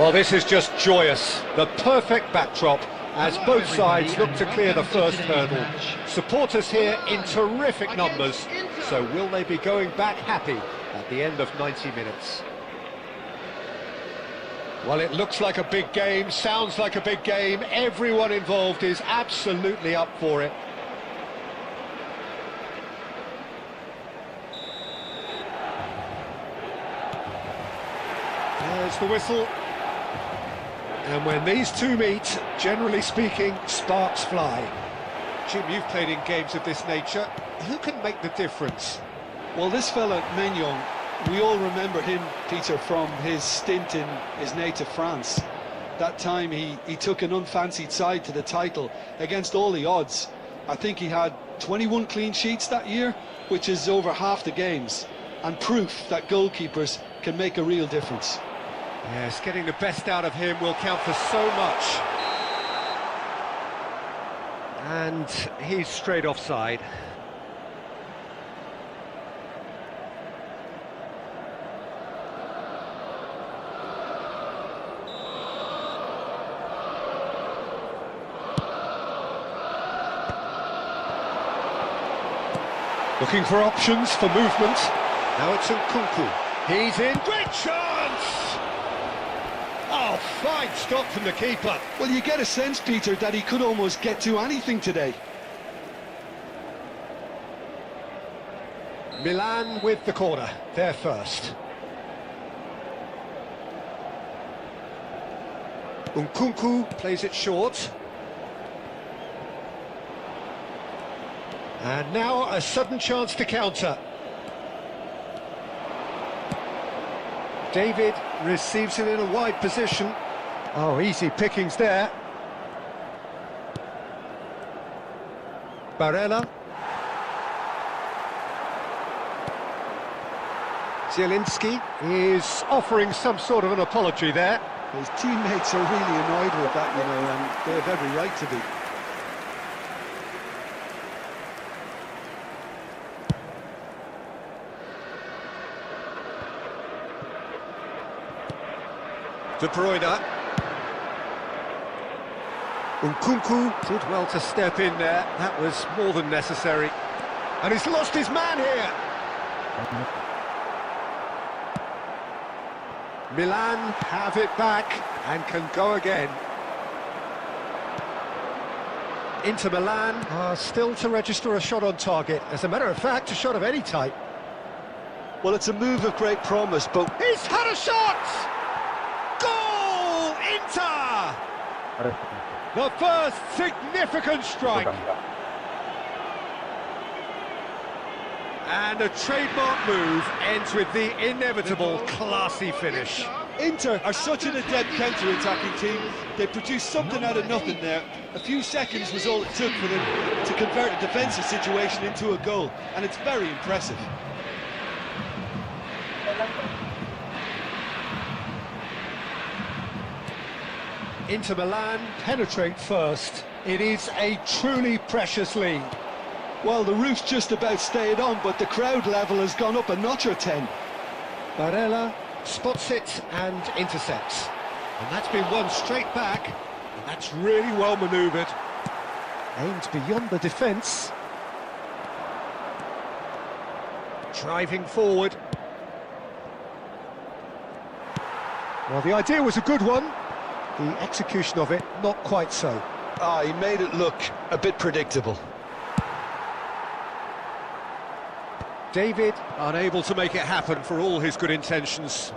Well, this is just joyous. The perfect backdrop as both sides look to clear the first hurdle. Supporters here in terrific numbers. So will they be going back happy at the end of 90 minutes? Well, it looks like a big game, sounds like a big game. Everyone involved is absolutely up for it. There's the whistle. And when these two meet, generally speaking, sparks fly. Jim, you've played in games of this nature. Who can make the difference? Well, this fella, Maignan, we all remember him, Peter, from his stint in his native France. That time he took an unfancied side to the title against all the odds. I think he had 21 clean sheets that year, which is over half the games, and proof that goalkeepers can make a real difference. Yes, getting the best out of him will count for so much. And he's straight offside. Looking for options for movement. Now it's Nkunku. He's in. Great chance! Oh, fine stop from the keeper. Well, you get a sense, Peter, that he could almost get to anything today. Milan with the corner. They're first. Nkunku plays it short. And now a sudden chance to counter. David receives it in a wide position. Oh, easy pickings there. Barella. Zielinski is offering some sort of an apology there. His teammates are really annoyed with that, you know, and they have every right to be. De Bruyne. Nkunku did well to step in there. That was more than necessary. And he's lost his man here. Milan have it back and can go again. Inter Milan are still to register a shot on target. As a matter of fact, a shot of any type. Well, it's a move of great promise, but... He's had a shot! Goal! Inter! The first significant strike. And a trademark move ends with the inevitable classy finish. Inter are such an adept counter-attacking team. They produced something out of nothing there. A few seconds was all it took for them to convert a defensive situation into a goal, and it's very impressive. Inter Milan penetrate first. It is a truly precious lead. Well, the roof's just about stayed on, but the crowd level has gone up a notch or 10. Barella spots it and intercepts. And that's been won straight back, and that's really well manoeuvred. Aimed beyond the defence. Driving forward. Well, the idea was a good one. The execution of it, not quite so. He made it look a bit predictable. David unable to make it happen for all his good intentions.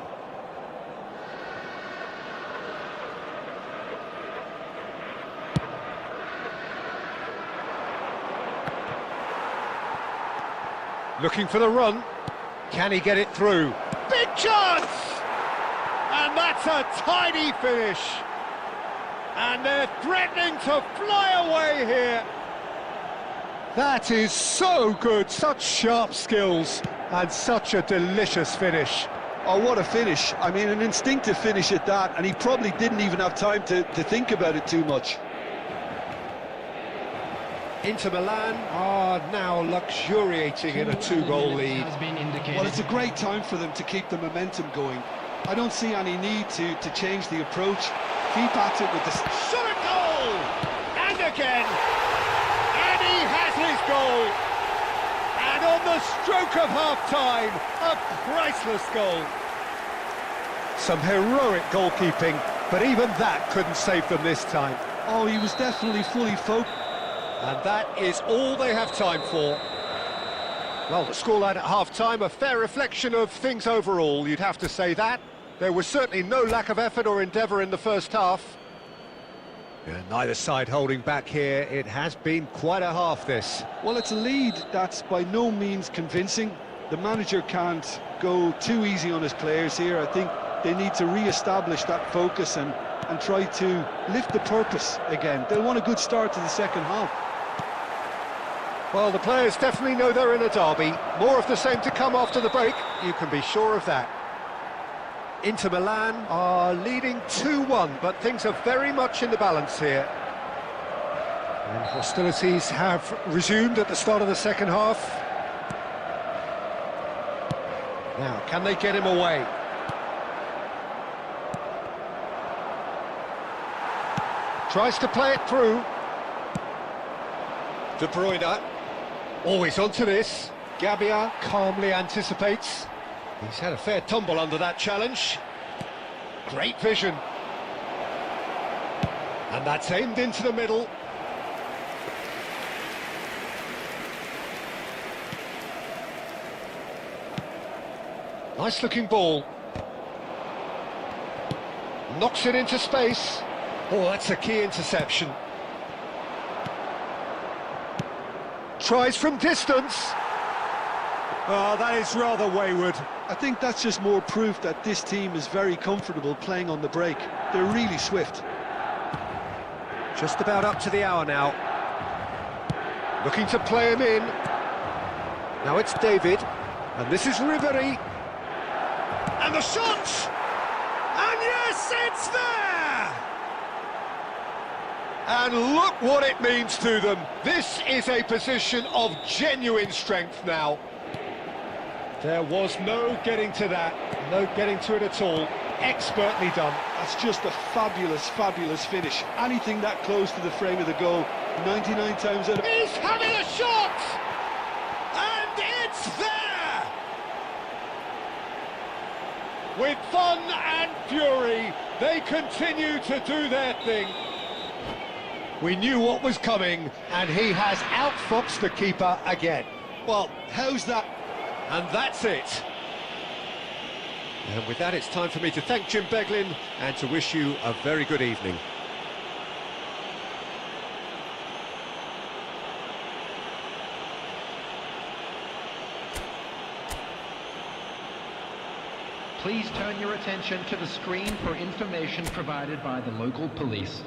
Looking for the run. Can he get it through? Big chance! And that's a tidy finish. And they're threatening to fly away here. That is so good, such sharp skills, and such a delicious finish. Oh, what a finish. I mean, an instinctive finish at that, and he probably didn't even have time to think about it too much. Inter Milan are now luxuriating in a two-goal lead. Well, it's a great time for them to keep the momentum going. I don't see any need to change the approach. Keep at it with the... Shot a goal! And again! And he has his goal! And on the stroke of half-time, a priceless goal. Some heroic goalkeeping, but even that couldn't save them this time. Oh, he was definitely fully focused. And that is all they have time for. Well, the scoreline at half-time, a fair reflection of things overall, you'd have to say that. There was certainly no lack of effort or endeavour in the first half. Yeah, neither side holding back here. It has been quite a half, this. Well, it's a lead that's by no means convincing. The manager can't go too easy on his players here. I think they need to re-establish that focus and try to lift the purpose again. They'll want a good start to the second half. Well, the players definitely know they're in a derby. More of the same to come after the break, you can be sure of that. Inter Milan are leading 2-1, but things are very much in the balance here. And hostilities have resumed at the start of the second half. Now, can they get him away? Tries to play it through. De Bruyne. Always onto this. Gabbia calmly anticipates. He's had a fair tumble under that challenge. Great vision. And that's aimed into the middle. Nice looking ball. Knocks it into space. Oh, that's a key interception. Tries from distance. Oh, that is rather wayward. I think that's just more proof that this team is very comfortable playing on the break. They're really swift. Just about up to the hour now. Looking to play him in. Now it's David. And this is Ribery. And the shot! And yes, it's there! And look what it means to them. This is a position of genuine strength now. There was no getting to that, no getting to it at all. Expertly done. That's just a fabulous, fabulous finish. Anything that close to the frame of the goal, 99 times out of... He's having a shot! And it's there! With fun and fury, they continue to do their thing. We knew what was coming, and he has outfoxed the keeper again. Well, how's that? And that's it. And with that, it's time for me to thank Jim Beglin and to wish you a very good evening. Please turn your attention to the screen for information provided by the local police.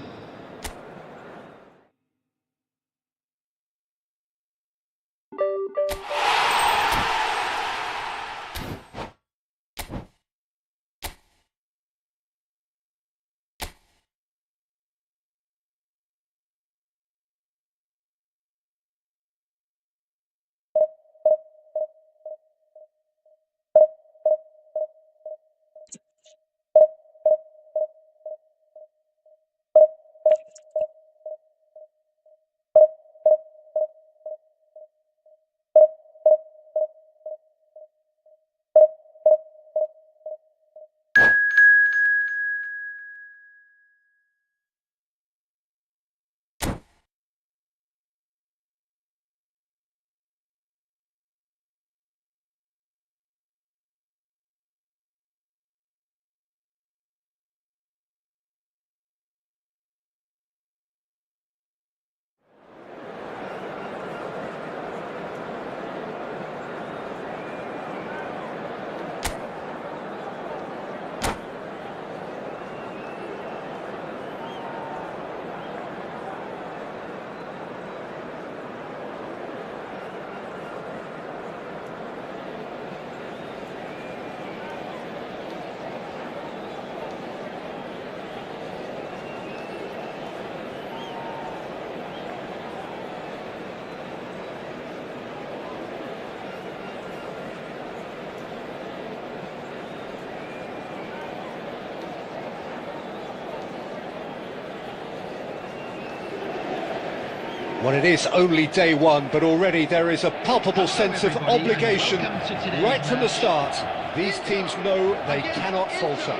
Well, it is only day one, but already there is a palpable sense of obligation right from the start. These teams know they cannot falter.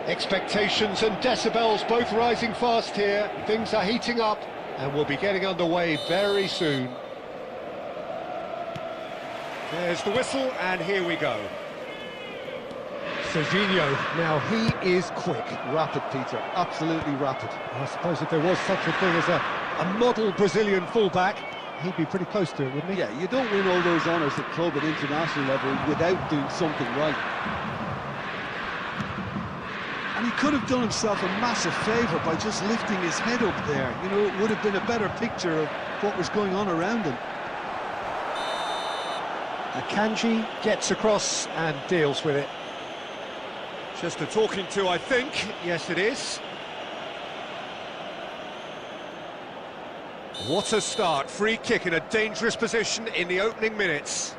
Expectations and decibels both rising fast here. Things are heating up and we'll be getting underway very soon. There's the whistle and here we go. Serginho, now he is quick. Rapid, Peter, absolutely rapid. I suppose if there was such a thing as a model Brazilian fullback, he'd be pretty close to it, wouldn't he? Yeah, you don't win all those honours at club and international level without doing something right. And he could have done himself a massive favour by just lifting his head up there. You know, it would have been a better picture of what was going on around him. Akanji gets across and deals with it. Just a talking to, I think. Yes, it is. What a start. Free kick in a dangerous position in the opening minutes.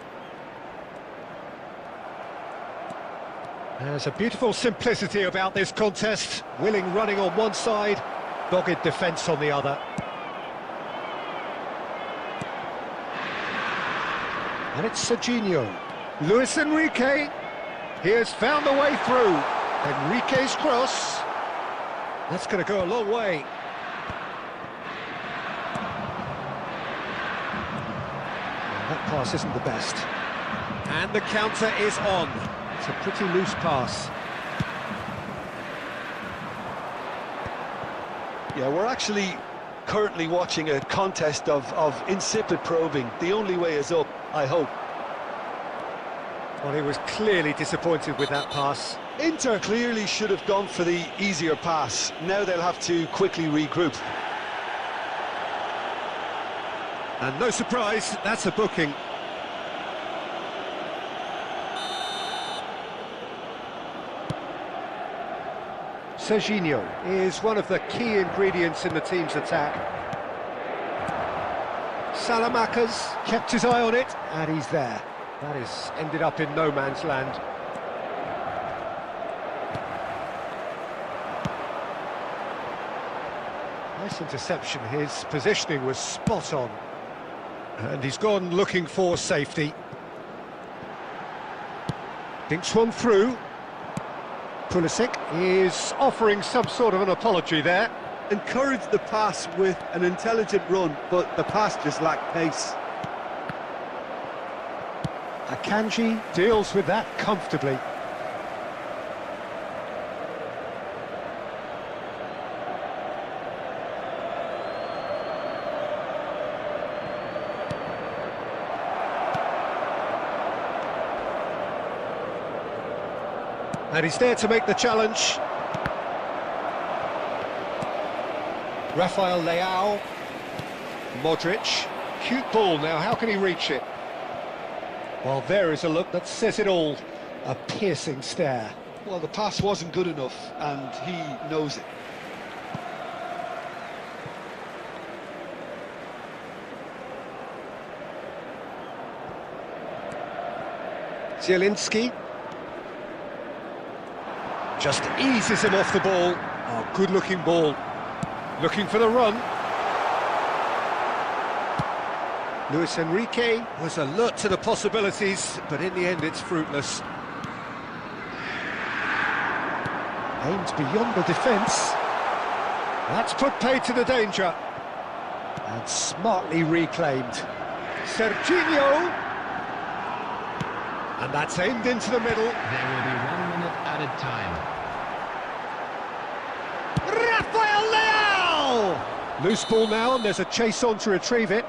There's a beautiful simplicity about this contest. Willing running on one side, dogged defence on the other. And it's Serginho. Luis Enrique. He has found a way through. Enrique's cross. That's going to go a long way. Well, that pass isn't the best. And the counter is on. It's a pretty loose pass. Yeah, we're actually currently watching a contest of insipid probing. The only way is up, I hope. Well, he was clearly disappointed with that pass. Inter clearly should have gone for the easier pass. Now they'll have to quickly regroup. And no surprise, that's a booking. Serginho is one of the key ingredients in the team's attack. Salamakas kept his eye on it, and he's there. That is ended up in no man's land. Nice interception, his positioning was spot on. And he's gone looking for safety. Dinks one through. Pulisic is offering some sort of an apology there. Encouraged the pass with an intelligent run, but the pass just lacked pace. Akanji deals with that comfortably. And he's there to make the challenge. Rafael Leao. Modric. Cute ball now, how can he reach it? Well, there is a look that says it all. A piercing stare. Well, the pass wasn't good enough, and he knows it. Zielinski. Just eases him off the ball. Oh, good-looking ball. Looking for the run. Luis Enrique was alert to the possibilities, but in the end it's fruitless. Aimed beyond the defence. That's put paid to the danger. And smartly reclaimed. Serginho. And that's aimed into the middle. There will be 1 minute added time. Rafael Leao! Loose ball now, and there's a chase on to retrieve it.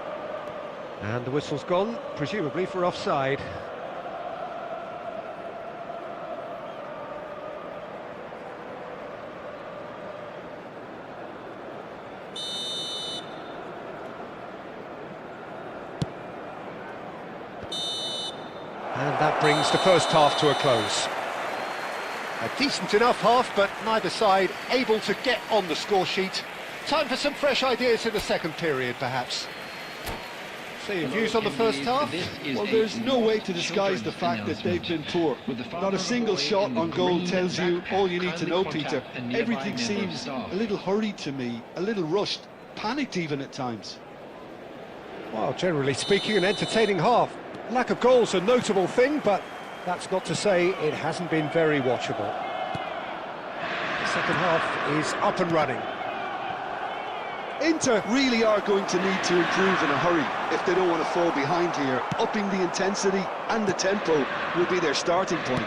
And the whistle's gone, presumably for offside. And that brings the first half to a close. A decent enough half, but neither side able to get on the score sheet. Time for some fresh ideas in the second period, perhaps. So your views on the first half? Well, there's no way to disguise the fact that they've been poor. Not a single shot on goal tells you all you need to know, Peter. Everything seems a little hurried to me, a little rushed. panicked even at times. Well, generally speaking, an entertaining half. Lack of goals a notable thing, but that's not to say it hasn't been very watchable. The second half is up and running. Inter really are going to need to improve in a hurry if they don't want to fall behind here. Upping the intensity and the tempo will be their starting point.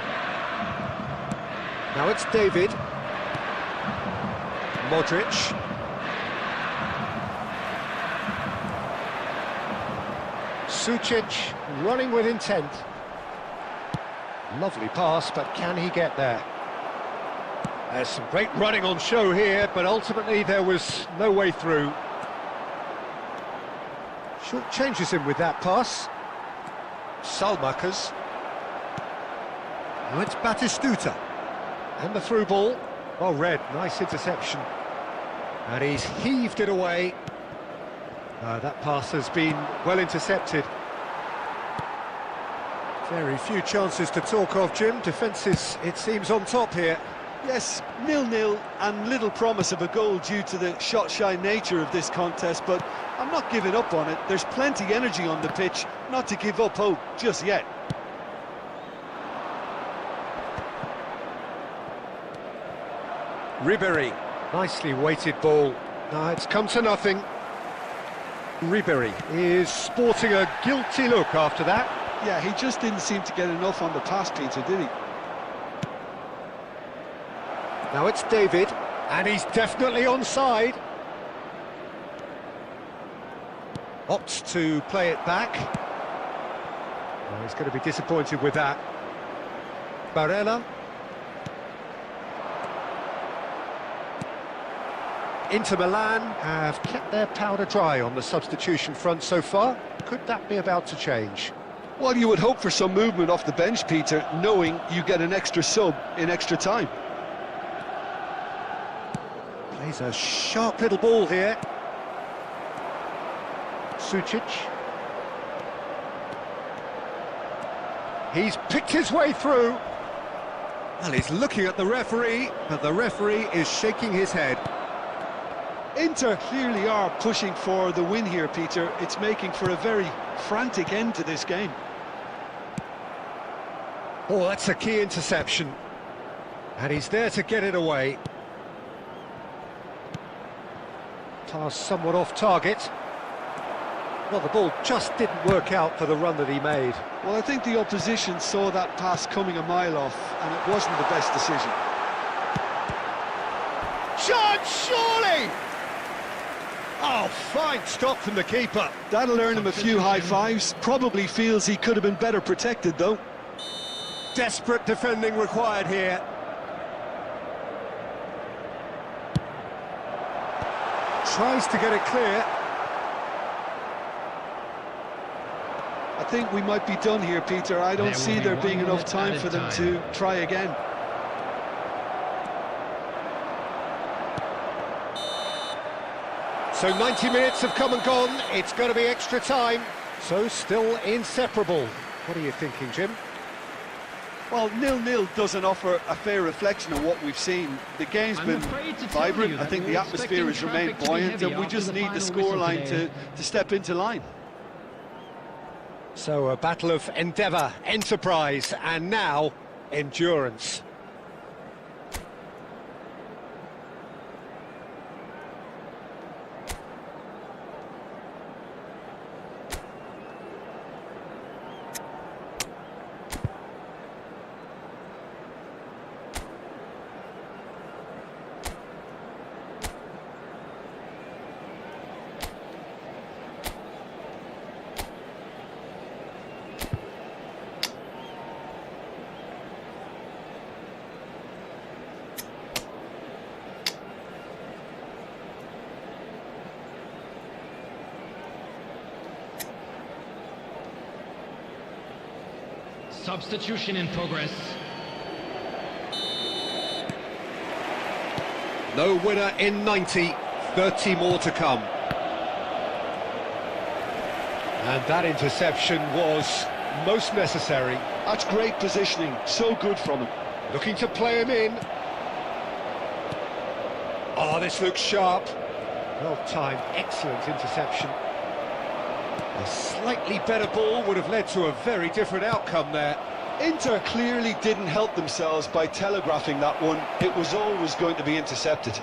Now it's David. Modric. Sucic running with intent. Lovely pass, but can he get there? There's some great running on show here, but ultimately there was no way through. Short changes him with that pass. Salmakers. Now it's Batistuta. And the through ball. Well read, nice interception. And he's heaved it away. That pass has been well intercepted. Very few chances to talk of, Jim. Defence is, it seems, on top here. Yes, 0-0 and little promise of a goal due to the shot-shy nature of this contest, but I'm not giving up on it. There's plenty energy on the pitch, not to give up hope just yet. Ribéry, nicely weighted ball. Now it's come to nothing. Ribéry is sporting a guilty look after that. Yeah, he just didn't seem to get enough on the pass, Peter, did he? Now it's David, and he's definitely onside. Opts to play it back. Well, he's going to be disappointed with that. Barella. Inter Milan have kept their powder dry on the substitution front so far. Could that be about to change? Well, you would hope for some movement off the bench, Peter, knowing you get an extra sub in extra time. Plays a sharp little ball here. Sucic. He's picked his way through. Well, he's looking at the referee, but the referee is shaking his head. Inter clearly are pushing for the win here, Peter. It's making for a very frantic end to this game. Oh, that's a key interception. And he's there to get it away. Pass somewhat off target. Well, the ball just didn't work out for the run that he made. Well, I think the opposition saw that pass coming a mile off, and it wasn't the best decision. Chance, surely! Oh, fine stop from the keeper. That'll earn him a few high fives. Probably feels he could have been better protected, though. Desperate defending required here. Tries to get it clear. I think we might be done here, Peter. I don't see there being enough time for them to try again. So 90 minutes have come and gone. It's going to be extra time. So still inseparable. What are you thinking, Jim? Well, 0-0 doesn't offer a fair reflection of what we've seen. The game's been vibrant. I think the atmosphere has remained buoyant, and we just need the scoreline to step into line. So a battle of endeavour, enterprise, and now endurance. Substitution in progress. No winner in 90, 30 more to come. And that interception was most necessary. That's great positioning, so good from him. Looking to play him in. Oh, this looks sharp. Well timed, excellent interception. A slightly better ball would have led to a very different outcome there. Inter clearly didn't help themselves by telegraphing that one. It was always going to be intercepted.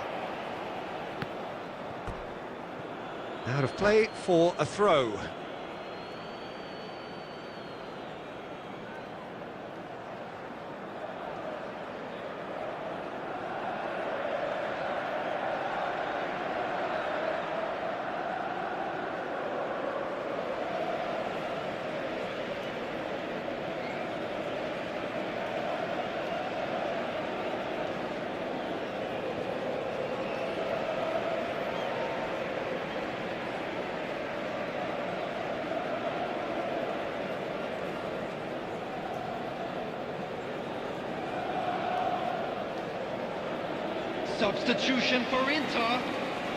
Out of play for a throw. Substitution for Inter.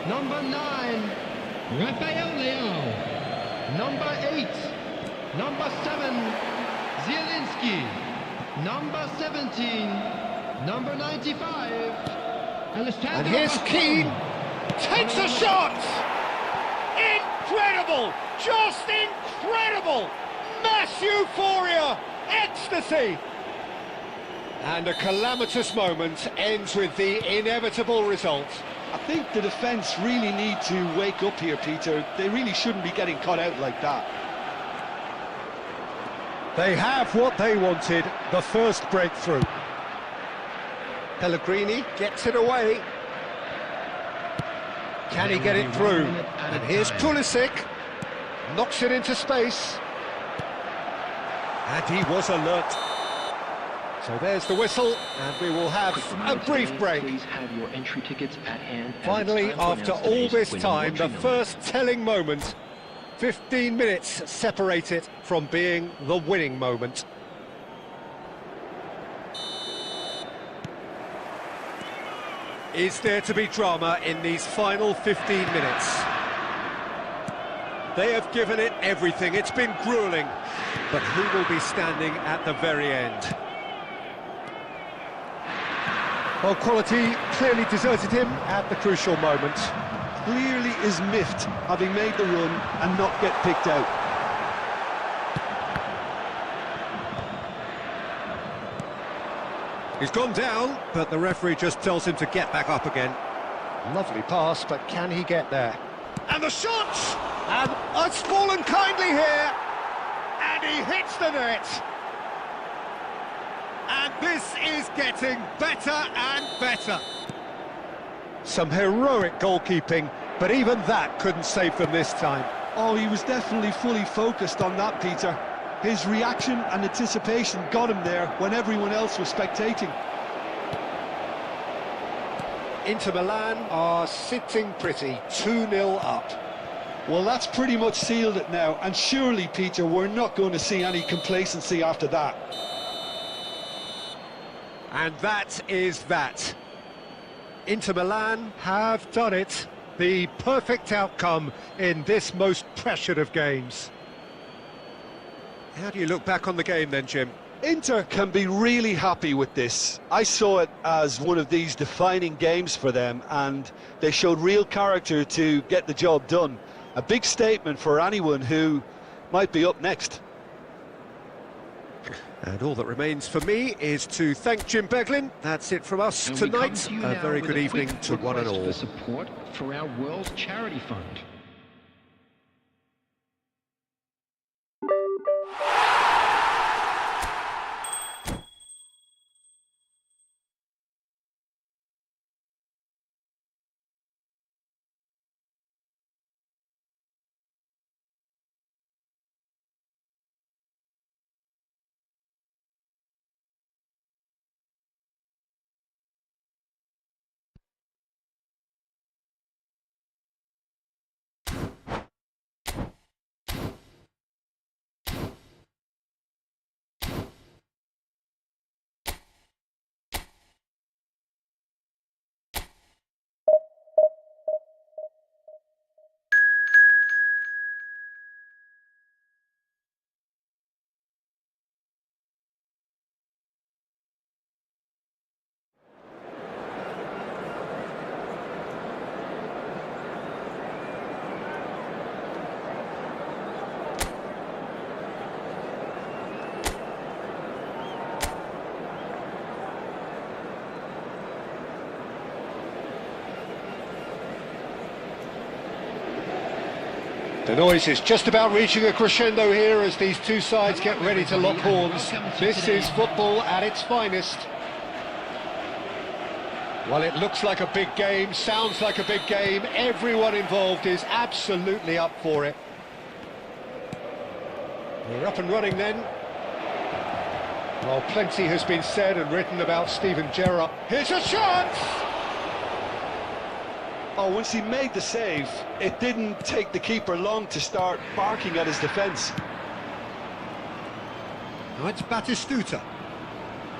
Number 9. Rafael Leao. Number 8. Number 7. Zielinski. Number 17. Number 95. And here's Keane. Takes a shot! Incredible! Just incredible! Mass euphoria! Ecstasy! And a calamitous moment ends with the inevitable result. I think the defence really need to wake up here, Peter. They really shouldn't be getting caught out like that. They have what they wanted, the first breakthrough. Pellegrini gets it away. Can he get it through? And here's Pulisic. Knocks it into space. And he was alert. So there's the whistle, and we will have a brief break. Please have your entry tickets at hand. Finally, after all this time, the first telling moment. 15 minutes separate it from being the winning moment. Is there to be drama in these final 15 minutes? They have given it everything. It's been gruelling. But who will be standing at the very end? Well, quality clearly deserted him at the crucial moment. Clearly is miffed, having made the run and not get picked out. He's gone down, but the referee just tells him to get back up again. Lovely pass, but can he get there? And the shot! And it's fallen kindly here! And he hits the net! And this is getting better and better. Some heroic goalkeeping, but even that couldn't save them this time. Oh, he was definitely fully focused on that, Peter. His reaction and anticipation got him there when everyone else was spectating. Inter Milan are sitting pretty, 2-0 up. Well, that's pretty much sealed it now, and surely, Peter, we're not going to see any complacency after that. And that is that. Inter Milan have done it. The perfect outcome in this most pressured of games. How do you look back on the game then, Jim? Inter can be really happy with this. I saw it as one of these defining games for them, and they showed real character to get the job done. A big statement for anyone who might be up next. And all that remains for me is to thank Jim Beglin. That's it from us tonight. A very good evening to one and all. For support for our World Charity Fund. The noise is just about reaching a crescendo here as these two sides get ready to lock horns. This is football at its finest. Well, it looks like a big game, sounds like a big game. Everyone involved is absolutely up for it. We're up and running then. Well, plenty has been said and written about Steven Gerrard. Here's a chance! Oh, once he made the save, it didn't take the keeper long to start barking at his defence. Now it's Batistuta.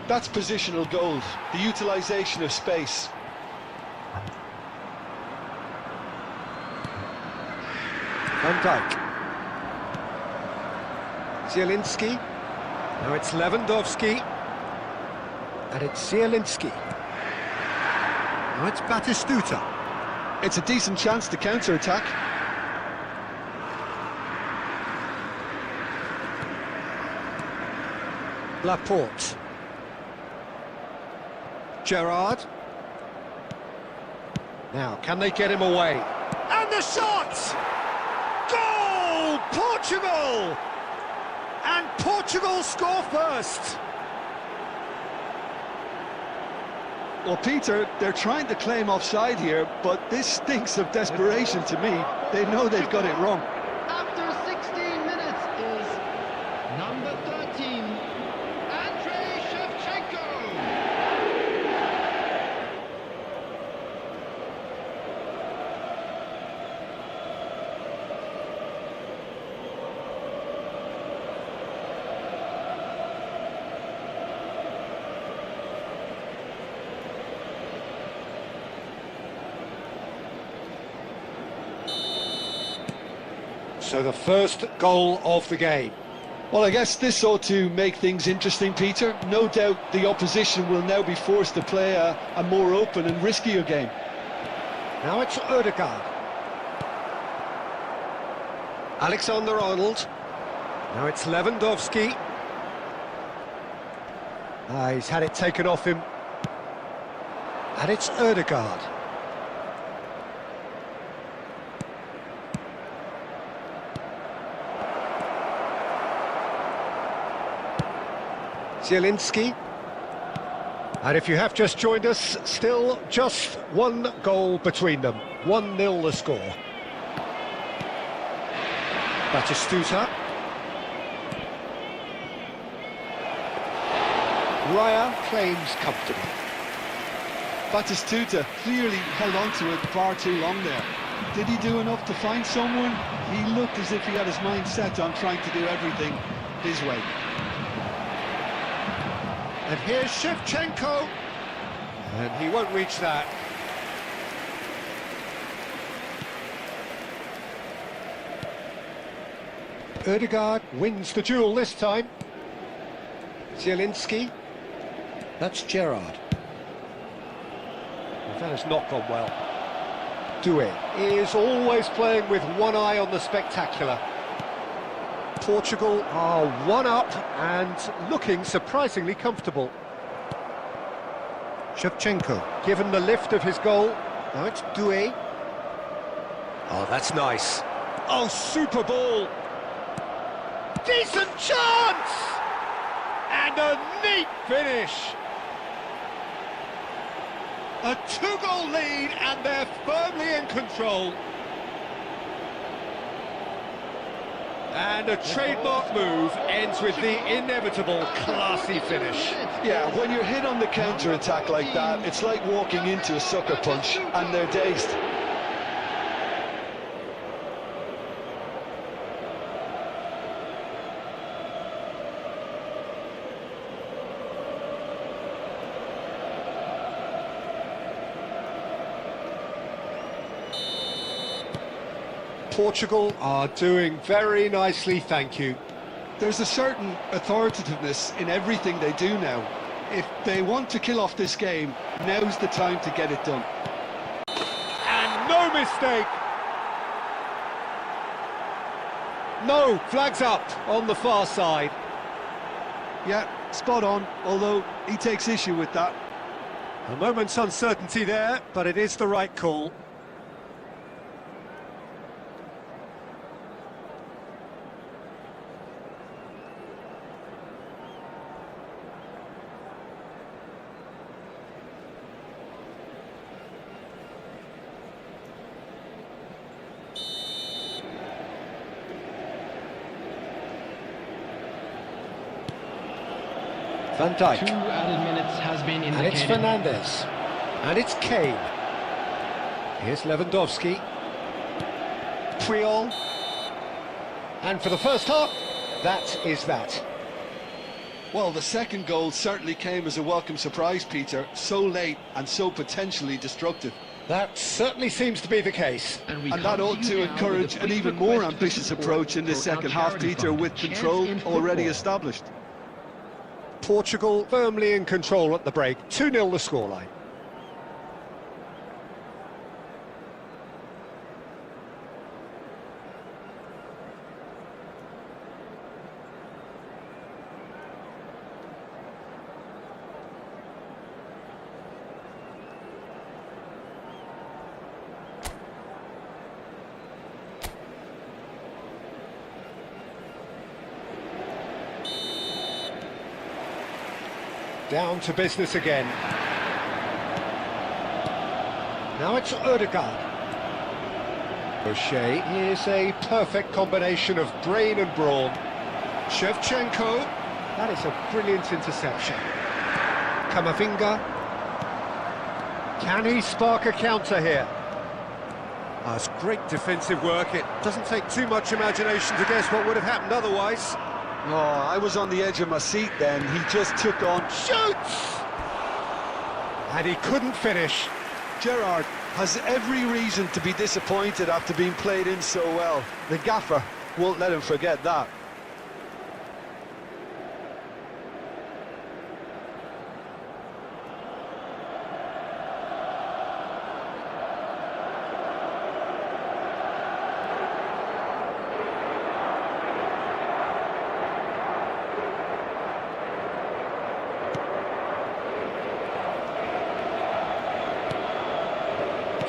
That's positional gold, the utilisation of space. Van Dijk. Zielinski. Now it's Lewandowski. And it's Zielinski. Now it's Batistuta. It's a decent chance to counter-attack. Laporte. Gerrard. Now, can they get him away? And the shot! Goal! Portugal! And Portugal score first! Well, Peter, they're trying to claim offside here, but this stinks of desperation to me. They know they've got it wrong. After 16 minutes is number 13, Andrei Shevchenko. So the first goal of the game. Well, I guess this ought to make things interesting, Peter. No doubt the opposition will now be forced to play a more open and riskier game. Now it's Ødegaard. Alexander-Arnold. Now it's Lewandowski. He's had it taken off him. And it's Ødegaard. Zielinski. And if you have just joined us, still just one goal between them. 1-0 the score. Batistuta. Raya claims comfortably. Batistuta clearly held on to it far too long there. Did he do enough to find someone? He looked as if he had his mind set on trying to do everything his way. And here's Shevchenko. And he won't reach that. Ødegaard wins the duel this time. Zielinski. That's Gerrard. Well, that has not gone well. Doué is always playing with one eye on the spectacular. Portugal are one up and looking surprisingly comfortable. Shevchenko given the lift of his goal. Now it's Doué. Oh, that's nice. Oh, super ball. Decent chance! And a neat finish. A two-goal lead and they're firmly in control. And a trademark move ends with the inevitable classy finish. Yeah, when you're hit on the counter-attack like that, it's like walking into a sucker punch and they're dazed. Portugal are doing very nicely, thank you. There's a certain authoritativeness in everything they do now. If they want to kill off this game, now's the time to get it done. And no mistake! No, flags up on the far side. Yeah, spot on, although he takes issue with that. A moment's uncertainty there, but it is the right call. Van Dijk. 2 added minutes has been And it's indicated. Fernandes. And it's Kane. Here's Lewandowski. Puyol. And for the first half, that is that. Well, the second goal certainly came as a welcome surprise, Peter. So late and so potentially destructive. That certainly seems to be the case. We And that come ought you to now with encourage a an quick even more request for ambitious support approach in this for our second half, charity Peter, fund, with Chance control in already Football. established. Portugal firmly in control at the break. 2-0 the scoreline. Down to business again. Now it's Odegaard. O'Shea is a perfect combination of brain and brawn. Shevchenko. That is a brilliant interception. Camavinga. Can he spark a counter here? That's great defensive work. It doesn't take too much imagination to guess what would have happened otherwise. Oh, I was on the edge of my seat then. He just took on. Shoots! And he couldn't finish. Gerrard has every reason to be disappointed after being played in so well. The gaffer won't let him forget that.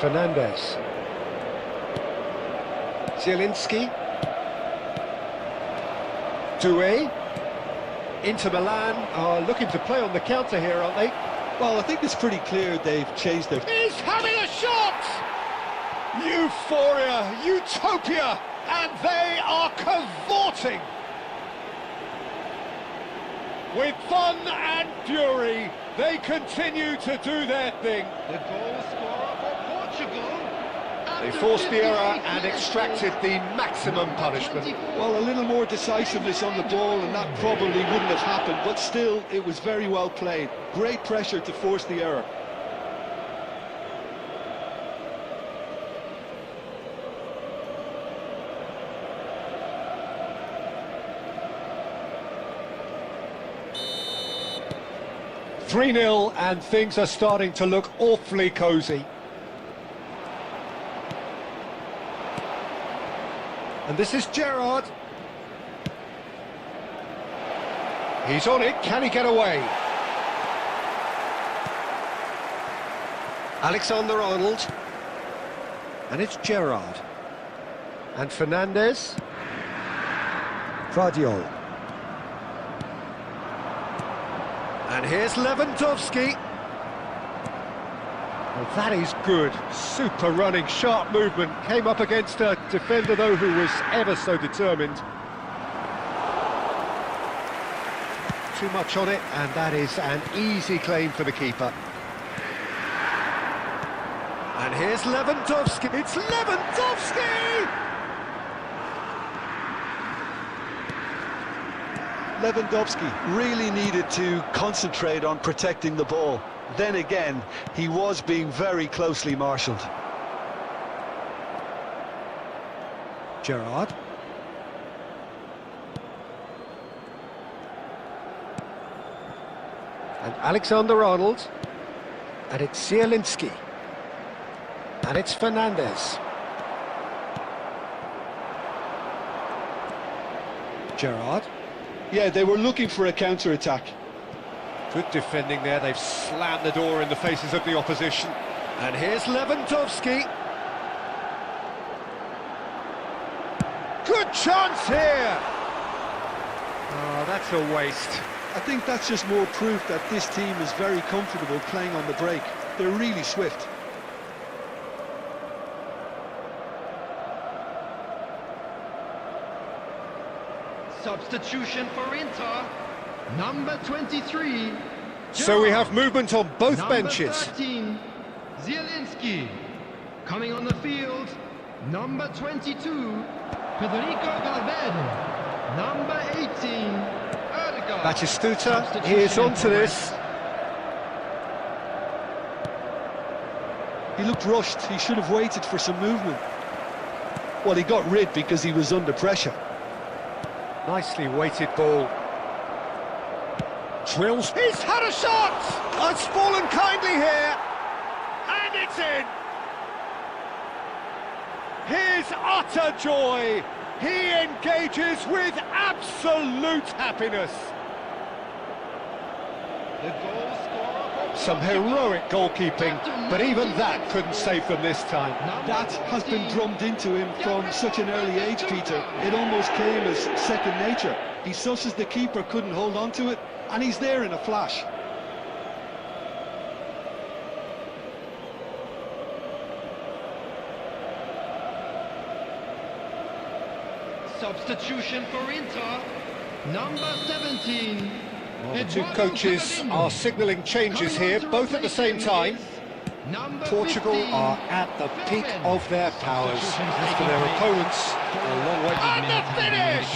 Fernandes. Zielinski. Doué. Inter Milan are looking to play on the counter here, aren't they? Well, I think it's pretty clear they've changed their... He's having a shot! Euphoria, utopia, and they are cavorting! With fun and fury, they continue to do their thing. The goal scorer for Portugal. They forced the error and extracted the maximum punishment. Well, a little more decisiveness on the ball and that probably wouldn't have happened, but still, it was very well played. Great pressure to force the error. "3-0 and things are starting to look awfully cosy. And this is Gerrard. He's on it, can he get away? Alexander-Arnold. And it's Gerrard. And Fernandes. Vardiol. And here's Lewandowski. Well, that is good. Super running, sharp movement. Came up against a defender, though, who was ever so determined. Too much on it, and that is an easy claim for the keeper. And here's Lewandowski. It's Lewandowski! Lewandowski really needed to concentrate on protecting the ball. Then again, he was being very closely marshalled. Gerrard. And Alexander-Arnold. And it's Zielinski. And it's Fernandes. Gerrard. Yeah, they were looking for a counter-attack. Good defending there. They've slammed the door in the faces of the opposition. And here's Lewandowski. Good chance here! Oh, that's a waste. I think that's just more proof that this team is very comfortable playing on the break. They're really swift. Substitution for Inter. Number 23. So we have movement on both Number benches. 13, Zielinski. Coming on the field, number 22, Federico Valverde. Number 18, Odegaard. Batistuta, he is onto this. He looked rushed. He should have waited for some movement. Well, he got rid because he was under pressure. Nicely weighted ball. Drills. He's had a shot! It's fallen kindly here. And it's in. His utter joy. He engages with absolute happiness. The goal scorer for Some heroic goalkeeping, but even that couldn't save them this time. That has been drummed into him from such an early age, Peter. It almost came as second nature. He susses the keeper couldn't hold on to it, and he's there in a flash. Substitution for Inter, number 17. Well, the two coaches are signalling changes here, both at the same time. Portugal are at the peak of their powers. As for their opponents, a long way. And the finish!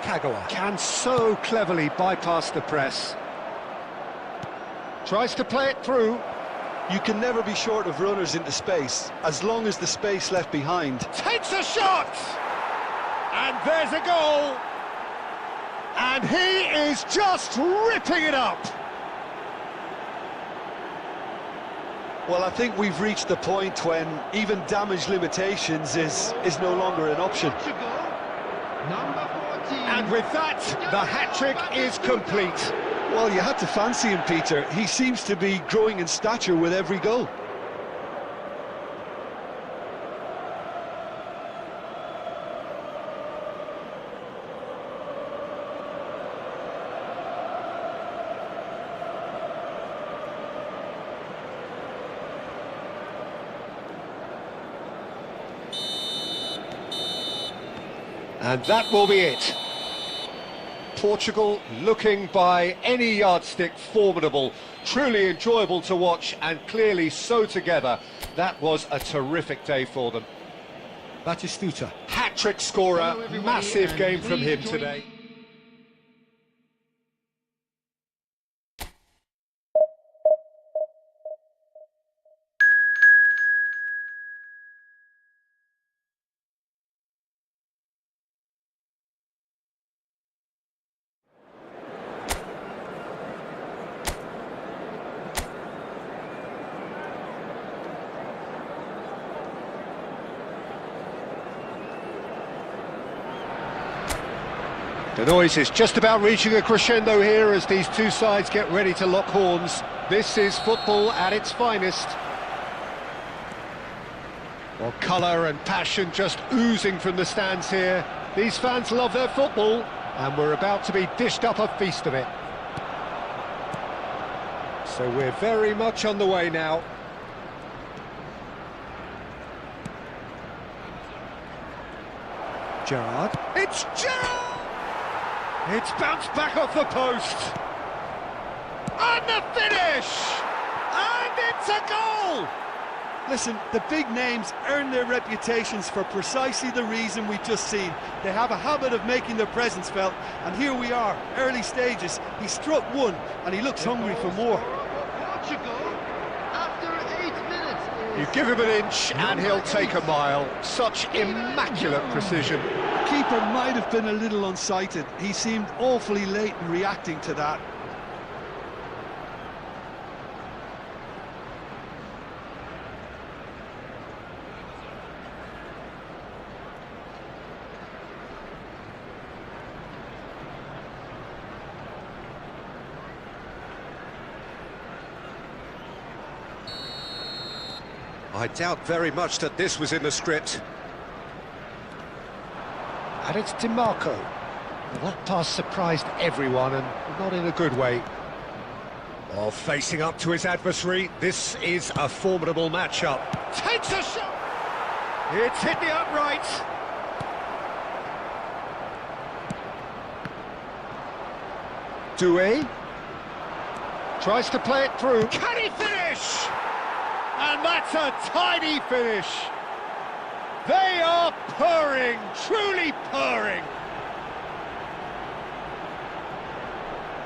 Kagawa can so cleverly bypass the press. Tries to play it through. You can never be short of runners into space, as long as the space left behind. Takes a shot! And there's a goal! And he is just ripping it up! Well, I think we've reached the point when even damage limitations is no longer an option. Portugal. Number 14. And with that, the hat-trick is complete. Well, you had to fancy him, Peter. He seems to be growing in stature with every goal. And that will be it. Portugal looking by any yardstick formidable, truly enjoyable to watch and clearly so together. That was a terrific day for them. Batistuta, hat-trick scorer, Hello, everybody, massive and game from please him join today. The noise is just about reaching a crescendo here as these two sides get ready to lock horns. This is football at its finest. Well, colour and passion just oozing from the stands here. These fans love their football, and we're about to be dished up a feast of it. So we're very much on the way now. Gerrard. It's Gerrard! It's bounced back off the post. And the finish! And it's a goal! Listen, the big names earn their reputations for precisely the reason we've just seen. They have a habit of making their presence felt, and here we are, early stages. He struck one, and he looks hungry for more. Portugal, after 8 minutes. You give him an inch and he'll take a mile. Such immaculate precision. Keeper might have been a little unsighted. He seemed awfully late in reacting to that. I doubt very much that this was in the script. And it's DiMarco. Well, that pass surprised everyone, and not in a good way. Well, facing up to his adversary, this is a formidable matchup. Takes a shot! It's hit the upright. Doué. Tries to play it through. Can he finish? And that's a tidy finish. They are purring, truly purring.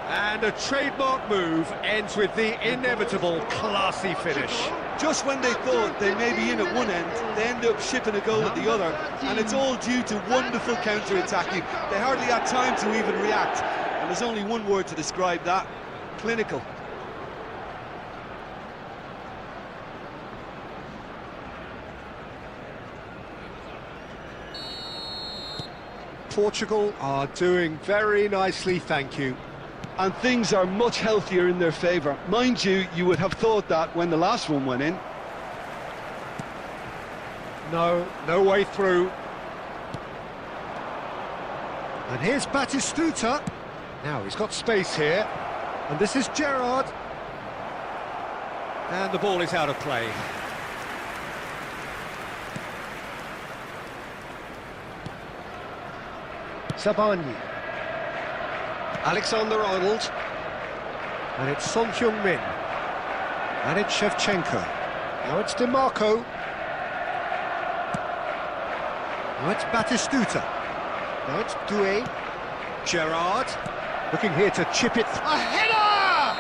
And a trademark move ends with the inevitable classy finish. Just when they thought they may be in at one end, they end up shipping a goal at the other, and it's all due to wonderful counter-attacking. They hardly had time to even react, and there's only one word to describe that: clinical. Portugal are doing very nicely, thank you. And things are much healthier in their favour. Mind you, you would have thought that when the last one went in. No way through. And here's Batistuta. Now he's got space here. And this is Gerrard. And the ball is out of play. Sabani. Alexander-Arnold. And it's Son Heung-min. And it's Shevchenko. Now it's DiMarco. Now it's Batistuta. Now it's Doué. Gerrard. Looking here to chip it. A header!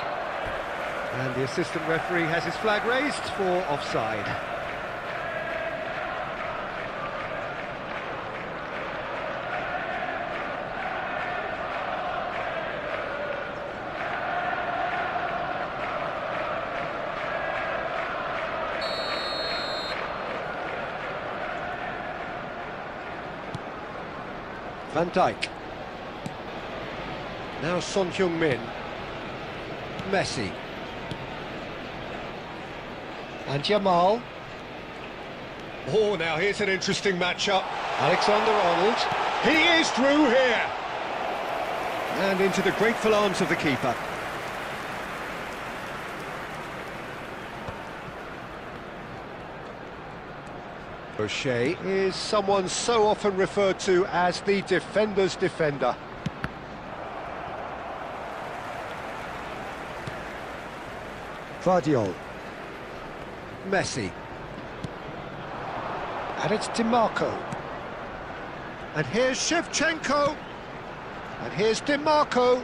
And the assistant referee has his flag raised for offside. Van Dijk. Now Son Heung-min. Messi. And Jamal. Oh, now here's an interesting matchup. Alexander-Arnold. He is through here. And into the grateful arms of the keeper. O'Shea is someone so often referred to as the defender's defender. Vardiol. Messi. And it's DiMarco. And here's Shevchenko. And here's DiMarco.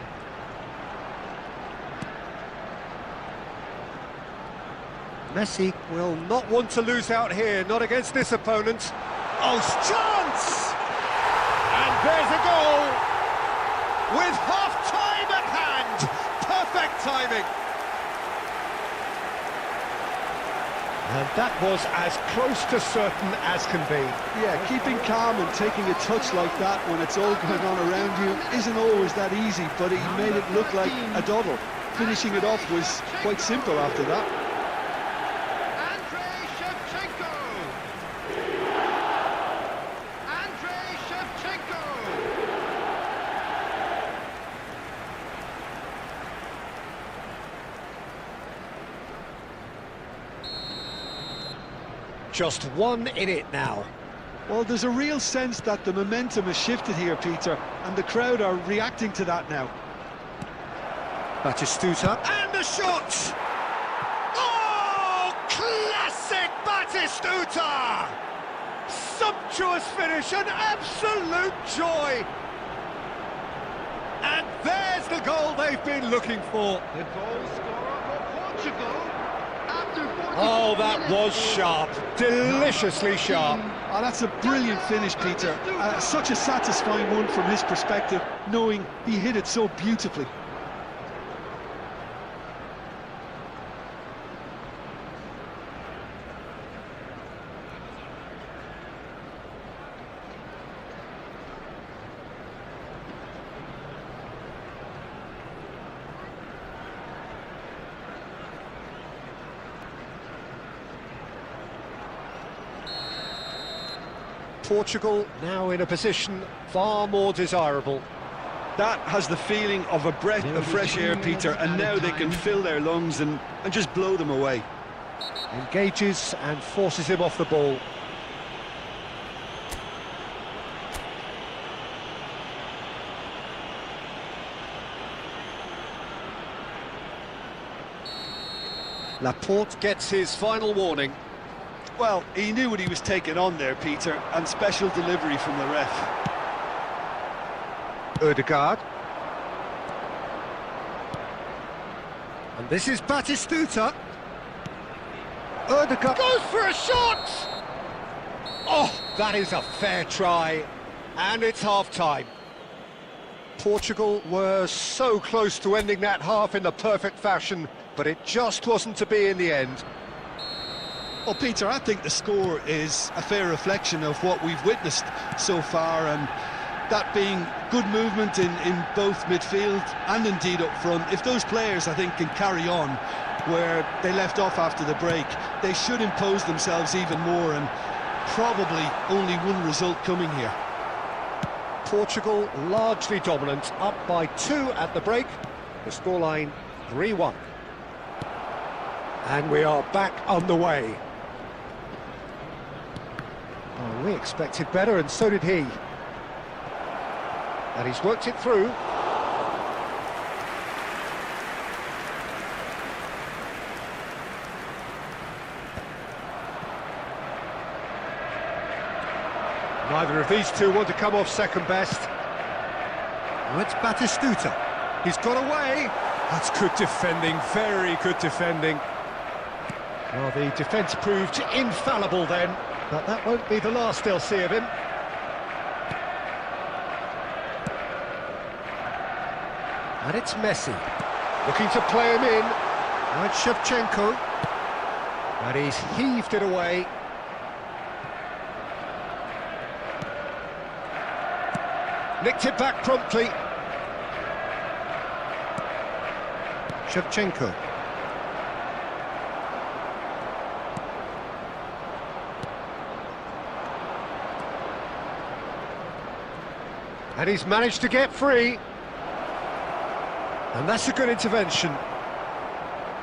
Messi will not want to lose out here, not against this opponent. Oh, chance! And there's a goal! With half-time at hand! Perfect timing! And that was as close to certain as can be. Yeah, keeping calm and taking a touch like that when it's all going on around you isn't always that easy, but he made it look like a doddle. Finishing it off was quite simple after that. Just one in it now. Well, there's a real sense that the momentum has shifted here, Peter, and the crowd are reacting to that now. Batistuta, and the shot! Oh, classic Batistuta! Sumptuous finish, an absolute joy! And there's the goal they've been looking for. The goal scorer for Portugal. Oh, that was sharp, deliciously sharp. Oh, that's a brilliant finish, Peter. Such a satisfying one from his perspective, knowing he hit it so beautifully. Portugal now in a position far more desirable. That has the feeling of a breath of fresh air, Peter, and now they can fill their lungs and just blow them away. Engages and forces him off the ball. Laporte gets his final warning. Well, he knew what he was taking on there, Peter, and special delivery from the ref. Ødegaard. And this is Batistuta. Ødegaard goes for a shot! Oh, that is a fair try. And it's half-time. Portugal were so close to ending that half in the perfect fashion, but it just wasn't to be in the end. Well, Peter, I think the score is a fair reflection of what we've witnessed so far, and that being good movement in both midfield and indeed up front. If those players, I think, can carry on where they left off after the break, they should impose themselves even more, and probably only one result coming here. Portugal largely dominant, up by 2 at the break. The scoreline 3-1. And we are back on the way. Oh, we expected better, and so did he. And he's worked it through. Neither of these two want to come off second best. Now it's Batistuta. He's got away. That's good defending, very good defending. Well, the defence proved infallible then, but that won't be the last they'll see of him. And it's Messi, looking to play him in. Now it's Shevchenko. And he's heaved it away. Nicked it back promptly. Shevchenko. And he's managed to get free. And that's a good intervention.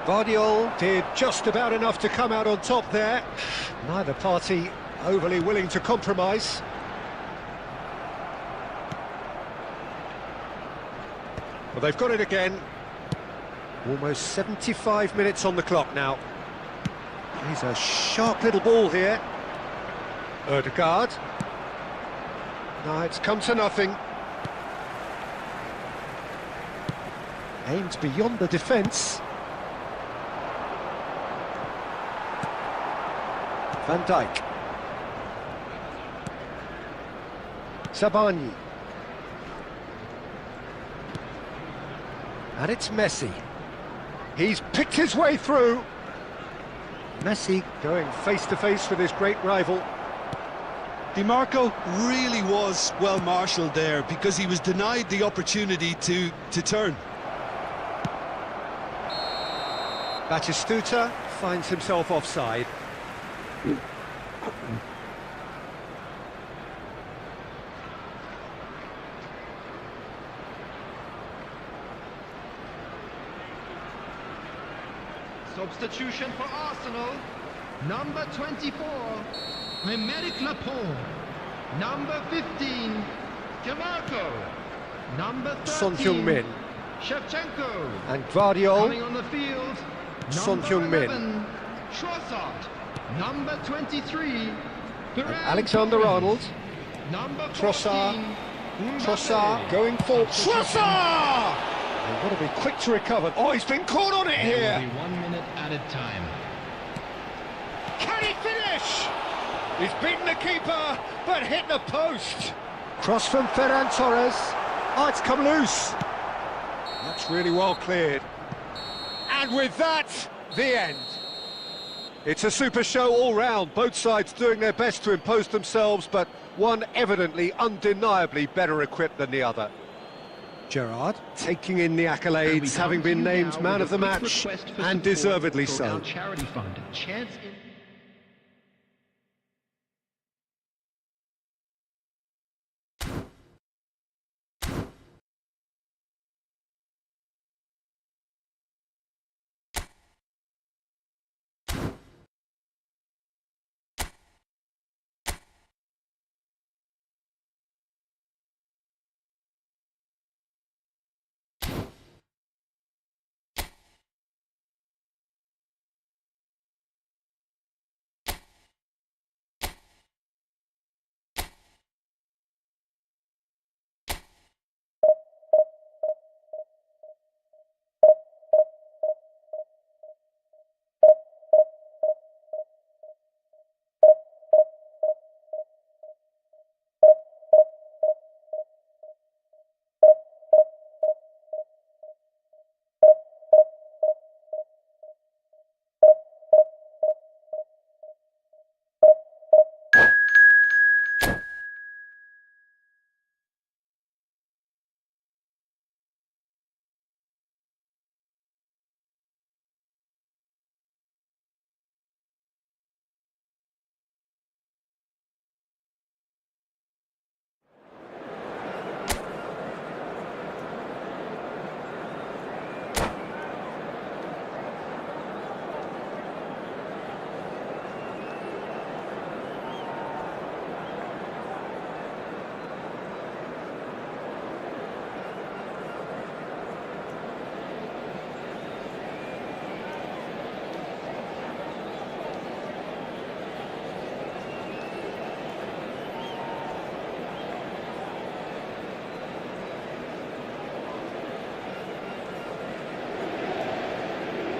Guardiola did just about enough to come out on top there. Neither party overly willing to compromise. Well, they've got it again. Almost 75 minutes on the clock now. He's a sharp little ball here. Ødegaard. No, it's come to nothing. Aimed beyond the defence. Van Dijk. Sabani. And it's Messi. He's picked his way through. Messi going face-to-face with his great rival. Di Marco really was well marshalled there because he was denied the opportunity to turn. Batistuta finds himself offside. Substitution for Arsenal. Number 24, Aymeric Laporte. Number 15, Dimarco. Number 13, Son Heung-min. Shevchenko. And Guardiola. Coming on the field, Son number Heung-min. 11, Trossard. Number 23, Alexander-Arnold. Number 14, Trossard. Mbappe. Trossard going for Trossard! They've got to be quick to recover. Oh, he's been caught on it There here. will be 1 minute added time. Can he finish? He's beaten the keeper, but hit the post. Cross from Ferran Torres. Oh, it's come loose. That's really well cleared. And with that, the end. It's a super show all round. Both sides doing their best to impose themselves, but one evidently, undeniably better equipped than the other. Gerrard taking in the accolades, having been named man of the match, and deservedly so. Charity fund. Chance in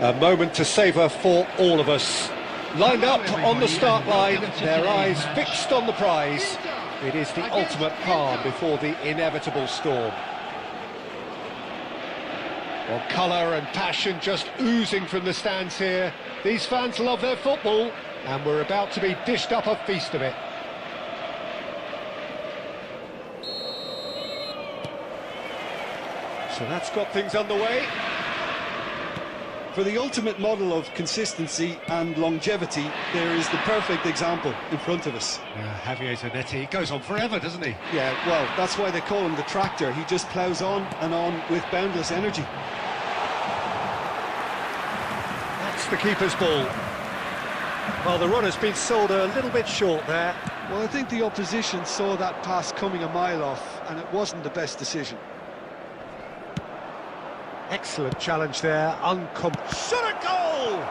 A moment to savour for all of us. Lined up on the start line, their eyes fixed on the prize. It is the ultimate calm before the inevitable storm. Well, colour and passion just oozing from the stands here. These fans love their football, and we're about to be dished up a feast of it. So that's got things underway. For the ultimate model of consistency and longevity, there is the perfect example in front of us. Javier Zanetti goes on forever, doesn't he? Yeah, well, that's why they call him the tractor. He just ploughs on and on with boundless energy. That's the keeper's ball. Well, the run has been sold a little bit short there. Well, I think the opposition saw that pass coming a mile off, and it wasn't the best decision. Excellent challenge there, shot a goal!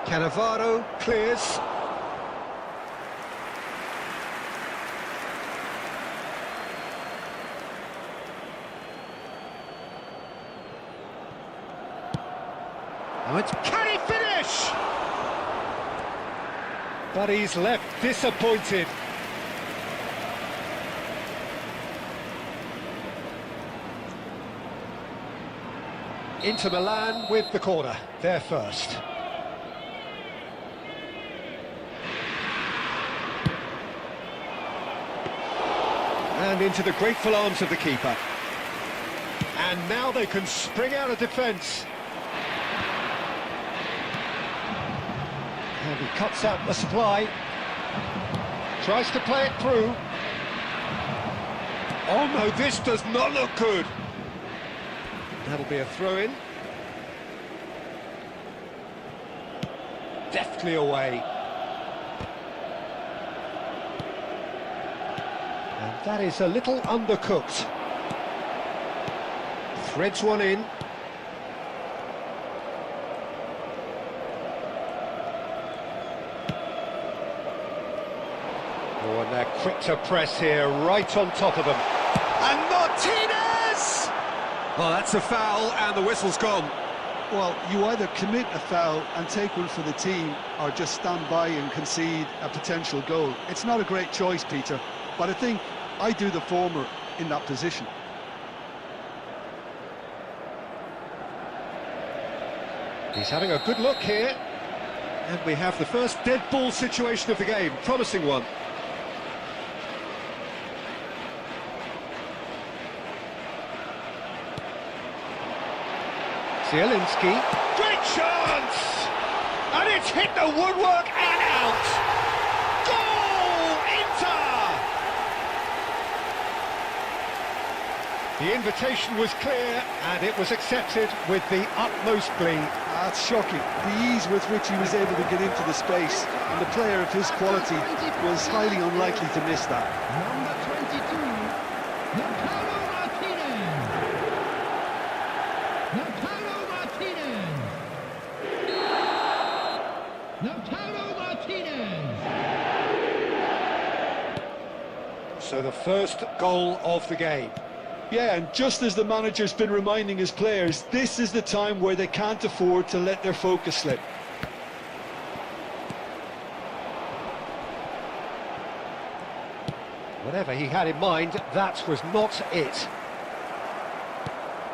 Cannavaro clears. Can he finish? But he's left disappointed. Inter Milan with the corner, they're first. And into the grateful arms of the keeper. And now they can spring out of defence. And he cuts out the supply. Tries to play it through. Oh no, this does not look good. That'll be a throw-in. Deftly away. And that is a little undercooked. Threads one in. Oh, and they're quick to press here, right on top of them. And Martinez! Well, that's a foul, and the whistle's gone. Well, you either commit a foul and take one for the team, or just stand by and concede a potential goal. It's not a great choice, Peter, but I think I do the former in that position. He's having a good look here. And we have the first dead ball situation of the game, promising one. Zielinski, great chance! And it's hit the woodwork and out! Goal, Inter! The invitation was clear and it was accepted with the utmost glee. That's shocking. The ease with which he was able to get into the space, and the player of his quality was highly unlikely to miss that. Number 22, Lautaro Martinez. Lautaro Martinez. So the first goal of the game. Yeah, and just as the manager's been reminding his players, this is the time where they can't afford to let their focus slip. Whatever he had in mind, that was not it.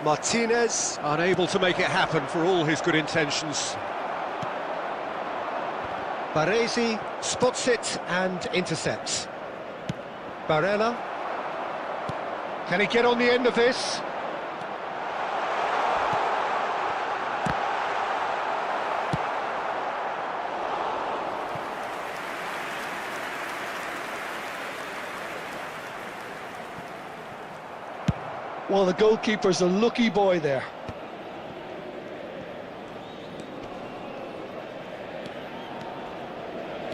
Martinez, unable to make it happen for all his good intentions. Baresi spots it and intercepts. Barella. Can he get on the end of this? Well, the goalkeeper's a lucky boy there.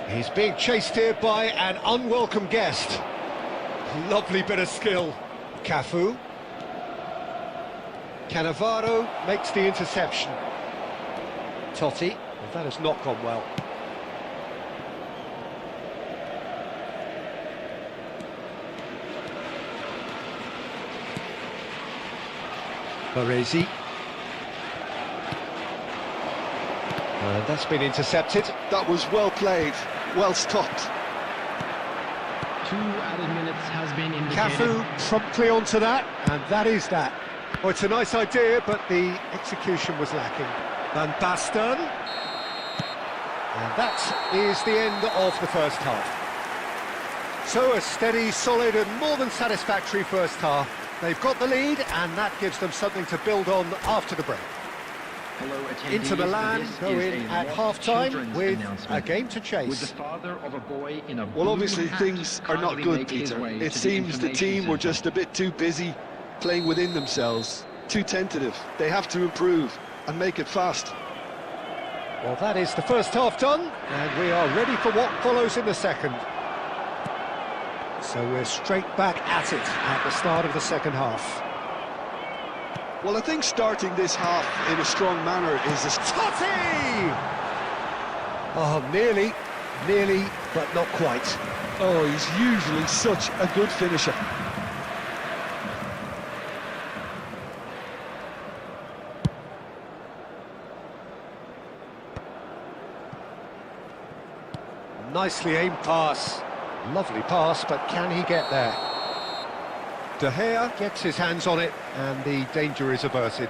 He's being chased here by an unwelcome guest. Lovely bit of skill. Cafu. Cannavaro makes the interception. Totti, well, that has not gone well. Baresi. And that's been intercepted. That was well played, well stopped. 2 added minutes has been indicated. Cafu promptly onto that, and that is that. Well, it's a nice idea, but the execution was lacking. Van Basten. And that is the end of the first half. So a steady, solid and more than satisfactory first half. They've got the lead, and that gives them something to build on after the break. Hello, attendees. Inter Milan This go is in a at Rock half-time Children's with a announcement. game to With chase. the father of a boy in a Well, blue obviously hat things are not kindly good, make his Peter. way It to seems the information team were centre. just a bit too busy playing within themselves, too tentative. They have to improve and make it fast. Well, that is the first half done, and we are ready for what follows in the second. So we're straight back at it at the start of the second half. Well, I think starting this half in a strong manner is a... Totti! Oh, nearly, but not quite. Oh, he's usually such a good finisher. Nicely aimed pass. Lovely pass, but can he get there? De Gea gets his hands on it, and the danger is averted.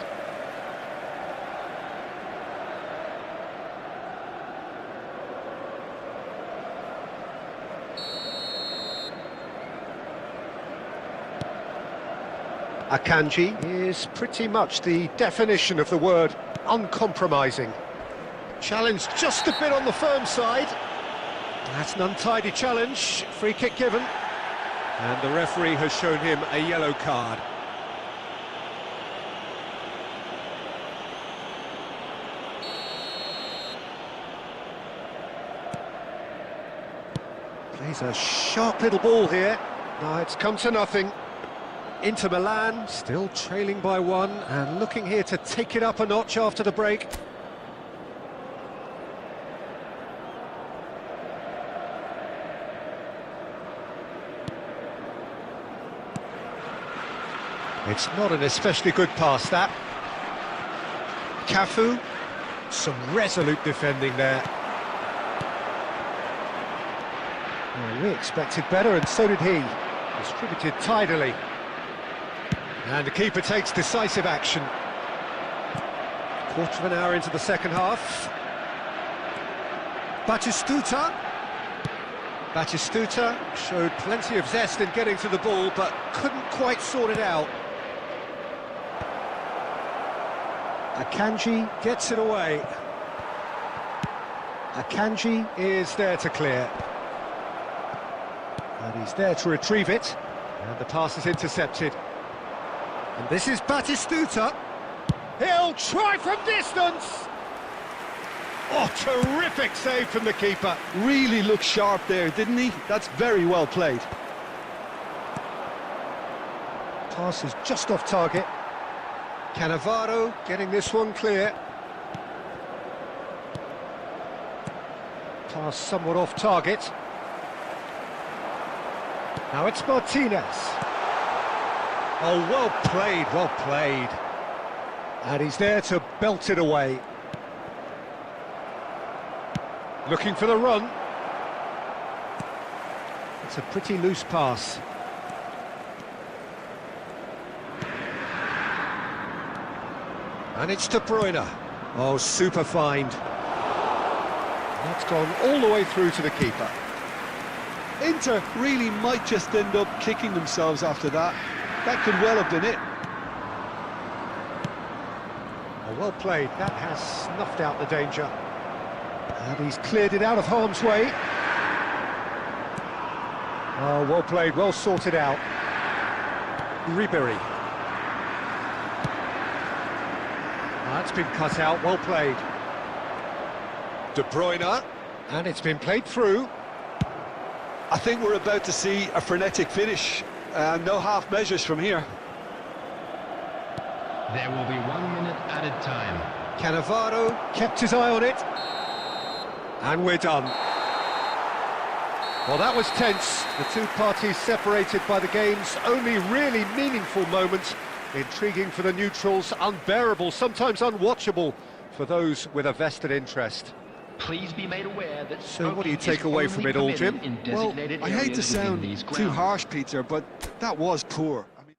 Akanji is pretty much the definition of the word uncompromising. Challenged just a bit on the firm side. That's an untidy challenge, free kick given. And the referee has shown him a yellow card. Plays a sharp little ball here. No, it's come to nothing. Inter Milan still trailing by 1 and looking here to take it up a notch after the break. It's not an especially good pass, that. Cafu, some resolute defending there. Well, we expected better, and so did he. Distributed tidily. And the keeper takes decisive action. Quarter of an hour into the second half. Batistuta. Batistuta showed plenty of zest in getting to the ball, but couldn't quite sort it out. Akanji gets it away. Akanji is there to clear. And he's there to retrieve it. And the pass is intercepted. And this is Batistuta. He'll try from distance. Oh, terrific save from the keeper. Really looked sharp there, didn't he? That's very well played. Pass is just off target. Cannavaro getting this one clear. Pass somewhat off target. Now it's Martinez. Oh, well played, well played. And he's there to belt it away. Looking for the run. It's a pretty loose pass. And it's De Bruyne. Oh, super find. That's gone all the way through to the keeper. Inter really might just end up kicking themselves after that. That could well have been it. Oh, well played. That has snuffed out the danger. And he's cleared it out of harm's way. Oh, well played, well sorted out. Ribery. That's been cut out, well played. De Bruyne, and it's been played through. I think we're about to see a frenetic finish. No half measures from here. There will be 1 minute added time. Cannavaro kept his eye on it. And we're done. Well, that was tense. The two parties separated by the game's only really meaningful moment. Intriguing for the neutrals, unbearable, sometimes unwatchable for those with a vested interest. Please be made aware that So what do you smoking take is away only from it all, Jim? permitted in Well, designated I hate to areas within sound these too grounds. harsh, Peter, but that was poor. I mean,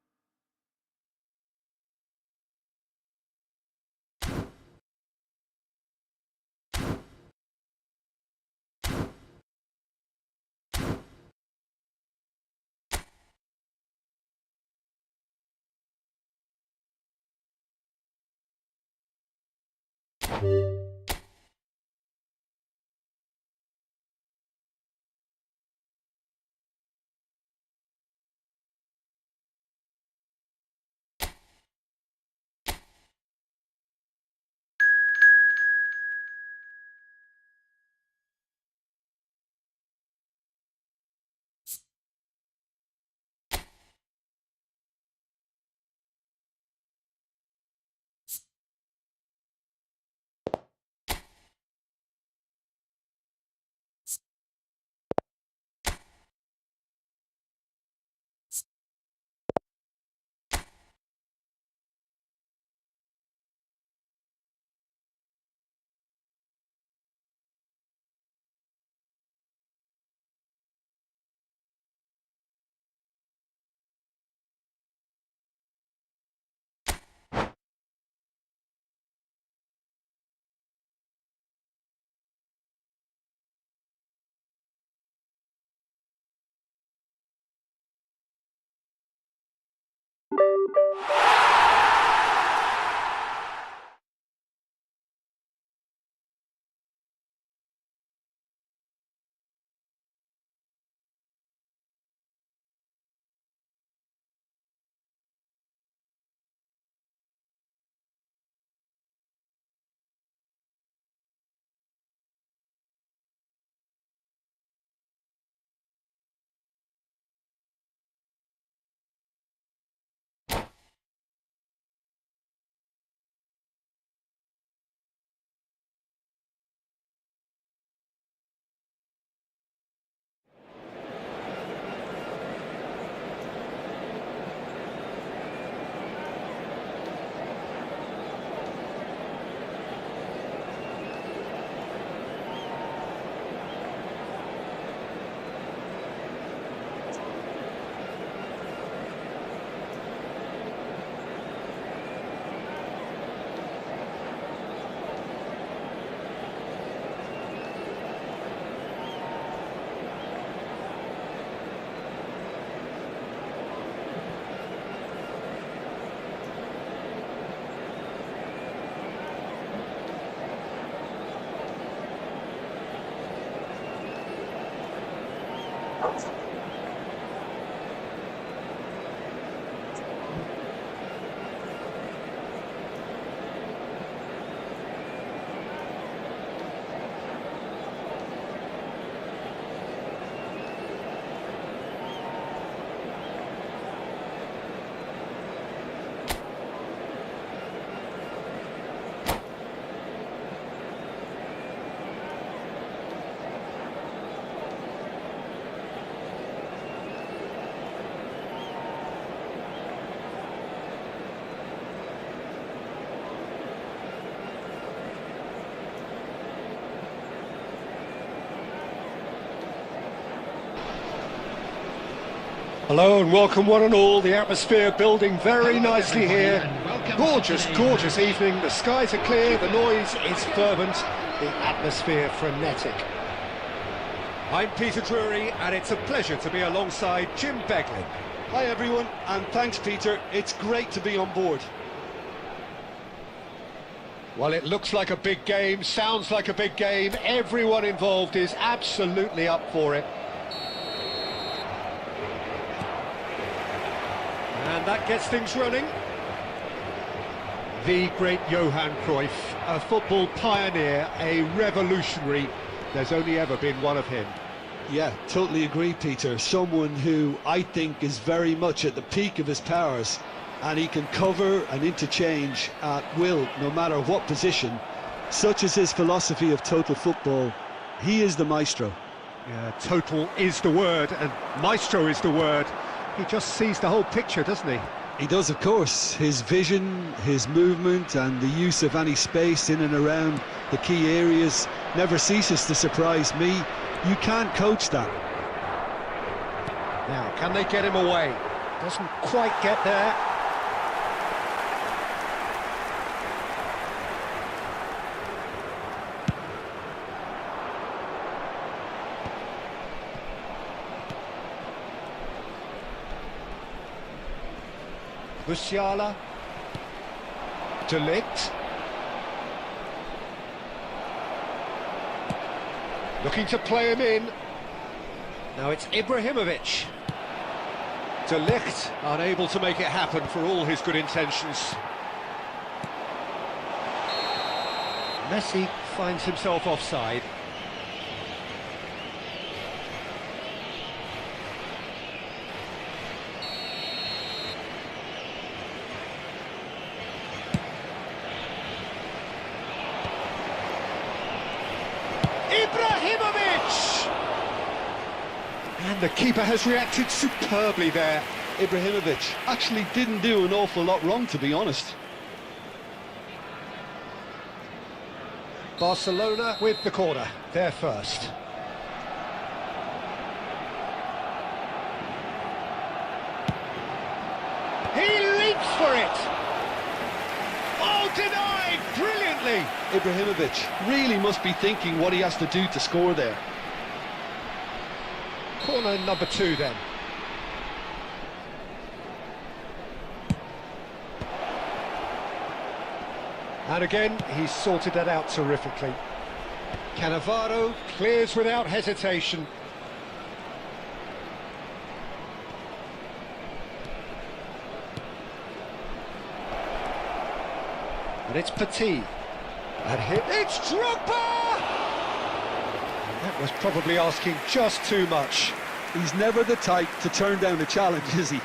Hello and welcome one and all. The atmosphere building very nicely here. Gorgeous, gorgeous evening. The skies are clear, the noise is fervent, the atmosphere frenetic. I'm Peter Drury and it's a pleasure to be alongside Jim Beglin. hi everyone, and thanks, Peter. It's great to be on board. Well, it looks like a big game, sounds like a big game. Everyone involved is absolutely up for it. And that gets things running. The great Johan Cruyff, a football pioneer, a revolutionary. There's only ever been one of him. Yeah, totally agree, Peter. Someone who I think is very much at the peak of his powers, and he can cover and interchange at will, no matter what position. Such is his philosophy of total football. He is the maestro. Yeah, total is the word, and maestro is the word. He just sees the whole picture, doesn't he? He does, of course. His vision, his movement and the use of any space in and around the key areas never ceases to surprise me. You can't coach that. Now, can they get him away? Doesn't quite get there. Musiala. De Ligt. Looking to play him in. Now it's Ibrahimovic. De Ligt unable to make it happen for all his good intentions. Messi finds himself offside. Ibrahimovic! And the keeper has reacted superbly there. Ibrahimovic actually didn't do an awful lot wrong, to be honest. Barcelona with the corner, they're first. He leaps for it! Oh, denied brilliantly! Ibrahimovic really must be thinking what he has to do to score there. Corner number 2 then. And again, he's sorted that out terrifically. Cannavaro clears without hesitation. And it's Petit. And here, it's Drogba! And that was probably asking just too much. He's never the type to turn down a challenge, is he?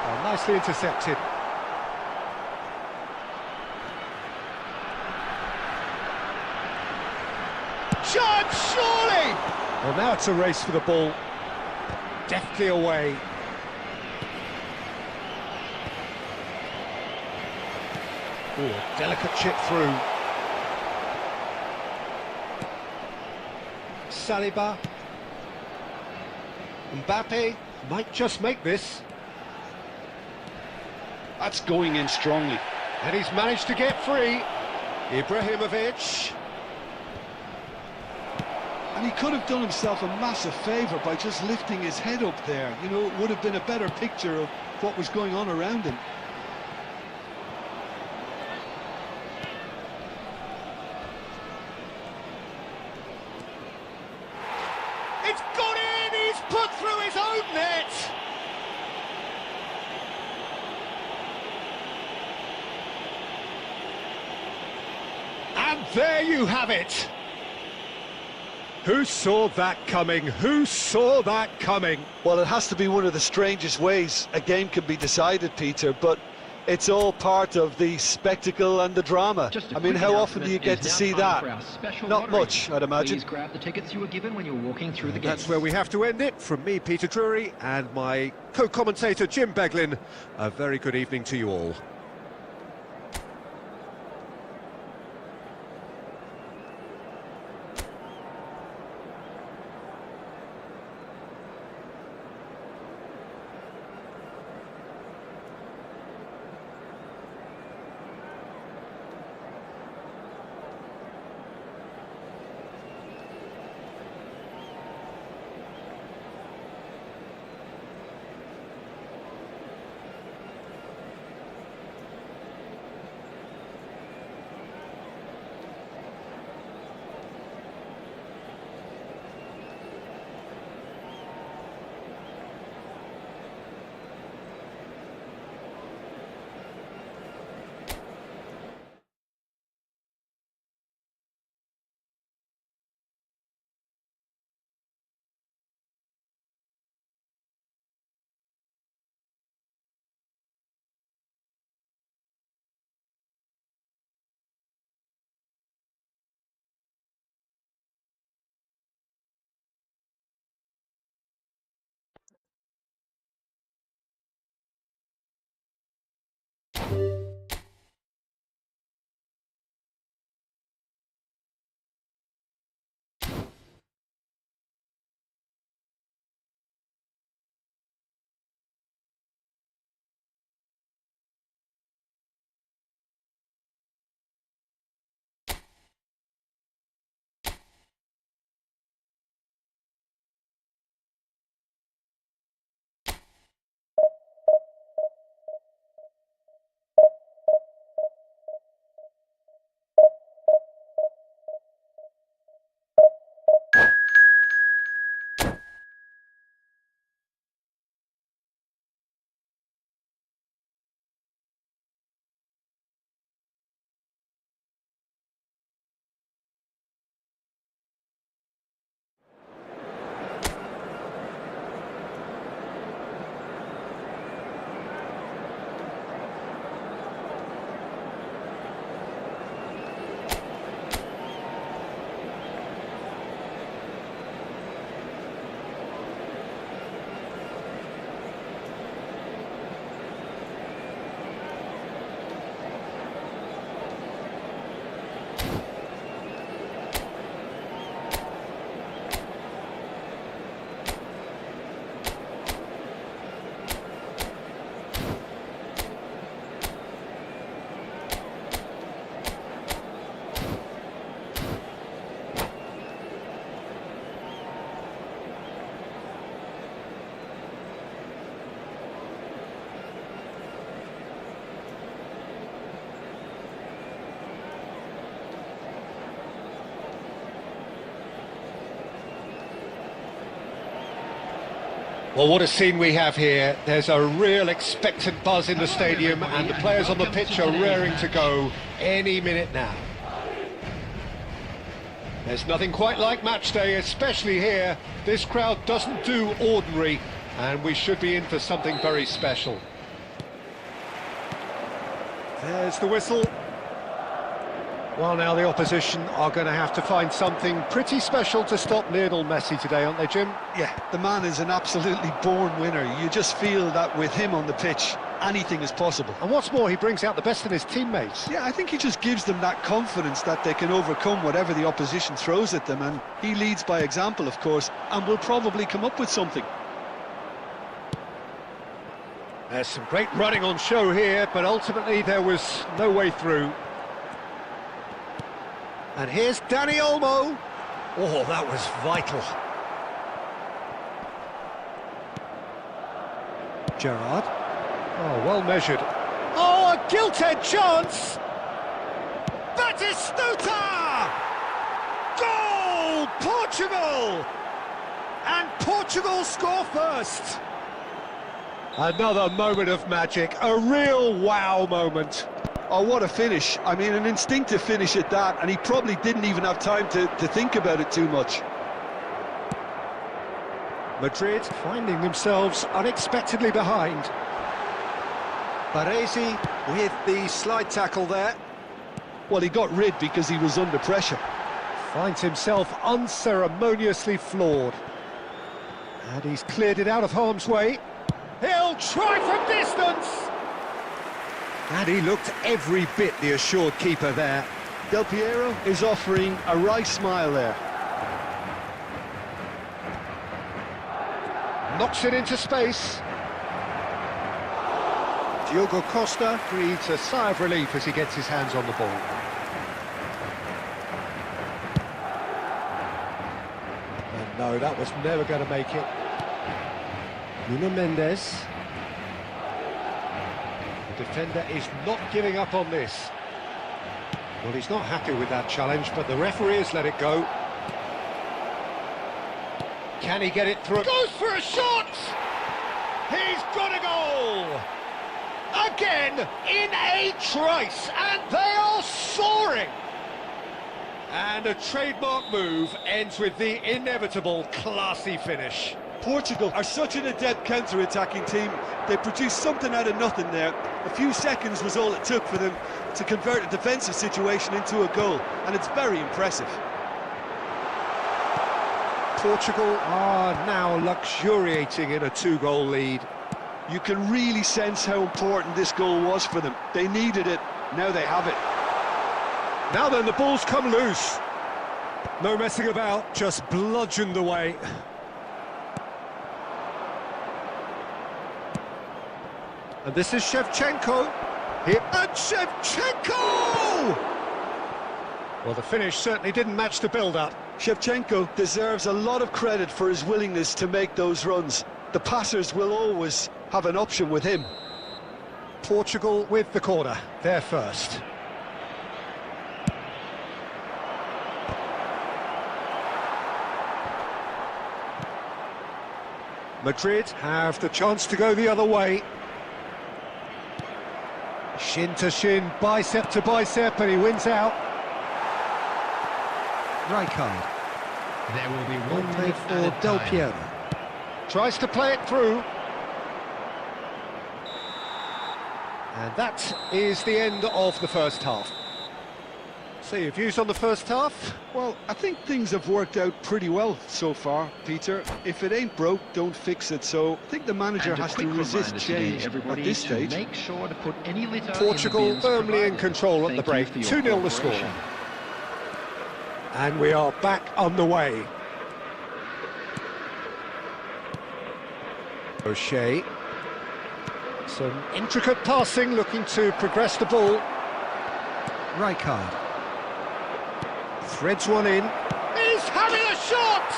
Oh, nicely intercepted. Chance, surely! Well, now it's a race for the ball. Deftly away. Ooh, delicate chip through. Saliba. Mbappe might just make this. That's going in strongly. And he's managed to get free. Ibrahimovic. And he could have done himself a massive favour by just lifting his head up there. You know, it would have been a better picture of what was going on around him. It's gone in! He's put through his own net! And there you have it! Who saw that coming? Who saw that coming? Well, it has to be one of the strangest ways a game can be decided, Peter, but it's all part of the spectacle and the drama. I mean, how often do you get to see that? Not much, I'd imagine. Please grab the tickets you were given when you were walking through the gates. That's where we have to end it. From me, Peter Drury, and my co-commentator, Jim Beglin. A very good evening to you all. Well, what a scene we have here. There's a real expectant buzz in the stadium, and the players on the pitch are raring to go any minute now. There's nothing quite like match day, especially here. This crowd doesn't do ordinary, and we should be in for something very special. There's the whistle. Well, now the opposition are going to have to find something pretty special to stop Lionel Messi today, aren't they, Jim? Yeah, the man is an absolutely born winner. You just feel that with him on the pitch, anything is possible. And what's more, he brings out the best in his teammates. Yeah, I think he just gives them that confidence that they can overcome whatever the opposition throws at them, and he leads by example, of course, and will probably come up with something. There's some great running on show here, but ultimately there was no way through. And here's Dani Olmo. Oh, that was vital. Gerrard. Oh, well measured. Oh, a gilt-edged chance! Batistuta! Goal! Portugal! And Portugal score first. Another moment of magic, a real wow moment. Oh, what a finish. I mean, an instinctive finish at that, and he probably didn't even have time to think about it too much. Madrid finding themselves unexpectedly behind. Baresi with the slide tackle there. Well, he got rid because he was under pressure. Finds himself unceremoniously floored. And he's cleared it out of harm's way. He'll try from distance! And he looked every bit the assured keeper there. Del Piero is offering a wry smile there. Knocks it into space. Diogo Costa breathes a sigh of relief as he gets his hands on the ball. And no, that was never going to make it. Nuno Mendes. The defender is not giving up on this. Well, he's not happy with that challenge, but the referee has let it go. Can he get it through? Goes for a shot! He's got a goal! Again, in a trice, and they are soaring! And a trademark move ends with the inevitable classy finish. Portugal are such an adept counter-attacking team. They produced something out of nothing there. A few seconds was all it took for them to convert a defensive situation into a goal, and it's very impressive. Portugal are now luxuriating in a two-goal lead. You can really sense how important this goal was for them. They needed it, now they have it. Now then, the ball's come loose. No messing about, just bludgeoned away. And this is Shevchenko. Here, and Shevchenko! Well, the finish certainly didn't match the build-up. Shevchenko deserves a lot of credit for his willingness to make those runs. The passers will always have an option with him. Portugal with the corner, they're first. Madrid have the chance to go the other way. Shin to shin, bicep to bicep, and he wins out. Rijkaard. There will be One one played minute for added Del time. Piero. Tries to play it through. And that is the end of the first half. So your views on the first half? Well, I think things have worked out pretty well so far, Peter. If it ain't broke, don't fix it. So I think the manager And a has to quick resist reminder change today, everybody, at this to stage. make sure to put any litter Portugal in the bins firmly in provided. control at the break. Thank you for your 2-0 the score. cooperation. And we are back on the way. O'Shea. Some intricate passing, looking to progress the ball. Rijkaard. Threads one in. He's having a shot!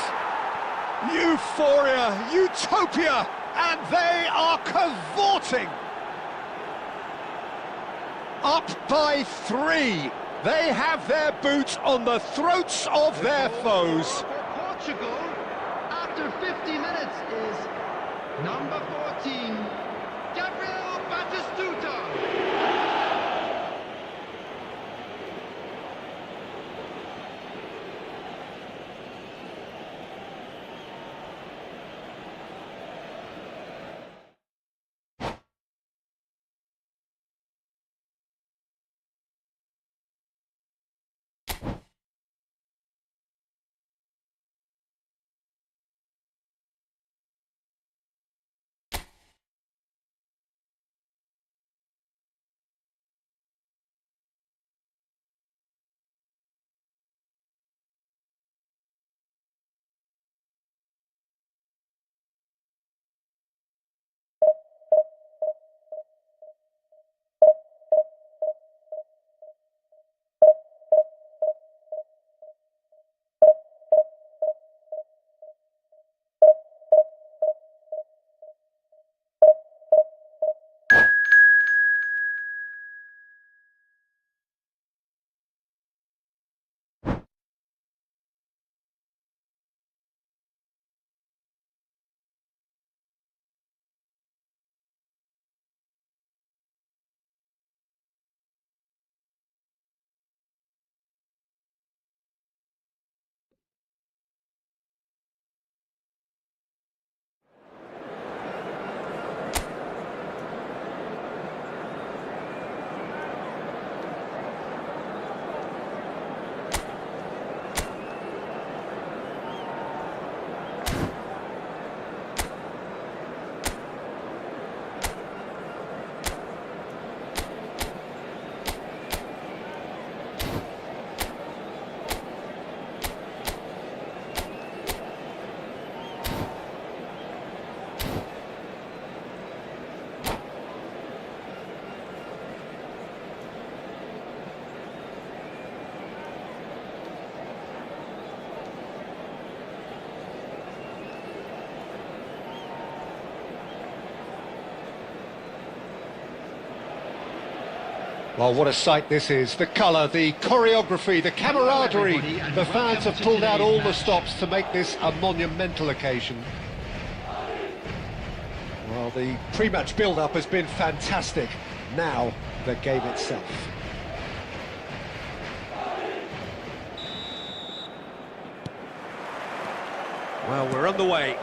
Euphoria, utopia, and they are cavorting. Up by 3. They have their boots on the throats of their foes. For Portugal, after 50 minutes, is Number 14, Gabriel Batistuta. Well, what a sight this is. The colour, the choreography, the camaraderie. The fans have pulled out all the stops to make this a monumental occasion. Well, the pre-match build-up has been fantastic. Now, the game itself. Well, we're underway.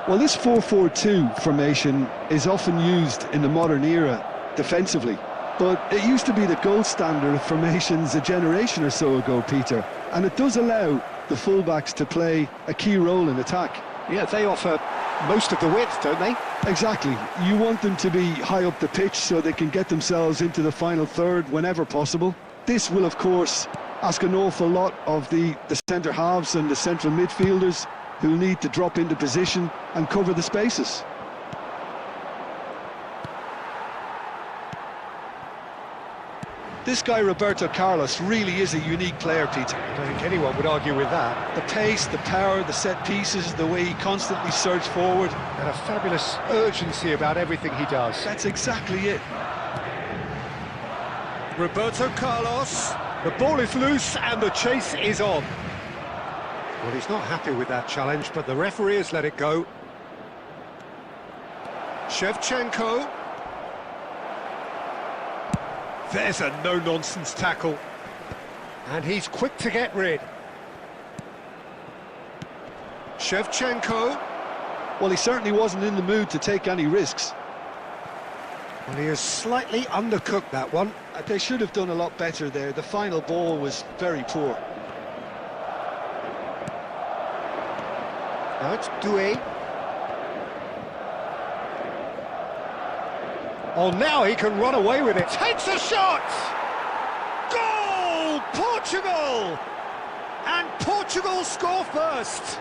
Well, this 4-4-2 formation is often used in the modern era defensively, but it used to be the gold standard of formations a generation or so ago, Peter, and it does allow the fullbacks to play a key role in attack. Yeah, they offer most of the width, don't they? Exactly. You want them to be high up the pitch so they can get themselves into the final third whenever possible. This will, of course, ask an awful lot of the centre halves and the central midfielders, who need to drop into position and cover the spaces. This guy Roberto Carlos really is a unique player, Peter. I don't think anyone would argue with that. The pace, the power, the set pieces, the way he constantly surges forward. And a fabulous urgency about everything he does. That's exactly it. Roberto Carlos. The ball is loose and the chase is on. Well, he's not happy with that challenge, but the referee has let it go. Shevchenko. There's a no-nonsense tackle. And he's quick to get rid. Shevchenko. Well, he certainly wasn't in the mood to take any risks. Well, he has slightly undercooked that one. They should have done a lot better there. The final ball was very poor. Now it's Doué. Oh, now he can run away with it. Takes a shot! Goal! Portugal! And Portugal score first.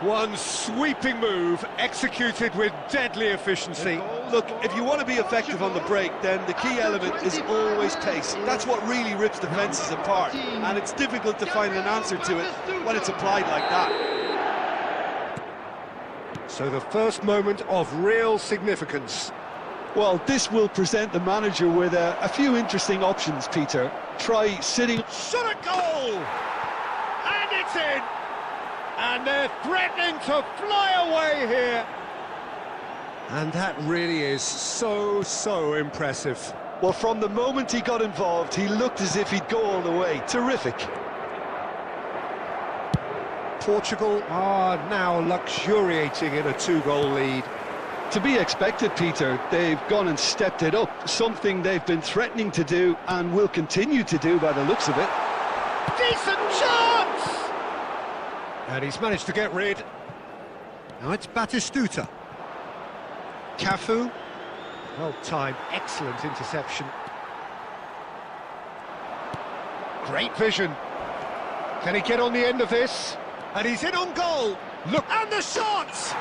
One sweeping move, executed with deadly efficiency. Look, if you want to be effective on the break, then the key element is always pace. That's what really rips defences apart, and it's difficult to find an answer to it when it's applied like that. So the first moment of real significance. Well, this will present the manager with a few interesting options, Peter. Try sitting... Shot a goal! And it's in! And they're threatening to fly away here. And that really is so impressive. Well, from the moment he got involved, he looked as if he'd go all the way. Terrific. Portugal are now luxuriating in a 2-goal lead. To be expected, Peter. They've gone and stepped it up, something they've been threatening to do and will continue to do by the looks of it. Decent chance! And he's managed to get rid. Now it's Batistuta. Cafu. Well timed, excellent interception. Great vision. Can he get on the end of this? And he's in on goal. Look, and the shots!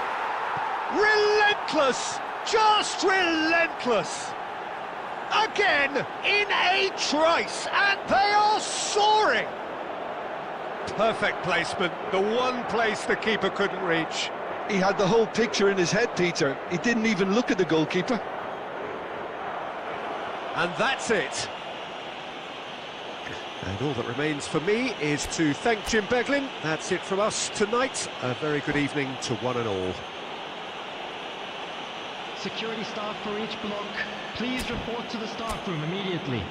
Relentless! Just relentless! Again, in a trice, and they are soaring! Perfect placement, the one place the keeper couldn't reach. He had the whole picture in his head, Peter. He didn't even look at the goalkeeper. And that's it. And all that remains for me is to thank Jim Beglin. That's it from us tonight. A very good evening to one and all. Security staff for each block, please report to the staff room immediately.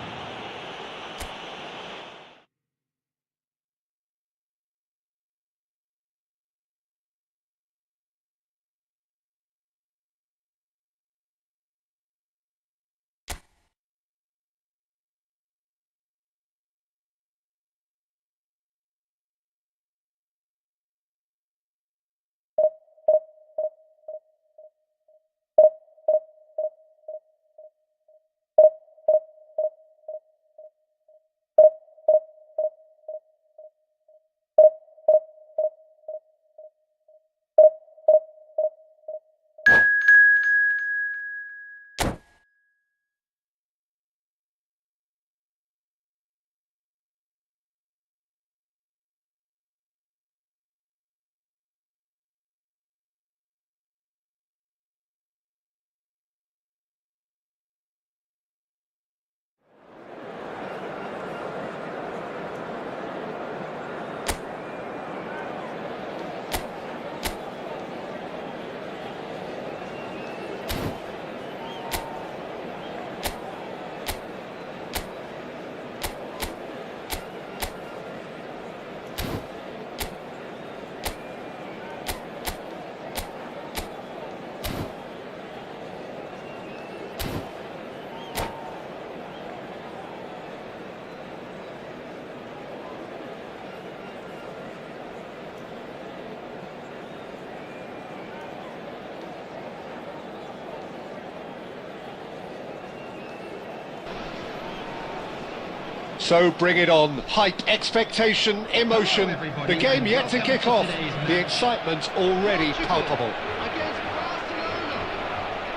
So bring it on. Hype, expectation, emotion. The game yet to kick off. The excitement already palpable.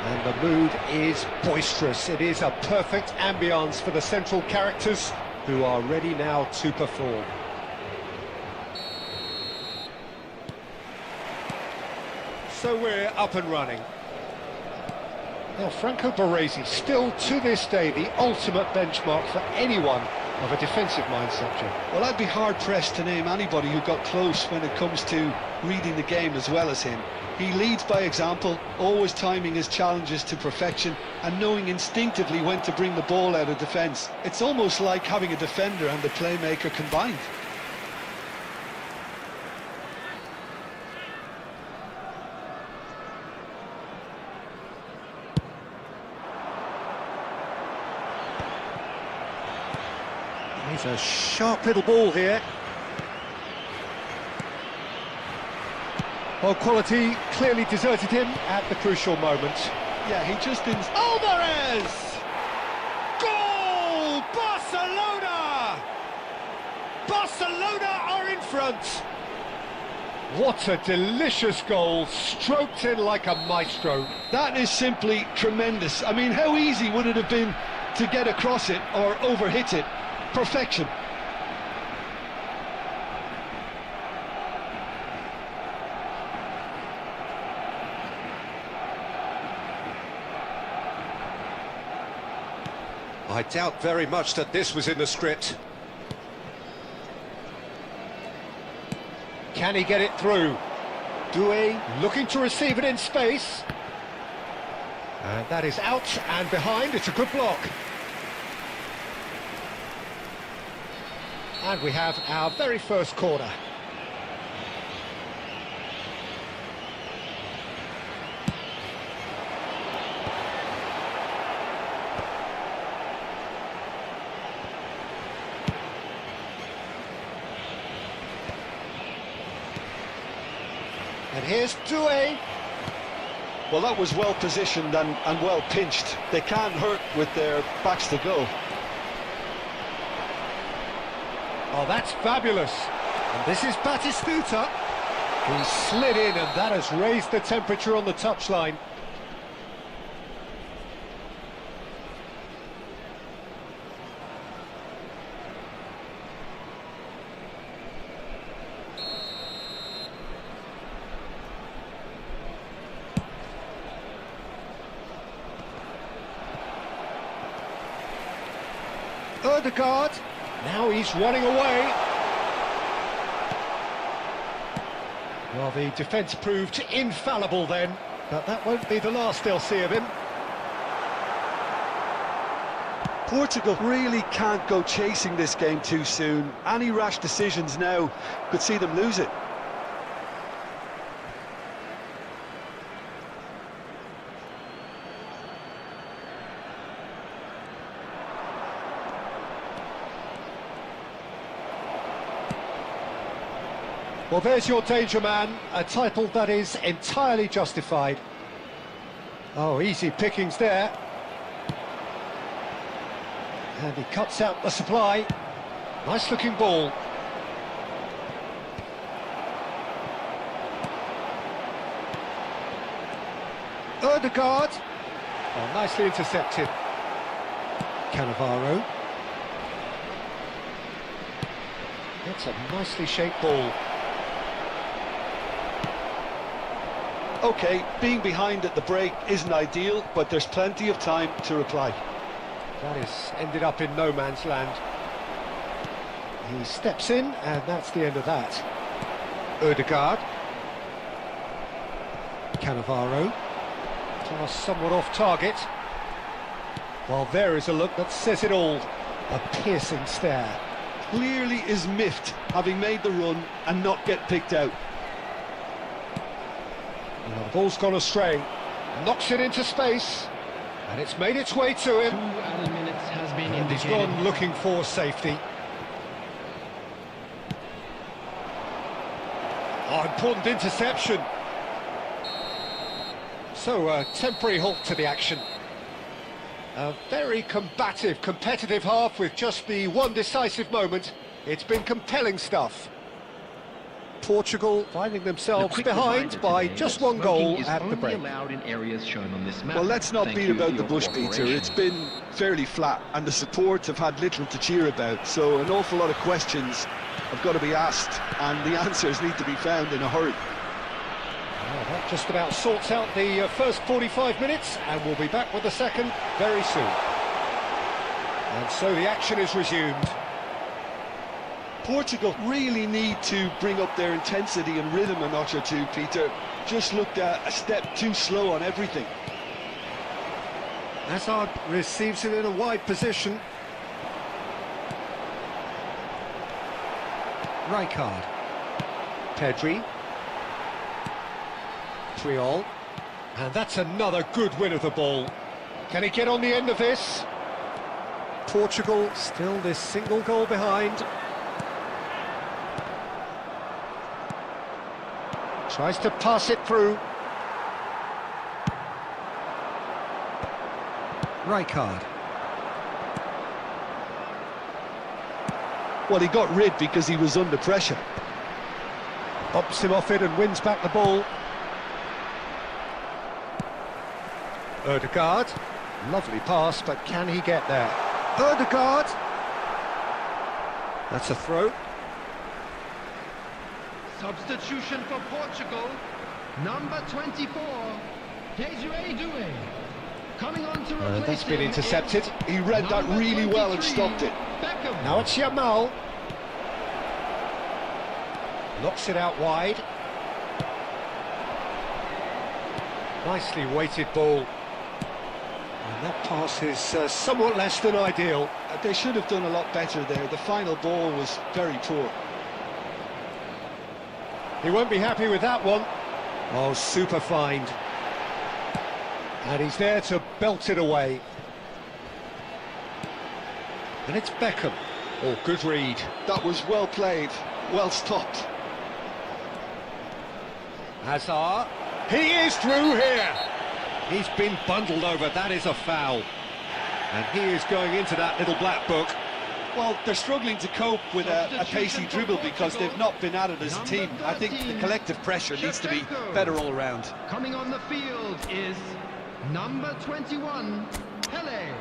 And the mood is boisterous. It is a perfect ambience for the central characters who are ready now to perform. So we're up and running. Now Franco Baresi, still to this day the ultimate benchmark for anyone of a defensive mindset, Jim. Well, I'd be hard-pressed to name anybody who got close when it comes to reading the game as well as him. He leads by example, always timing his challenges to perfection and knowing instinctively when to bring the ball out of defence. It's almost like having a defender and a playmaker combined. He's a sharp little ball here. Well, quality clearly deserted him at the crucial moment. Yeah, he just didn't... Alvarez! Goal! Barcelona! Barcelona are in front. What a delicious goal, stroked in like a maestro. That is simply tremendous. I mean, how easy would it have been to get across it or overhit it? Perfection. I doubt very much that this was in the script. Can he get it through? Doué looking to receive it in space. And that is out and behind. It's a good block. And we have our very first corner. And here's Doué. Well, that was well positioned and well pinched. They can't hurt with their backs to go. Oh, that's fabulous. And this is Batistuta. He slid in, and that has raised the temperature on the touchline. Odegaard, now he's running away. Well, the defence proved infallible then, but that won't be the last they'll see of him. Portugal really can't go chasing this game too soon. Any rash decisions now could see them lose it. Well, there's your danger man, a title that is entirely justified. Oh, easy pickings there. And he cuts out the supply. Nice looking ball. Odegaard. Oh, nicely intercepted. Cannavaro. That's a nicely shaped ball. OK, being behind at the break isn't ideal, but there's plenty of time to reply. That is ended up in no man's land. He steps in, and that's the end of that. Odegaard. Cannavaro. Pass somewhat off target. Well, there is a look that says it all. A piercing stare. Clearly is miffed, having made the run and not get picked out. Well, the ball's gone astray. Knocks it into space. And it's made its way to him. 2 added minutes has been And he's indicated. gone looking for safety. Oh, important interception. So, a temporary halt to the action. A very combative, competitive half with just the one decisive moment. It's been compelling stuff. Portugal finding themselves behind by just one goal at the break. Allowed in areas shown on this map. Well, let's not Thank beat you about for the your bush, Peter. cooperation. It's been fairly flat, and the support have had little to cheer about. So an awful lot of questions have got to be asked, and the answers need to be found in a hurry. Well, that just about sorts out the first 45 minutes, and we'll be back with the second very soon. And so the action is resumed. Portugal really need to bring up their intensity and rhythm a notch or two, Peter. Just looked a step too slow on everything. Hazard receives it in a wide position. Rijkaard. Pedri. Triol. And that's another good win of the ball. Can he get on the end of this? Portugal still this single goal behind. Tries to pass it through. Rijkaard. Well, he got rid because he was under pressure. Bumps him off it and wins back the ball. Odegaard. Lovely pass, but can he get there? Odegaard. That's a throw. Substitution for Portugal. Number 24, Desiree Doué. Coming on to replace That's been him intercepted. is He read that number really well and 23, stopped it. Beckham. Now it's Yamal. Knocks it out wide. Nicely weighted ball. And that pass is somewhat less than ideal. They should have done a lot better there. The final ball was very poor. He won't be happy with that one. Oh, super find. And he's there to belt it away. And it's Beckham. Oh, good read. That was well played, well stopped. Hazard. He is through here. He's been bundled over. That is a foul. And he is going into that little black book. Well, they're struggling to cope with a pacey dribble because they've not been at it as a team. I think the collective pressure needs to be better all around. Coming on the field is number 21, Pele.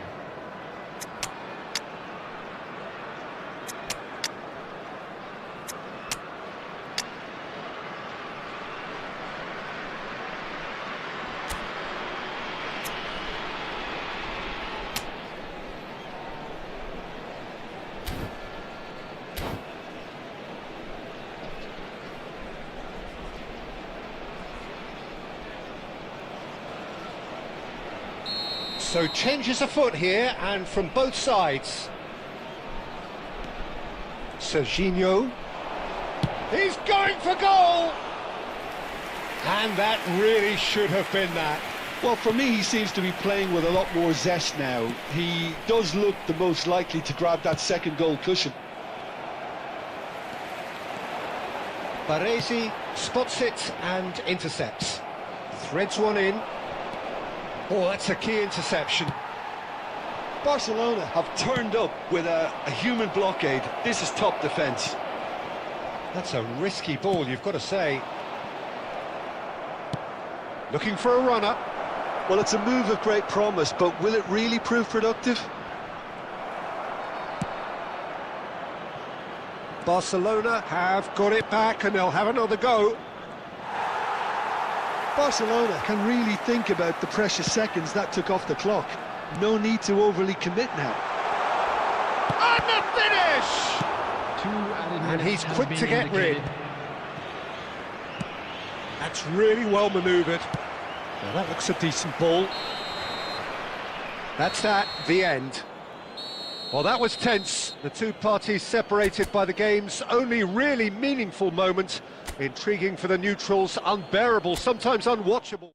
So changes afoot here, and from both sides. Serginho. He's going for goal! And that really should have been that. Well, for me, he seems to be playing with a lot more zest now. He does look the most likely to grab that second goal cushion. Baresi spots it and intercepts. Threads one in. Oh, that's a key interception. Barcelona have turned up with a human blockade. This is top defence. That's a risky ball, you've got to say. Looking for a runner. Well, it's a move of great promise, but will it really prove productive? Barcelona have got it back and they'll have another go. Barcelona can really think about the precious seconds that took off the clock. No need to overly commit now. And the finish! And he's quick to get rid. That's really well manoeuvred. Well, that looks a decent ball. That's the end. Well, that was tense. The two parties separated by the game's only really meaningful moment. Intriguing for the neutrals, unbearable, sometimes unwatchable.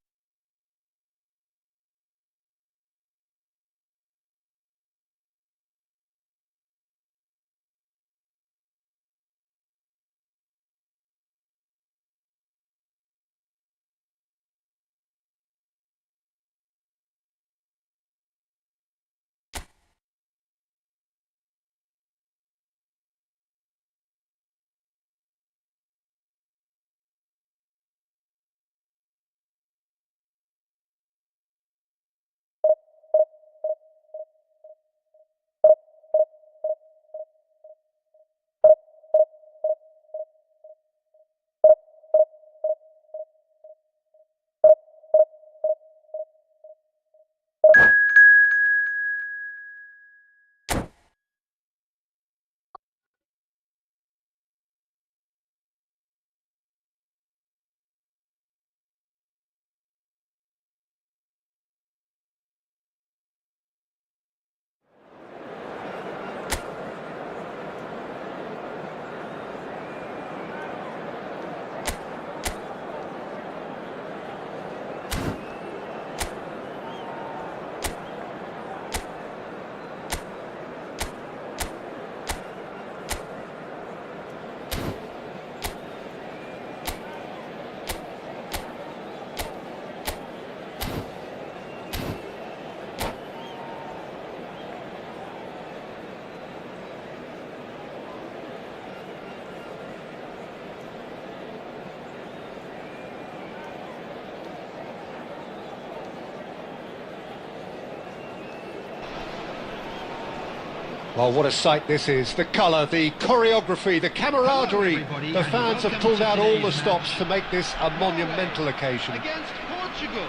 Well, what a sight this is. The colour, the choreography, the camaraderie. The fans have pulled out all the stops to make this a monumental occasion. Against Portugal.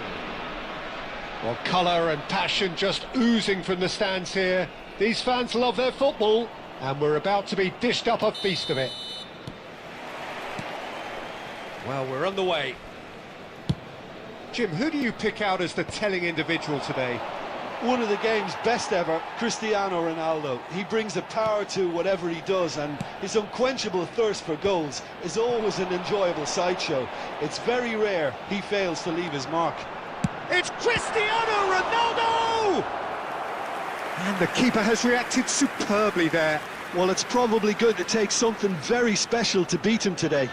Well, colour and passion just oozing from the stands here. These fans love their football, and we're about to be dished up a feast of it. Well, we're underway. Jim, who do you pick out as the telling individual today? One of the game's best ever, Cristiano Ronaldo. He brings a power to whatever he does, and his unquenchable thirst for goals is always an enjoyable sideshow. It's very rare he fails to leave his mark. It's Cristiano Ronaldo! And the keeper has reacted superbly there. Well, it's probably going to take something very special to beat him today.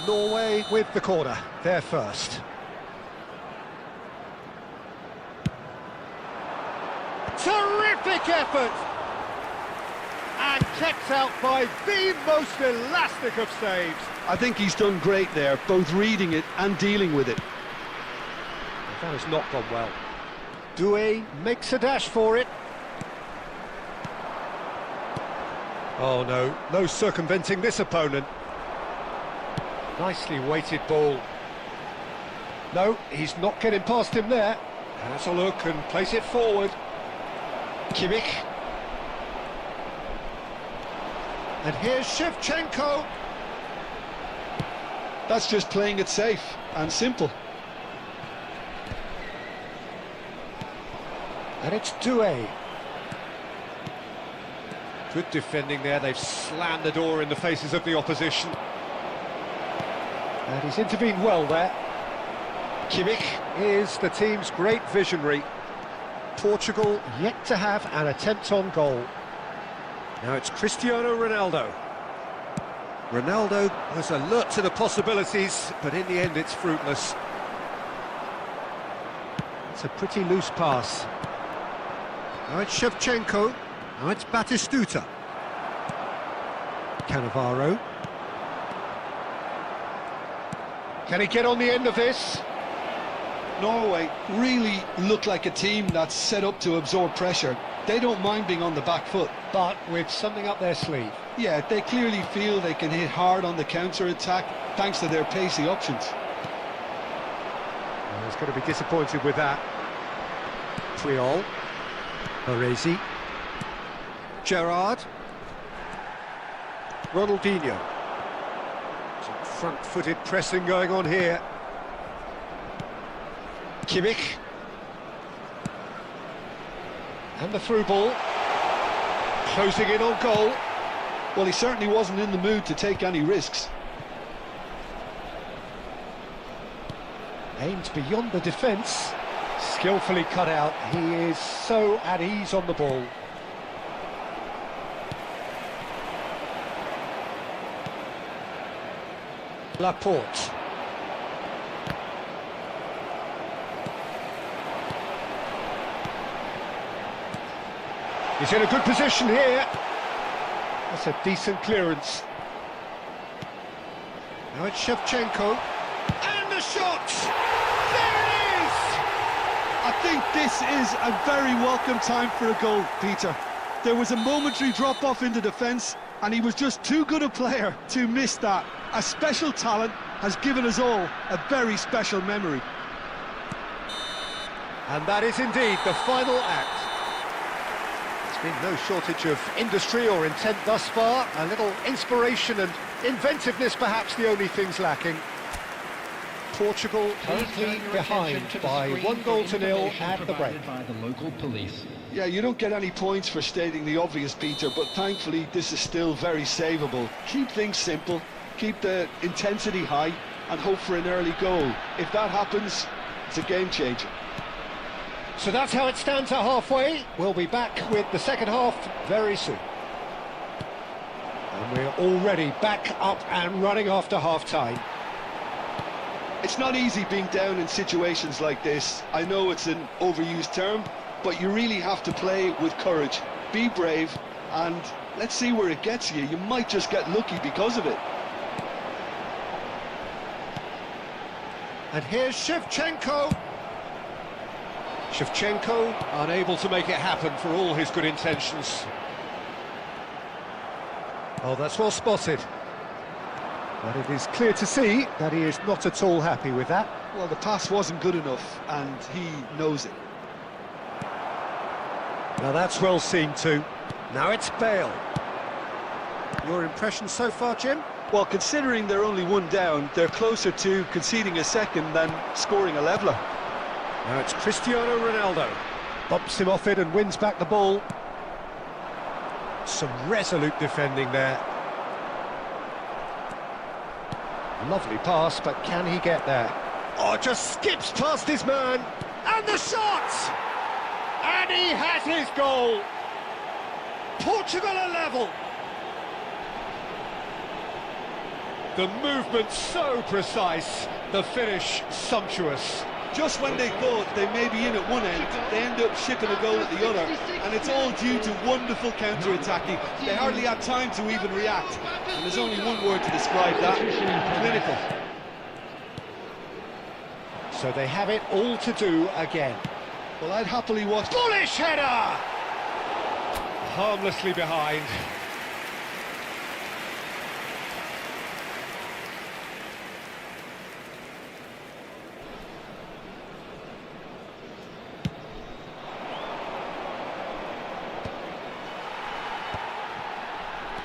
Norway with the corner, they're first. Terrific effort! And kept out by the most elastic of saves. I think he's done great there, both reading it and dealing with it. That has not gone well. Doué makes a dash for it. Oh no, no circumventing this opponent. Nicely weighted ball. No, he's not getting past him there. Has a look and place it forward. Kimmich. And here's Shevchenko. That's just playing it safe and simple. And it's Doué. Good defending there, they've slammed the door in the faces of the opposition. And he's intervened well there. Kimmich is the team's great visionary. Portugal yet to have an attempt on goal. Now it's Cristiano Ronaldo. Ronaldo was alert to the possibilities, but in the end it's fruitless. It's a pretty loose pass. Now it's Shevchenko. Now it's Batistuta. Cannavaro. Can he get on the end of this? Norway really look like a team that's set up to absorb pressure. They don't mind being on the back foot. But with something up their sleeve. Yeah, they clearly feel they can hit hard on the counter-attack thanks to their pacey options. Well, he's going to be disappointed with that. Triol. Baresi. Gerrard. Ronaldinho. Some front-footed pressing going on here. Kimmich. And the through ball. Closing in on goal. Well, he certainly wasn't in the mood to take any risks. Aimed beyond the defence. Skillfully cut out. He is so at ease on the ball. Laporte. He's in a good position here. That's a decent clearance. Now it's Shevchenko. And the shot! There it is! I think this is a very welcome time for a goal, Peter. There was a momentary drop-off into defence, and he was just too good a player to miss that. A special talent has given us all a very special memory. And that is indeed the final act. There's been no shortage of industry or intent thus far. A little inspiration and inventiveness, perhaps the only things lacking. Portugal currently behind by 1-0 at the break. By the local police. Yeah, you don't get any points for stating the obvious, Peter, but thankfully this is still very savable. Keep things simple, keep the intensity high, and hope for an early goal. If that happens, it's a game changer. So that's how it stands at halfway. We'll be back with the second half very soon. And we're already back up and running after half-time. It's not easy being down in situations like this. I know it's an overused term, but you really have to play with courage. Be brave, and let's see where it gets you. You might just get lucky because of it. And here's Shevchenko. Shevchenko unable to make it happen for all his good intentions. Oh, that's well spotted. But it is clear to see that he is not at all happy with that. Well, the pass wasn't good enough, and he knows it. Now that's well seen too. Now it's Bale. Your impression so far, Jim? Well, considering they're only one down, they're closer to conceding a second than scoring a leveller. Now it's Cristiano Ronaldo. Bumps him off it and wins back the ball. Some resolute defending there. Lovely pass, but can he get there? Oh, just skips past his man. And the shot! And he has his goal. Portugal are level. The movement so precise, the finish sumptuous. Just when they thought they may be in at one end, they end up shipping a goal at the other, and it's all due to wonderful counter-attacking. They hardly had time to even react, and there's only one word to describe that: clinical. So they have it all to do again. Well, I'd happily watch... Bullish header! Harmlessly behind.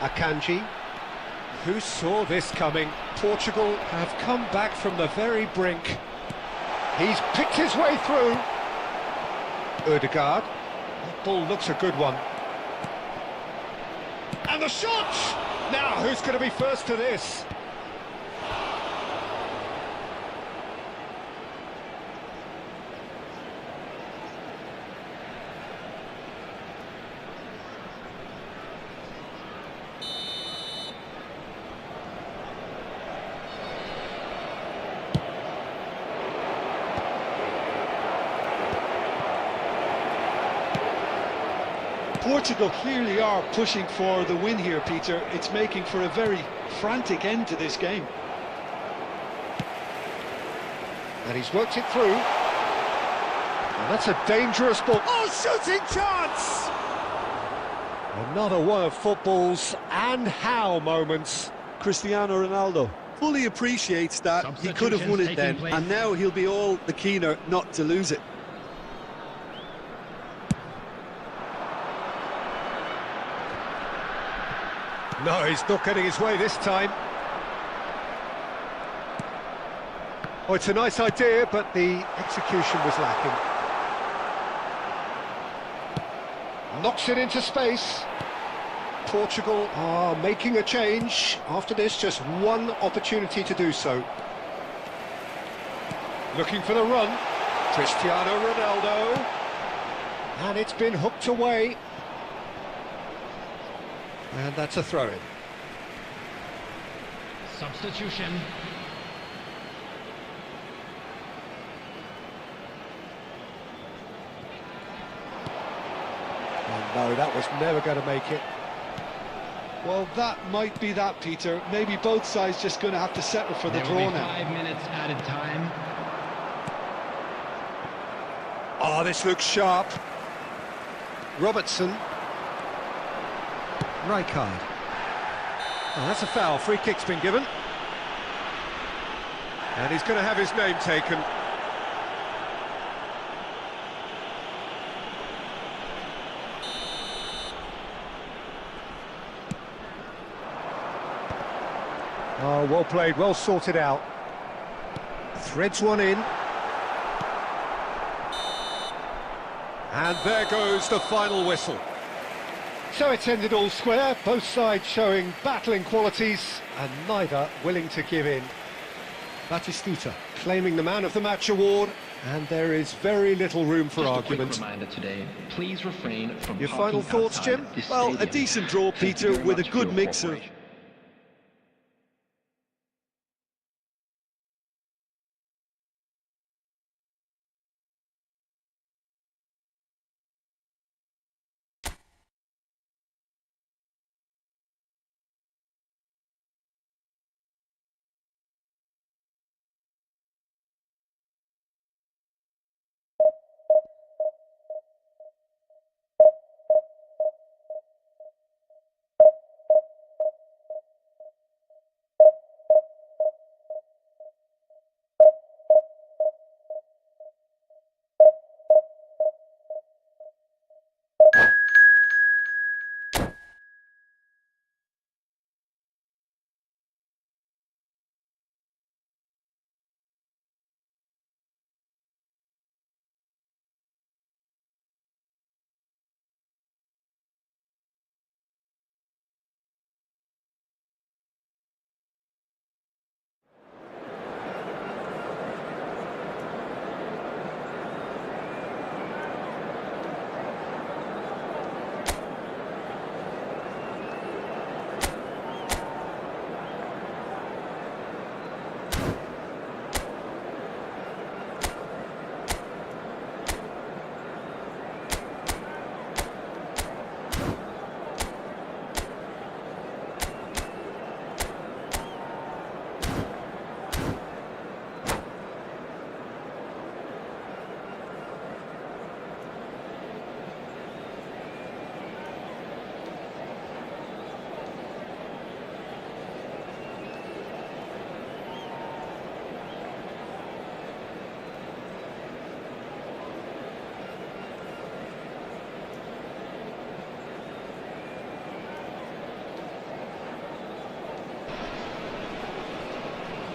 Akanji. Who saw this coming? Portugal have come back from the very brink. He's picked his way through. Ødegaard. That ball looks a good one. And the shot! Now, who's going to be first to this? Portugal clearly are pushing for the win here, Peter. It's making for a very frantic end to this game. And he's worked it through. And that's a dangerous ball. Oh, shooting chance! Another one of football's and how moments. Cristiano Ronaldo fully appreciates that he could have won it then, and now he'll be all the keener not to lose it. No, he's not getting his way this time. Oh, it's a nice idea, but the execution was lacking. Knocks it into space. Portugal are making a change. After this, just one opportunity to do so. Looking for the run. Cristiano Ronaldo. And it's been hooked away. And that's a throw-in. Substitution. Oh no, that was never going to make it. Well, that might be that, Peter. Maybe both sides just going to have to settle for the There draw will be now. 5 minutes added time. Oh, this looks sharp. Robertson. Rijkaard. Oh, that's a foul. Free kick's been given. And he's going to have his name taken. Oh, well played, well sorted out. Threads one in. And there goes the final whistle. So it's ended all square, both sides showing battling qualities and neither willing to give in. Batistuta claiming the Man of the Match award, and there is very little room for argument. Just a quick reminder today, please refrain from Your parking final thoughts, outside Jim? this Well, a stadium. decent draw, Thank you Peter, very with a much for good your mix of cooperation.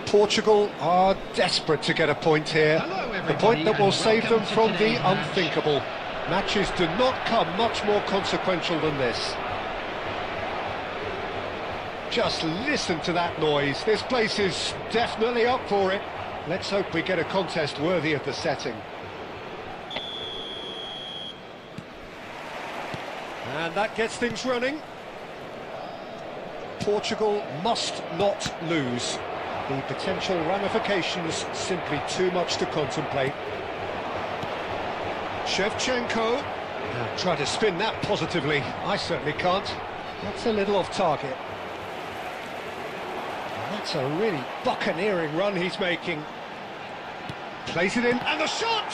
Portugal are desperate to get a point here. Hello, The everybody, point that will and save them welcome to from the today's match. unthinkable. Matches do not come much more consequential than this. Just listen to that noise. This place is definitely up for it. Let's hope we get a contest worthy of the setting. And that gets things running. Portugal must not lose. The potential ramifications simply too much to contemplate. Shevchenko. Try to spin that positively. I certainly can't. That's a little off target. That's a really buccaneering run he's making. Plays it in, and the shot!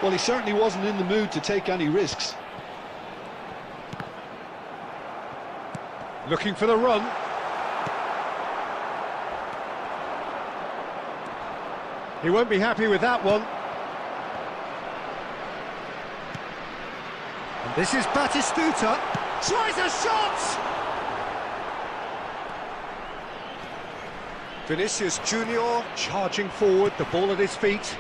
Well, he certainly wasn't in the mood to take any risks. Looking for the run. He won't be happy with that one. And this is Batistuta. Tries a shot! Vinicius Junior charging forward, the ball at his feet.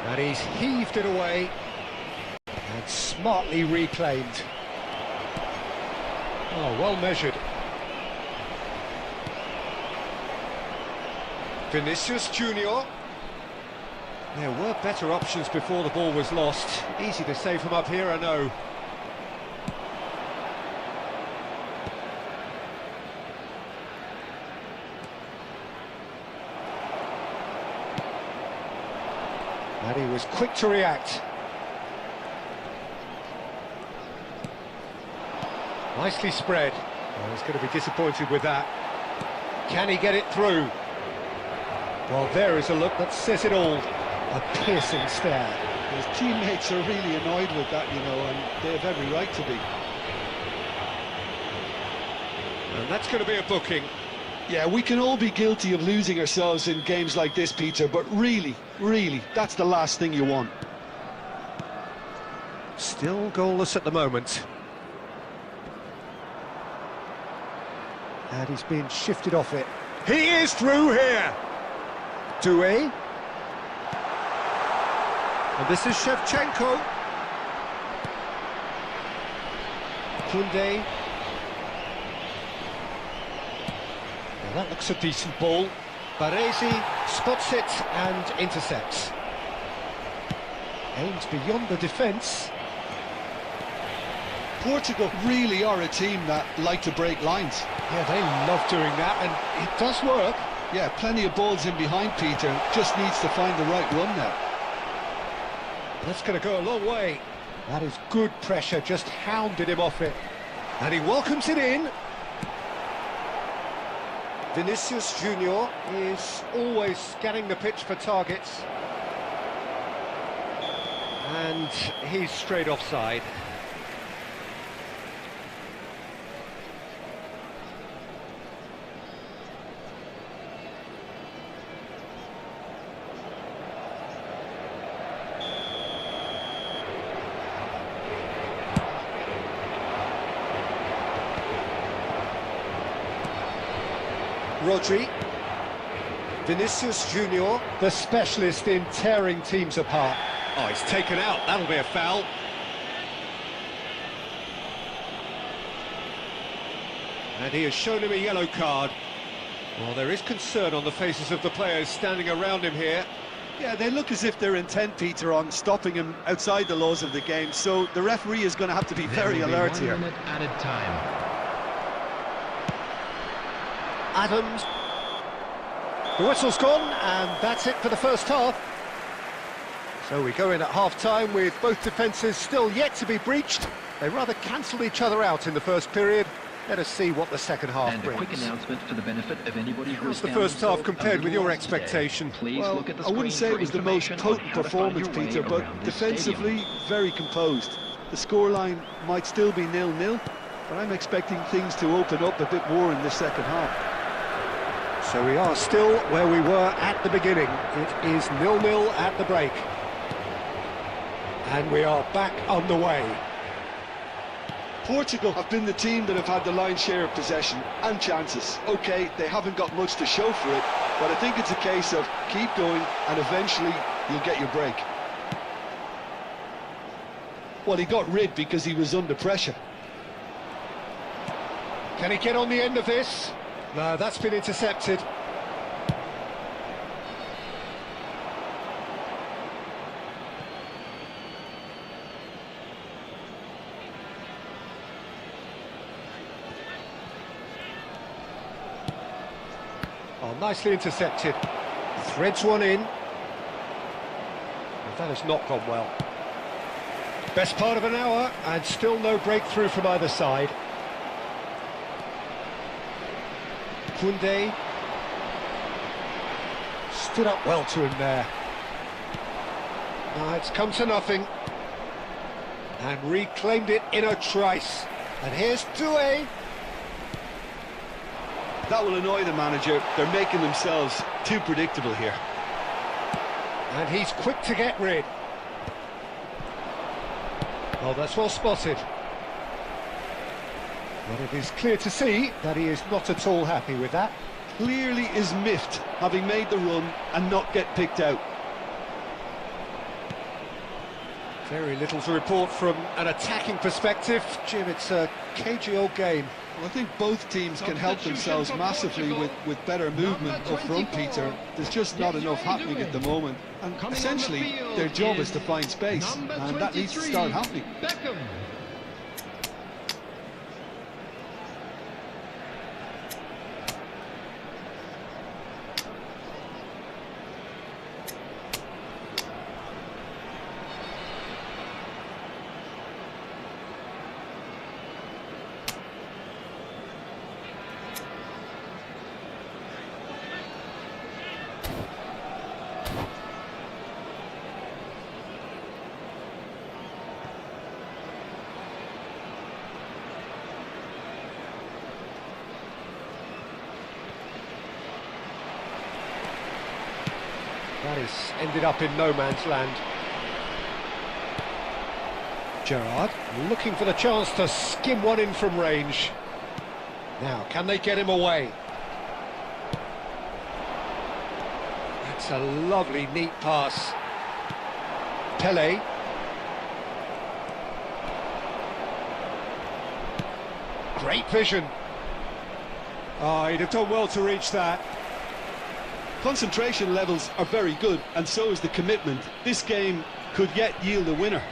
And he's heaved it away. And smartly reclaimed. Oh, well measured. Vinicius Junior. There were better options before the ball was lost. Easy to save from up here, I know. And he was quick to react. Nicely spread. Oh, he's going to be disappointed with that. Can he get it through? Well, there is a look that says it all. A piercing stare. His teammates are really annoyed with that, you know, and they have every right to be. And that's going to be a booking. Yeah, we can all be guilty of losing ourselves in games like this, Peter, but really, that's the last thing you want. Still goalless at the moment. And he's being shifted off it. He is through here! Doué. And this is Shevchenko. Koundé. Now that looks a decent ball. Baresi spots it and intercepts. Aims beyond the defence. Portugal really are a team that like to break lines. Yeah, they love doing that, and it does work. Yeah, plenty of balls in behind Peter, just needs to find the right run now. That's going to go a long way. That is good pressure, just hounded him off it. And he welcomes it in. Vinicius Junior is always scanning the pitch for targets. And he's straight offside. Rodri. Vinicius Junior, the specialist in tearing teams apart. Oh, he's taken out, that'll be a foul. And he has shown him a yellow card. Well, there is concern on the faces of the players standing around him here. Yeah, they look as if they're intent, Peter, on stopping him outside the laws of the game, so the referee is going to have to be very alert here. 1 minute added time. Adams. The whistle's gone, and that's it for the first half. So we go in at half-time with both defences still yet to be breached. They rather cancelled each other out in the first period. Let us see what the second half And brings. a quick announcement for the benefit of anybody who How's has the found first half themselves compared a with your little lost today. expectation? Please Well, look at the I wouldn't say screen it was for the most information on potent how to find performance, your way Peter, but around this defensively, very composed. The scoreline might still be 0-0, but I'm expecting things to open up a bit more in the second half. So we are still where we were at the beginning. It is 0-0 at the break. And we are back on the way. Portugal have been the team that have had the lion's share of possession and chances. Okay, they haven't got much to show for it, but I think it's a case of keep going and eventually you'll get your break. Well, he got rid because he was under pressure. Can he get on the end of this? No, that's been intercepted. Oh, nicely intercepted. Threads one in. But that has not gone well. Best part of an hour, and still no breakthrough from either side. Koundé stood up well to him there. It's come to nothing. And reclaimed it in a trice. And here's Doué. That will annoy the manager. They're making themselves too predictable here. And he's quick to get rid. Oh, that's well spotted. But it is clear to see that he is not at all happy with that. Clearly is miffed, having made the run and not get picked out. Very little to report from an attacking perspective. Jim, it's a cagey old game. Well, I think both teams can help themselves massively with better movement up front, Peter. There's just not enough happening at the moment. And essentially, their job is to find space, and that needs to start happening. That has ended up in no man's land. Gerrard looking for the chance to skim one in from range. Now, can they get him away? That's a lovely, neat pass. Pelé. Great vision. Oh, he'd have done well to reach that. Concentration levels are very good, and so is the commitment. This game could yet yield a winner.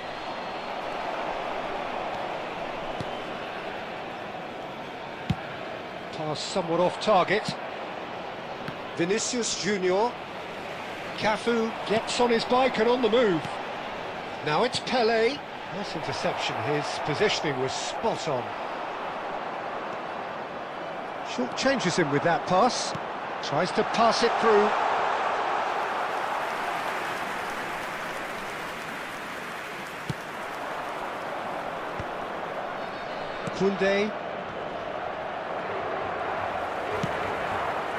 Pass somewhat off target. Vinicius Junior. Cafu gets on his bike and on the move. Now it's Pelé. Nice interception. His positioning was spot on. Short changes him with that pass. Tries to pass it through. Koundé.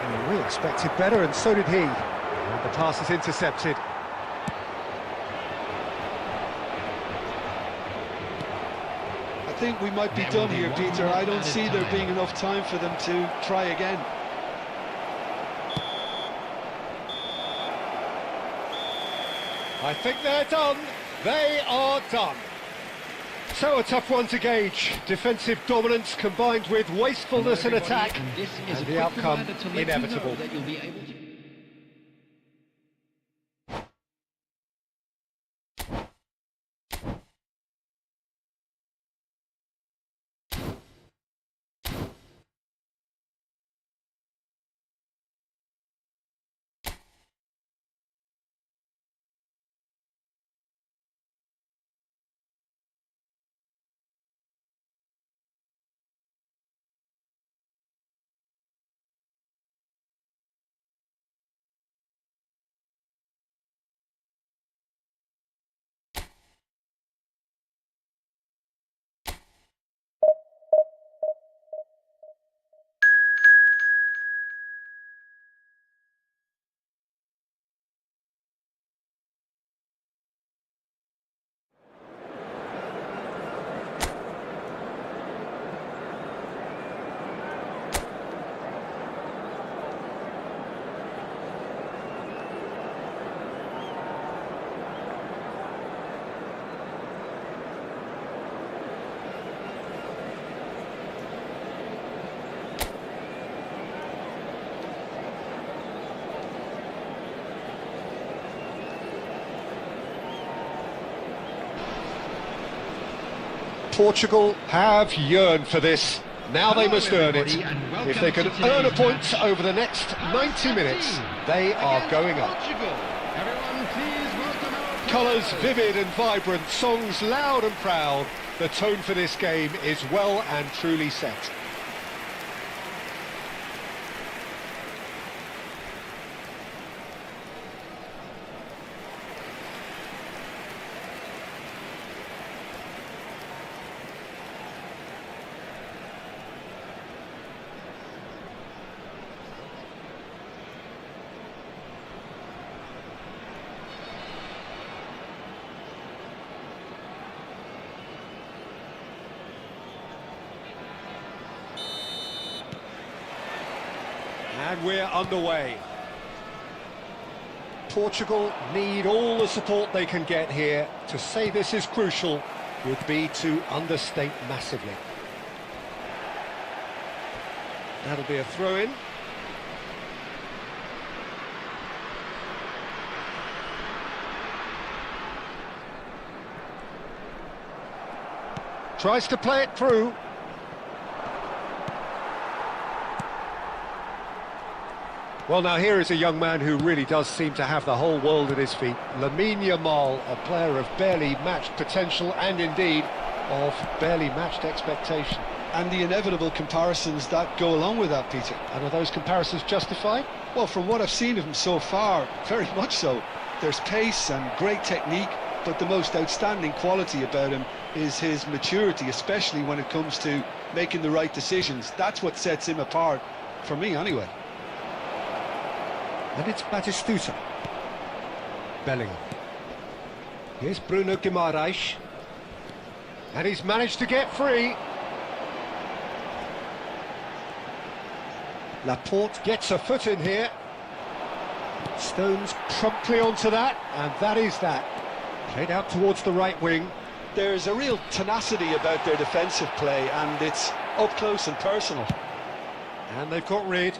And we expected better, and so did he. And the pass is intercepted. I think we might be done here, Peter. I don't see there being enough time for them to try again. I think they're done. They are done. So a tough one to gauge. Defensive dominance combined with wastefulness in attack, and the outcome inevitable. Portugal have yearned for this. Now they must earn it. If they can earn a point over the next 90 minutes, they are going up. Colours vivid and vibrant, songs loud and proud. The tone for this game is well and truly set. And we're underway. Portugal need all the support they can get here. To say this is crucial would be to understate massively. That'll be a throw-in. Tries to play it through. Well, now here is a young man who really does seem to have the whole world at his feet. Lamine Yamal, a player of barely matched potential and indeed of barely matched expectation. And the inevitable comparisons that go along with that, Peter. And are those comparisons justified? Well, from what I've seen of him so far, very much so. There's pace and great technique, but the most outstanding quality about him is his maturity, especially when it comes to making the right decisions. That's what sets him apart, for me anyway. And it's Batistuta. Bellingham. Here's Bruno Guimaraes. And he's managed to get free. Laporte gets a foot in here. Stones promptly onto that, and that is that. Played out towards the right wing. There's a real tenacity about their defensive play, and it's up close and personal. And they've got rid.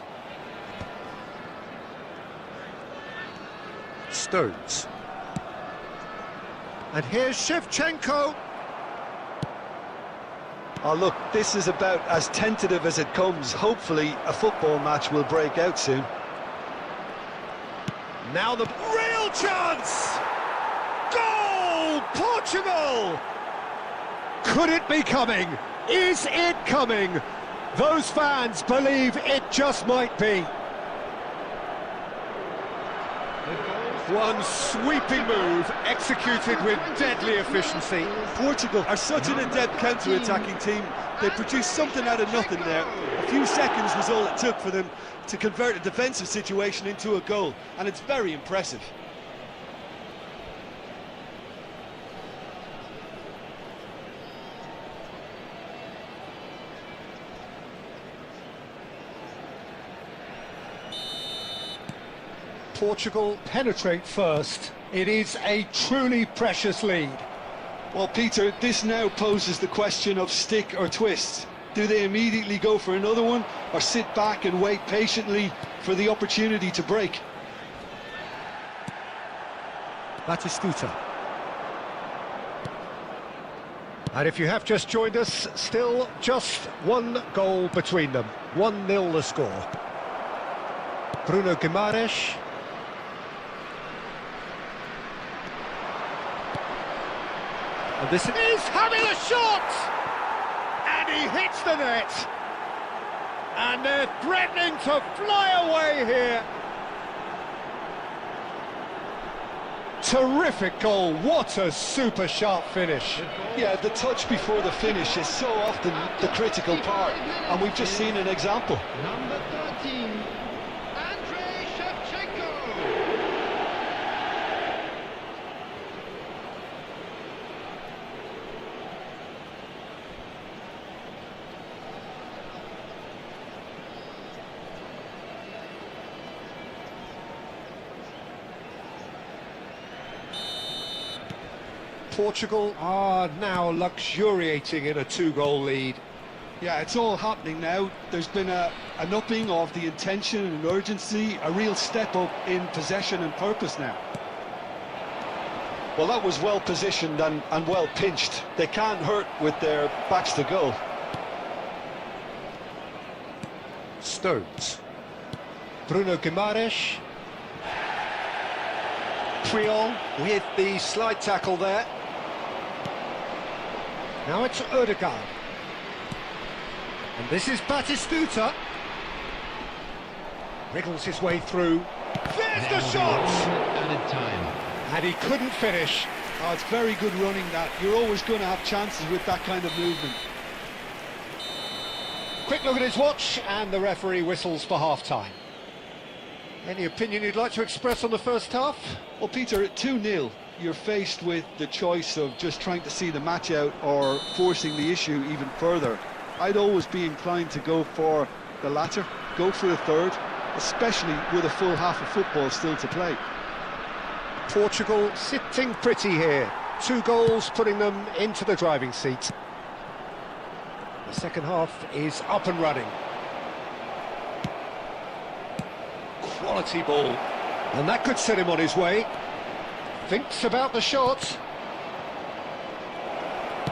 Stones. And here's Shevchenko. Oh look, this is about as tentative as it comes. Hopefully a football match will break out soon. Now the real chance! Goal! Portugal! Could it be coming? Is it coming? Those fans believe it just might be. One sweeping move, executed with deadly efficiency. Portugal are such an adept counter-attacking team. They produced something out of nothing there. A few seconds was all it took for them to convert a defensive situation into a goal, and it's very impressive. Portugal penetrate first. It is a truly precious lead. Well, Peter, this now poses the question of stick or twist. Do they immediately go for another one, or sit back and wait patiently for the opportunity to break? Batistuta. And if you have just joined us, still just one goal between them. 1-0 the score. Bruno Guimaraes. And this is having a shot! And he hits the net! And they're threatening to fly away here! Terrific goal, what a super sharp finish. Yeah, the touch before the finish is so often the critical part, and we've just seen an example. Number 13, Shevchenko. Portugal are now luxuriating in a 2-goal lead. Yeah, it's all happening now. There's been an upping of the intention and urgency, a real step up in possession and purpose now. Well, that was well positioned and well pinched. They can't hurt with their backs to goal. Stones. Bruno Guimaraes. Priol with the slide tackle there. Now it's Ødegaard. And this is Batistuta. Wriggles his way through. There's the shot! Added time. And he couldn't finish. Oh, it's very good running that. You're always going to have chances with that kind of movement. Quick look at his watch, and the referee whistles for half-time. Any opinion you'd like to express on the first half? Well, Peter, at 2-0, you're faced with the choice of just trying to see the match out or forcing the issue even further. I'd always be inclined to go for the latter, go for the third, especially with a full half of football still to play. Portugal sitting pretty here. 2 goals putting them into the driving seat. The second half is up and running. Quality ball. And that could set him on his way. Thinks about the shot.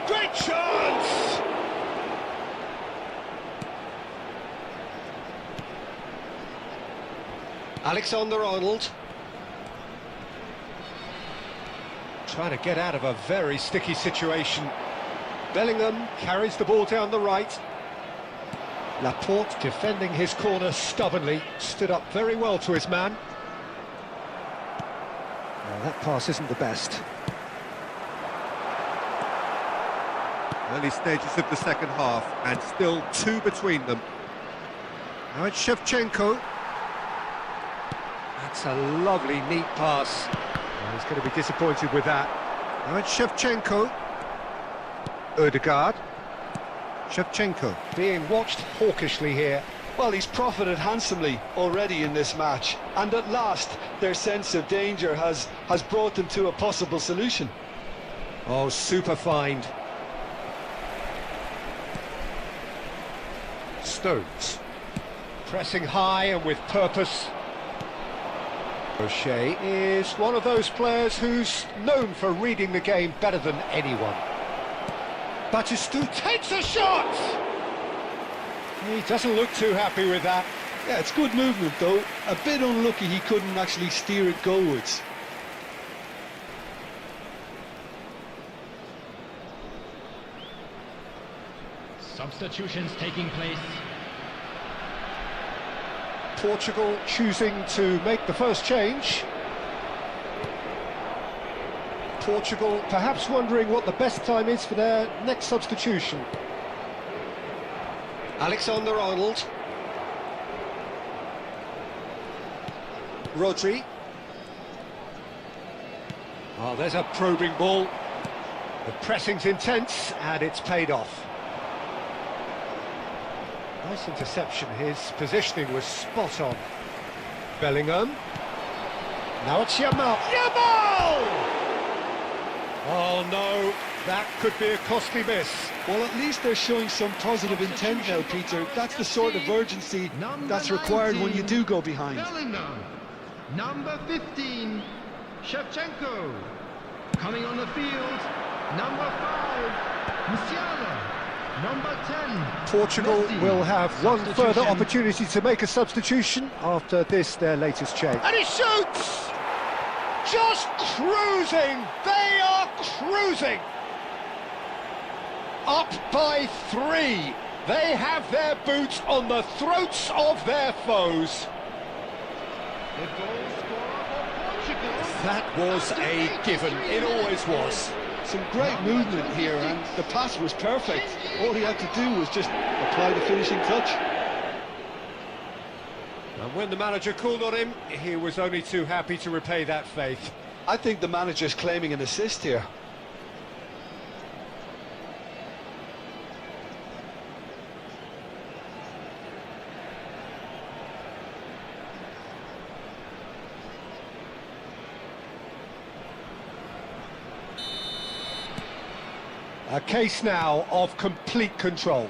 Great chance! Alexander-Arnold. Trying to get out of a very sticky situation. Bellingham carries the ball down the right. Laporte defending his corner stubbornly, stood up very well to his man. Well, that pass isn't the best. Early stages of the second half, and still 2 between them. Now it's Shevchenko. That's a lovely, neat pass. Well, he's going to be disappointed with that. Now it's Shevchenko. Ødegaard. Shevchenko being watched hawkishly here. Well, he's profited handsomely already in this match, and at last their sense of danger has brought them to a possible solution. Oh, super find. Stones. Pressing high and with purpose. O'Shea is one of those players who's known for reading the game better than anyone. Batistuta takes a shot! He doesn't look too happy with that. Yeah, it's good movement though. A bit unlucky he couldn't actually steer it goalwards. Substitutions taking place. Portugal choosing to make the first change. Portugal perhaps wondering what the best time is for their next substitution. Alexander-Arnold. Rodri. Oh, there's a probing ball. The pressing's intense and it's paid off. Nice interception. His positioning was spot on. Bellingham. Now it's Yamal. Yamal! Oh no, that could be a costly miss. Well, at least they're showing some positive intent now, Peter. That's the sort of urgency that's required when you do go behind. Bellingham. Number 15, Shevchenko. Coming on the field, number 5, Musiala. Number 10. Portugal Messi. will have one further Substitution. opportunity to make a substitution after this, their latest change. And he shoots! Just cruising! They are cruising! Up by 3. They have their boots on the throats of their foes. The goal scorer for Portugal. That was a given. It always was. Some great movement here, and the pass was perfect. All he had to do was just apply the finishing touch. And when the manager called on him, he was only too happy to repay that faith. I think the manager's claiming an assist here. A case now of complete control.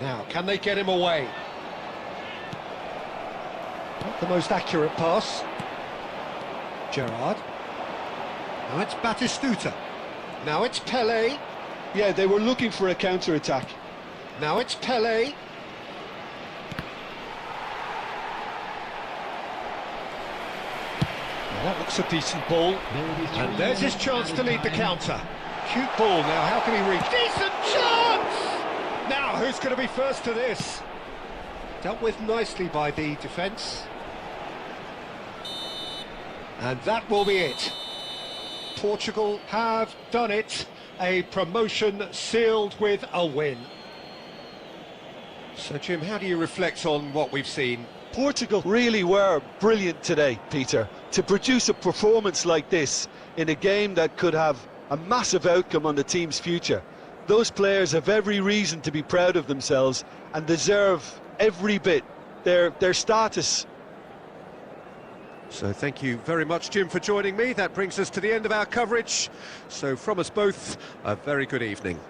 Now, can they get him away? Not the most accurate pass. Gerrard. Now it's Batistuta. Now it's Pele. Yeah, they were looking for a counter-attack. Now it's Pele. Well, that looks a decent ball. And there's his chance to lead the counter. Cute ball now, how can he reach? Decent chance! Now, who's going to be first to this? Dealt with nicely by the defence. And that will be it. Portugal have done it. A promotion sealed with a win. So, Jim, how do you reflect on what we've seen? Portugal really were brilliant today, Peter, to produce a performance like this in a game that could have a massive outcome on the team's future. Those players have every reason to be proud of themselves and deserve every bit their status. So thank you very much, Jim, for joining me. That brings us to the end of our coverage. So from us both, a very good evening.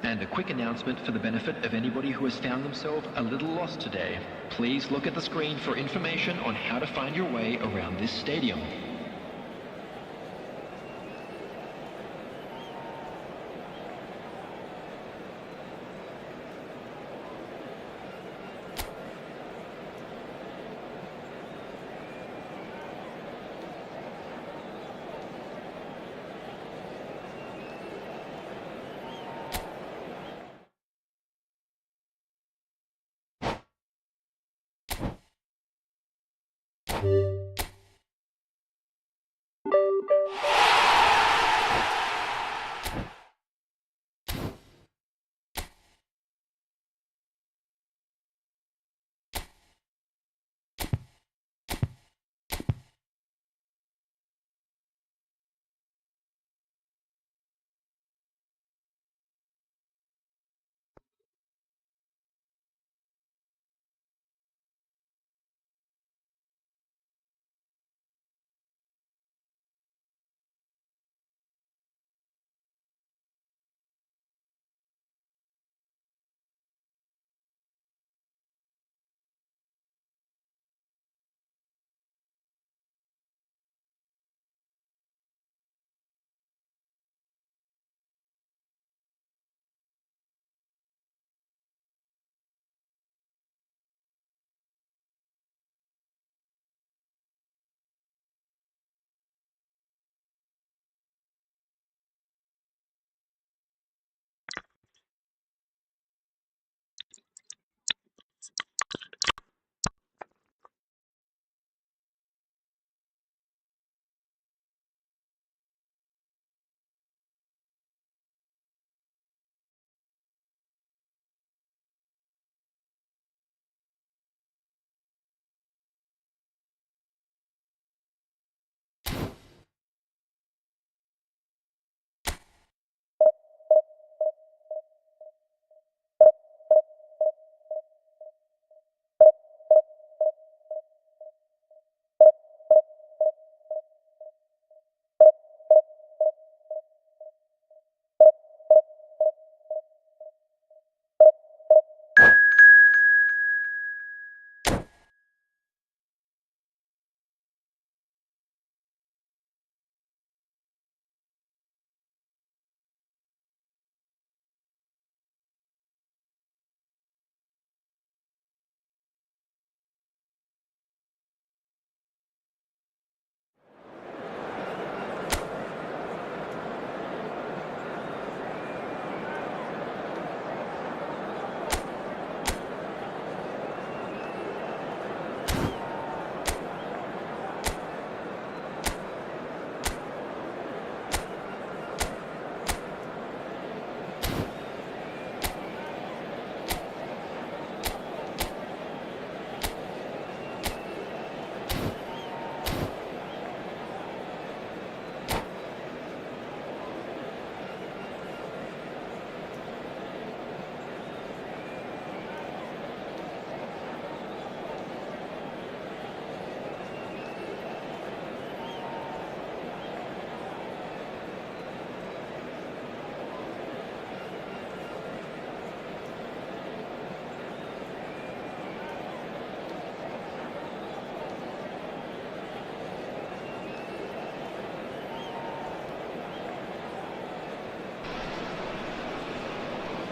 And a quick announcement for the benefit of anybody who has found themselves a little lost today. Please look at the screen for information on how to find your way around this stadium.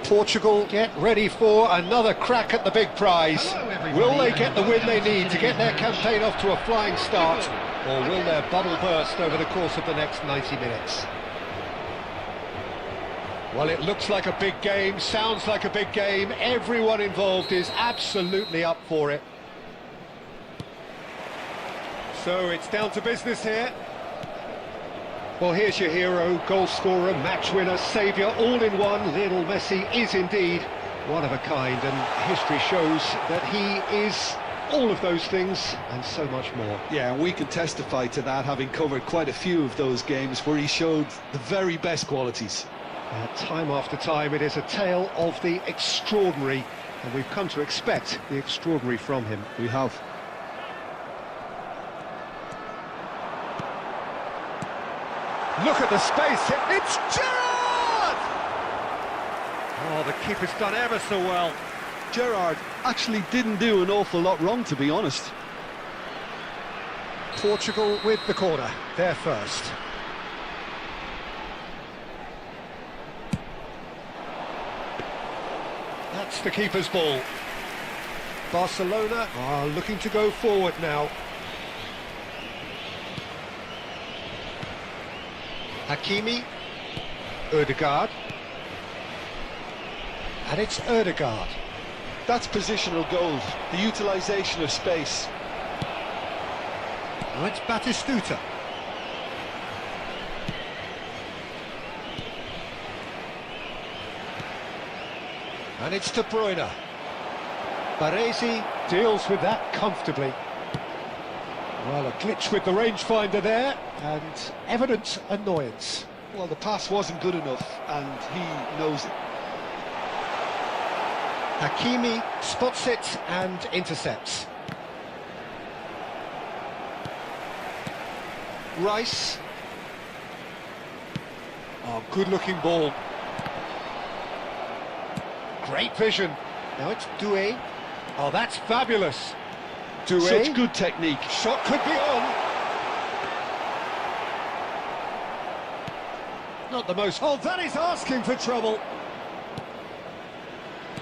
Portugal get ready for another crack at the big prize. Hello, everybody, Will they get the and win they welcome to need to get their today's campaign off to a flying start, eFootball. or will their bubble burst over the course of the next 90 minutes? Well, it looks like a big game, sounds like a big game. Everyone involved is absolutely up for it. So it's down to business here. Well, here's your hero, goal scorer, match winner, saviour, all in one. Lionel Messi is indeed one of a kind, and history shows that he is all of those things and so much more. Yeah, and we can testify to that, having covered quite a few of those games where he showed the very best qualities. Time after time, it is a tale of the extraordinary, and we've come to expect the extraordinary from him. We have. Look at the space, it's Gerrard! Oh, the keeper's done ever so well. Gerrard actually didn't do an awful lot wrong, to be honest. Portugal with the corner, they're first. That's the keeper's ball. Barcelona are looking to go forward now. Hakimi, Ødegaard, and it's Ødegaard. That's positional goal, the utilisation of space. Now it's Batistuta. And it's De Bruyne. Baresi deals with that comfortably. Well, a glitch with the rangefinder there, and evident annoyance. Well, the pass wasn't good enough, and he knows it. Hakimi spots it and intercepts. Rice. Oh, good-looking ball. Great vision. Now it's Doué. Oh, that's fabulous. Doué. Such good technique. Shot could be on. Not the most... Oh, that is asking for trouble.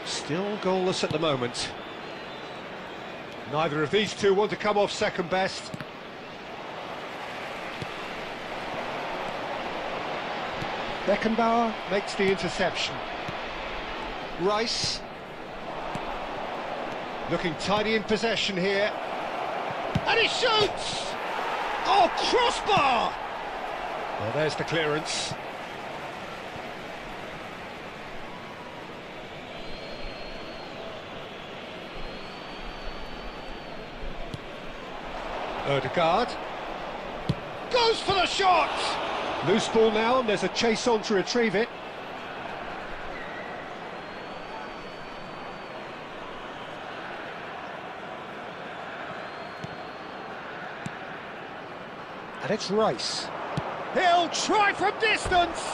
Still goalless at the moment. Neither of these two want to come off second best. Beckenbauer makes the interception. Rice. Looking tidy in possession here. And he shoots! Oh, crossbar! Well, there's the clearance. Ødegaard. Goes for the shot! Loose ball now, and there's a chase on to retrieve it. And it's Rice. He'll try from distance!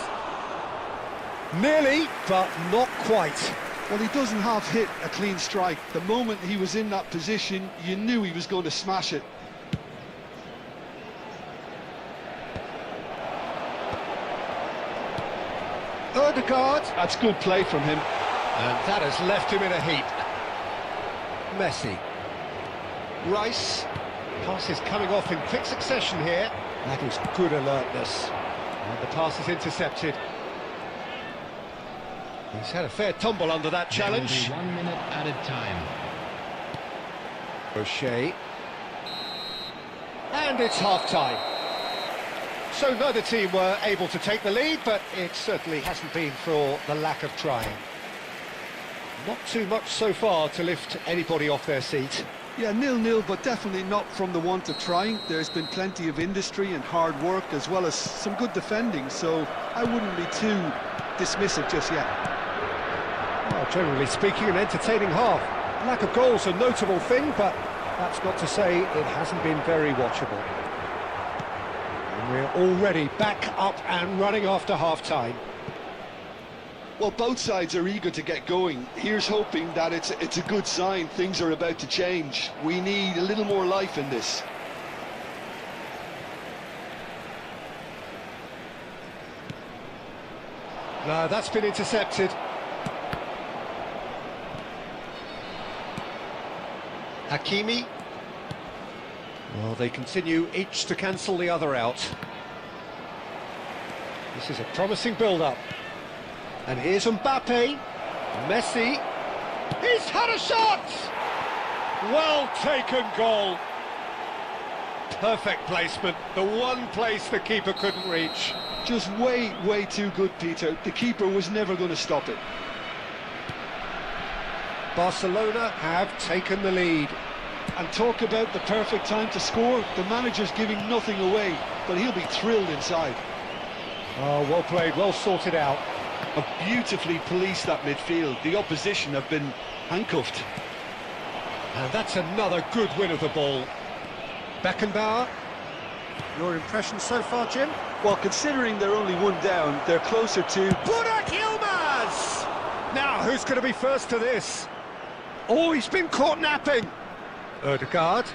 Nearly, but not quite. Well, he doesn't half hit a clean strike. The moment he was in that position, you knew he was going to smash it. Ødegaard. That's good play from him. And that has left him in a heap. Messi. Rice. Pass is coming off in quick succession here. That is good alertness. And the pass is intercepted. He's had a fair tumble under that challenge. There will be 1 minute added time. O'Shea. And it's half-time. So neither team were able to take the lead, but it certainly hasn't been for the lack of trying. Not too much so far to lift anybody off their seat. Yeah, 0-0, but definitely not from the want of trying. There's been plenty of industry and hard work, as well as some good defending, so I wouldn't be too dismissive just yet. Well, generally speaking, an entertaining half. Lack of goals a notable thing, but that's not to say it hasn't been very watchable. And we're already back up and running after half-time. Well, both sides are eager to get going. Here's hoping that it's a good sign. Things are about to change. We need a little more life in this. No, that's been intercepted. Hakimi. Well, they continue each to cancel the other out. This is a promising build-up. And here's Mbappe. Messi. He's had a shot! Well taken goal. Perfect placement. The one place the keeper couldn't reach. Just way too good, Peter. The keeper was never going to stop it. Barcelona have taken the lead. And talk about the perfect time to score. The manager's giving nothing away, but he'll be thrilled inside. Oh, well played, well sorted out. And beautifully policed that midfield. The opposition have been handcuffed. And that's another good win of the ball. Beckenbauer. Your impression so far, Jim? Well, considering they're only one down, they're closer to... Burak Yilmaz! Now, who's going to be first to this? Oh, he's been caught napping. Ødegaard.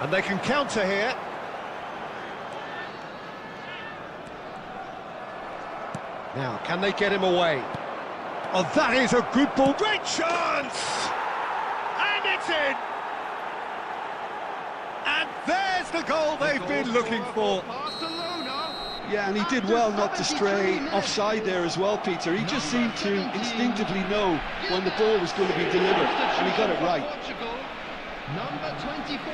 And they can counter here. Now, can they get him away? Oh, that is a good ball. Great chance! And it's in! And there's the goal they've been looking for. Yeah, and he did well not to stray offside there as well, Peter. He just seemed to instinctively know when the ball was going to be delivered, and he got it right. Number 24,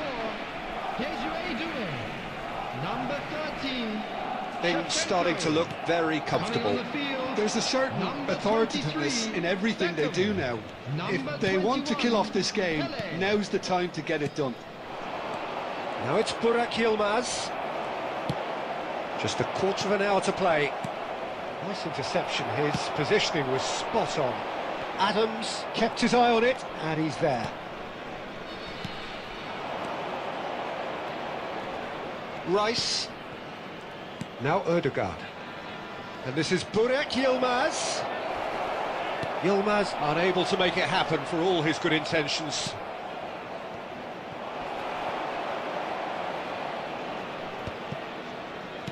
number 13. Things starting to look very comfortable. There's a certain authoritativeness in everything they do now. If they want to kill off this game, now's the time to get it done. Now it's Burak Yilmaz. Just a quarter of an hour to play. Nice interception, his positioning was spot on. Adams kept his eye on it, and he's there. Rice. Now Ødegaard. And this is Burak Yilmaz. Yilmaz unable to make it happen for all his good intentions.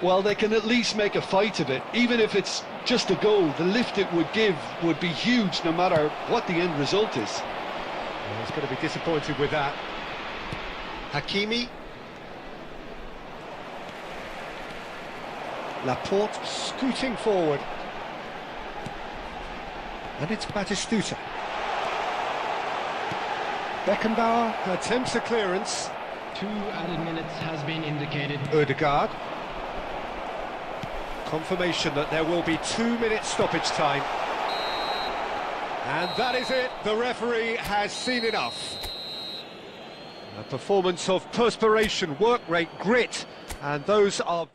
Well, they can at least make a fight of it. Even if it's just a goal, the lift it would give would be huge no matter what the end result is. Well, he's going to be disappointed with that. Hakimi. Laporte scooting forward. And it's Batistuta. Beckenbauer attempts a clearance. 2 added minutes has been indicated. Ødegaard. Confirmation that there will be 2 minutes stoppage time. And that is it. The referee has seen enough. A performance of perspiration, work rate, grit, and those are...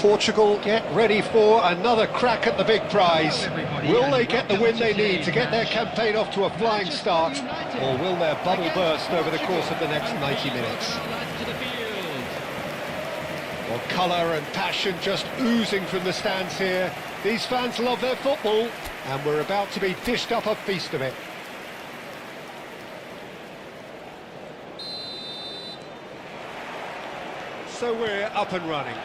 Portugal get ready for another crack at the big prize. Will they get the win they need to get their campaign off to a flying start, or will their bubble burst over the course of the next 90 minutes? Well, colour and passion just oozing from the stands here. These fans love their football, and we're about to be dished up a feast of it. So we're up and running.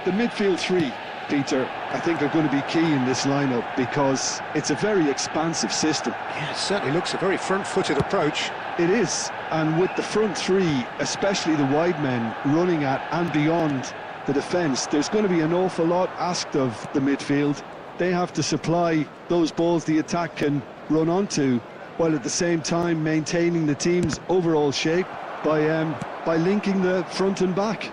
The midfield three, Peter, I think are going to be key in this lineup because it's a very expansive system. Yeah, it certainly looks a very front-footed approach. It is, and with the front three, especially the wide men running at and beyond the defence, there's going to be an awful lot asked of the midfield. They have to supply those balls the attack can run onto, while at the same time maintaining the team's overall shape by linking the front and back.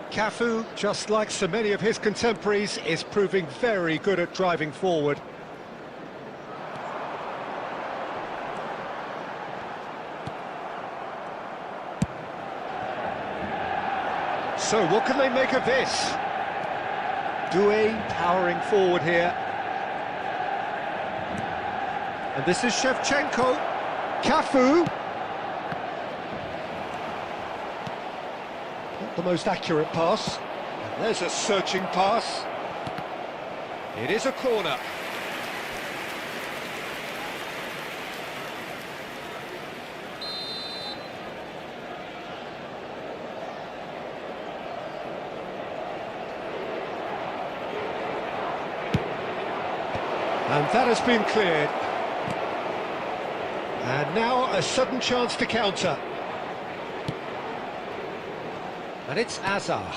Cafu, just like so many of his contemporaries, is proving very good at driving forward. So what can they make of this? Doué powering forward here. And this is Shevchenko. Cafu. Not the most accurate pass. And there's a searching pass. It is a corner. And that has been cleared. And now a sudden chance to counter. And it's Azar.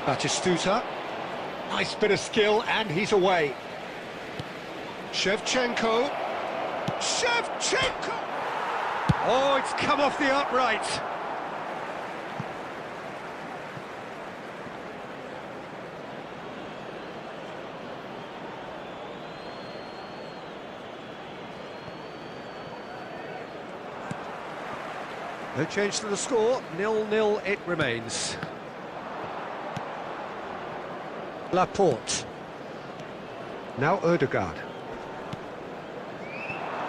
Batistuta. Nice bit of skill, and he's away. Shevchenko. Shevchenko! Oh, it's come off the upright. No change to the score, 0-0 it remains. Laporte. Now Ødegaard.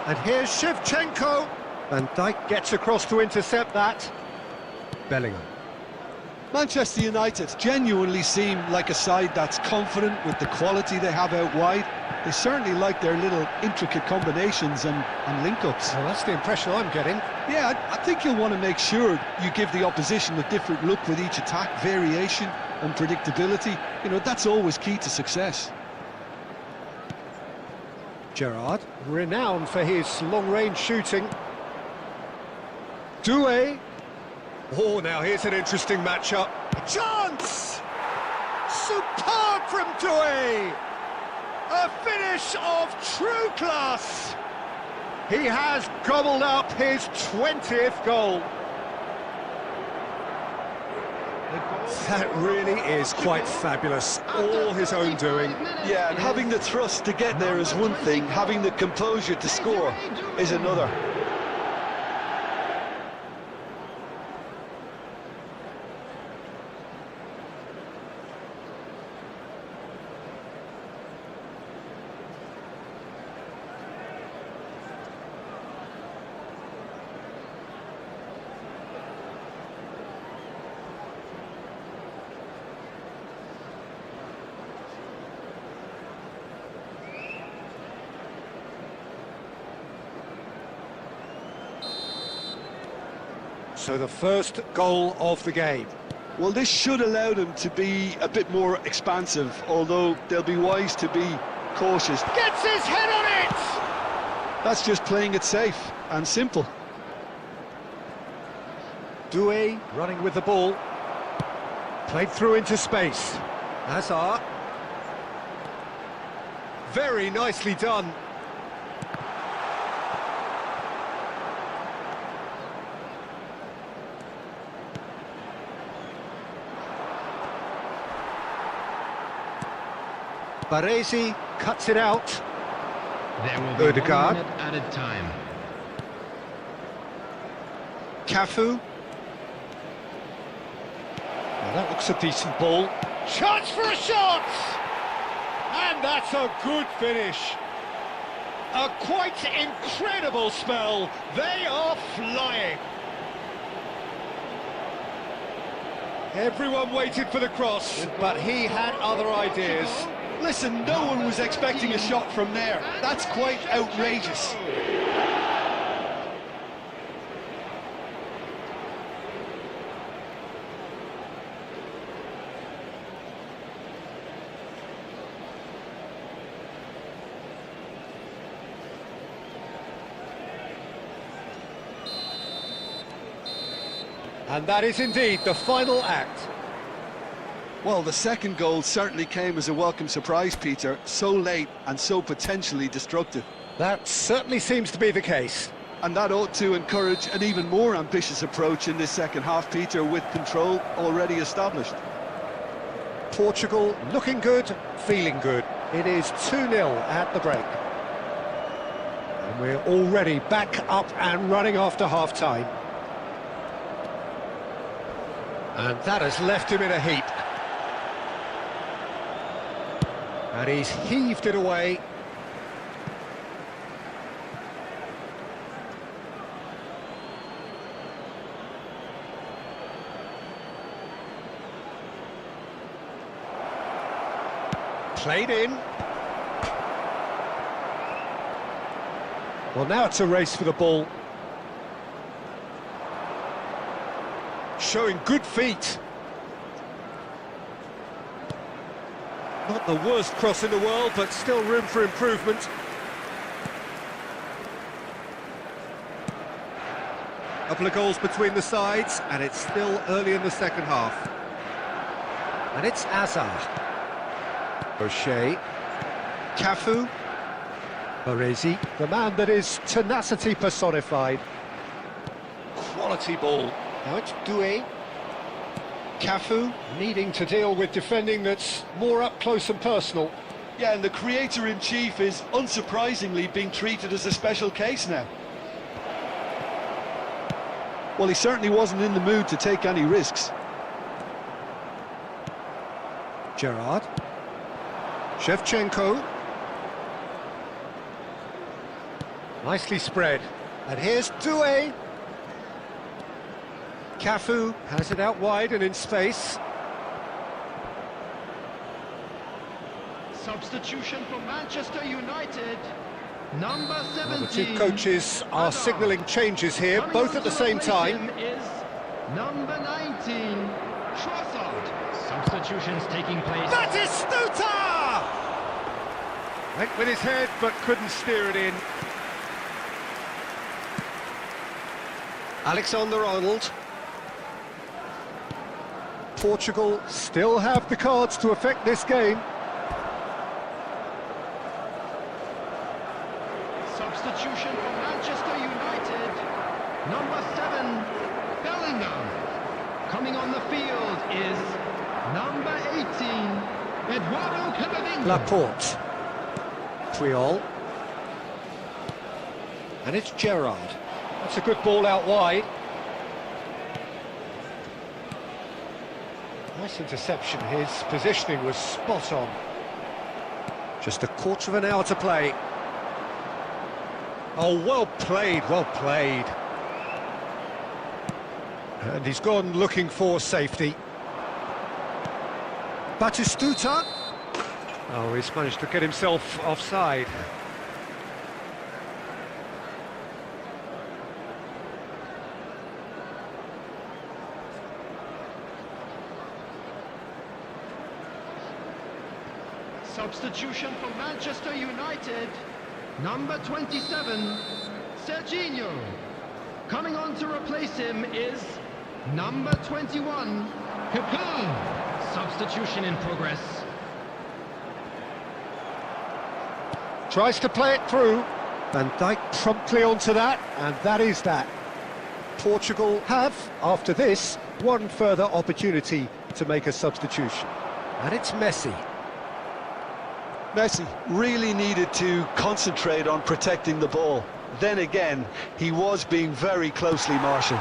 And here's Shevchenko. Van Dijk gets across to intercept that. Bellingham. Manchester United genuinely seem like a side that's confident with the quality they have out wide. They certainly like their little intricate combinations and link-ups. Well, that's the impression I'm getting. Yeah, I think you'll want to make sure you give the opposition a different look with each attack, variation and predictability. You know, that's always key to success. Gerrard, renowned for his long-range shooting. Doué. Oh, now here's an interesting matchup. Chance! Superb from Doué! A finish of true class! He has gobbled up his 20th goal. That really is quite fabulous, all his own doing. Yeah, and having the thrust to get there is one thing, having the composure to score is another. So the first goal of the game. Well, this should allow them to be a bit more expansive, although they'll be wise to be cautious. Gets his head on it! That's just playing it safe and simple. Doué running with the ball. Played through into space. Hazard. Very nicely done. Baresi cuts it out. There will be Ødegaard. 1 minute added time. Cafu. That looks a decent ball. Chance for a shot! And that's a good finish. A quite incredible spell. They are flying. Everyone waited for the cross, but he had other ideas. Listen, no one was expecting a shot from there. That's quite outrageous. And that is indeed the final act. Well, the second goal certainly came as a welcome surprise, Peter. So late and so potentially destructive. That certainly seems to be the case. And that ought to encourage an even more ambitious approach in this second half, Peter, with control already established. Portugal looking good, feeling good. It is 2-0 at the break. And we're already back up and running after half-time. And that has left him in a heap. And he's heaved it away. Played in. Well, now it's a race for the ball. Showing good feet. Not the worst cross in the world, but still room for improvement. Couple of goals between the sides, and it's still early in the second half. And it's Azar. O'Shea. Cafu. Baresi, the man that is tenacity personified. Quality ball. Now it's Doué. Cafu needing to deal with defending that's more up close and personal. Yeah, and the creator-in-chief is unsurprisingly being treated as a special case now. Well, he certainly wasn't in the mood to take any risks. Gerrard. Shevchenko. Nicely spread. And here's Doué. Cafu has it out wide and in space. Substitution for Manchester United. Number 17. Well, the two coaches are signalling changes here, both at the same time. Is number 19, Trossard. Substitutions taking place. Batistuta! Went with his head, but couldn't steer it in. Alexander-Arnold. Portugal still have the cards to affect this game. Substitution for Manchester United. Number 7, Bellingham. Coming on the field is number 18, Eduardo Camavinga. Laporte. Puyol. And it's Gerrard. That's a good ball out wide. Nice interception. His positioning was spot on. Just a quarter of an hour to play. Oh, well played, well played. And he's gone looking for safety. Batistuta. Oh, he's managed to get himself offside. Substitution for Manchester United. Number 27, Serginho. Coming on to replace him is number 21, Kaká. Substitution in progress. Tries to play it through. Van Dijk promptly onto that, and that is that. Portugal have, after this, one further opportunity to make a substitution. And it's Messi. Messi really needed to concentrate on protecting the ball. Then again, he was being very closely marshalled.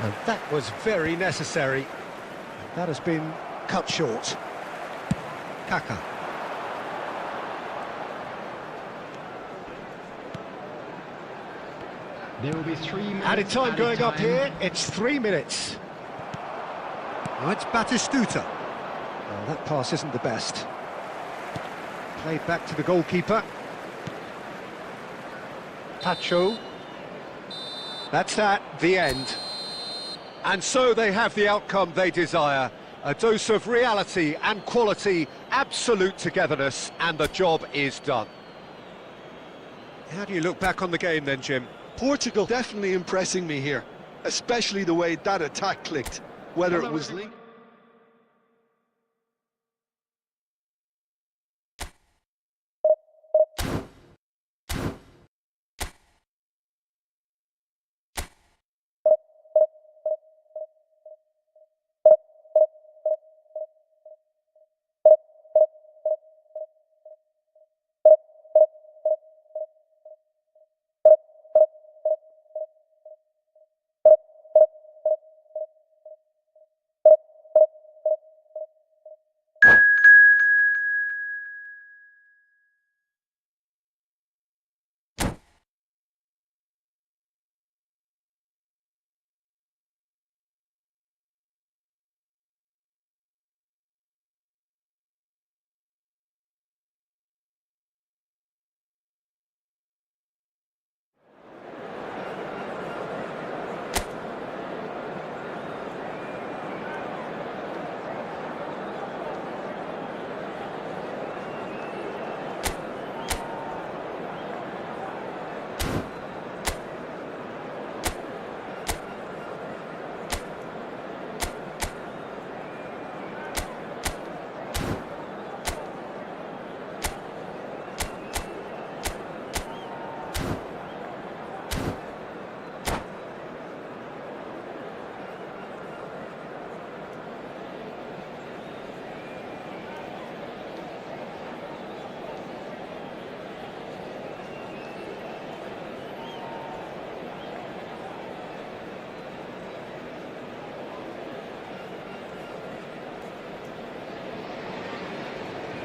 And that was very necessary. That has been cut short. Kaka. There will be 3 minutes. Added time going up time. here, it's 3 minutes. Oh, it's Batistuta. Well, that pass isn't the best. Played back to the goalkeeper. Pacho. That's that, the end. And so they have the outcome they desire. A dose of reality and quality, absolute togetherness, and the job is done. How do you look back on the game then, Jim? Portugal definitely impressing me here, especially the way that attack clicked, whether it was linked.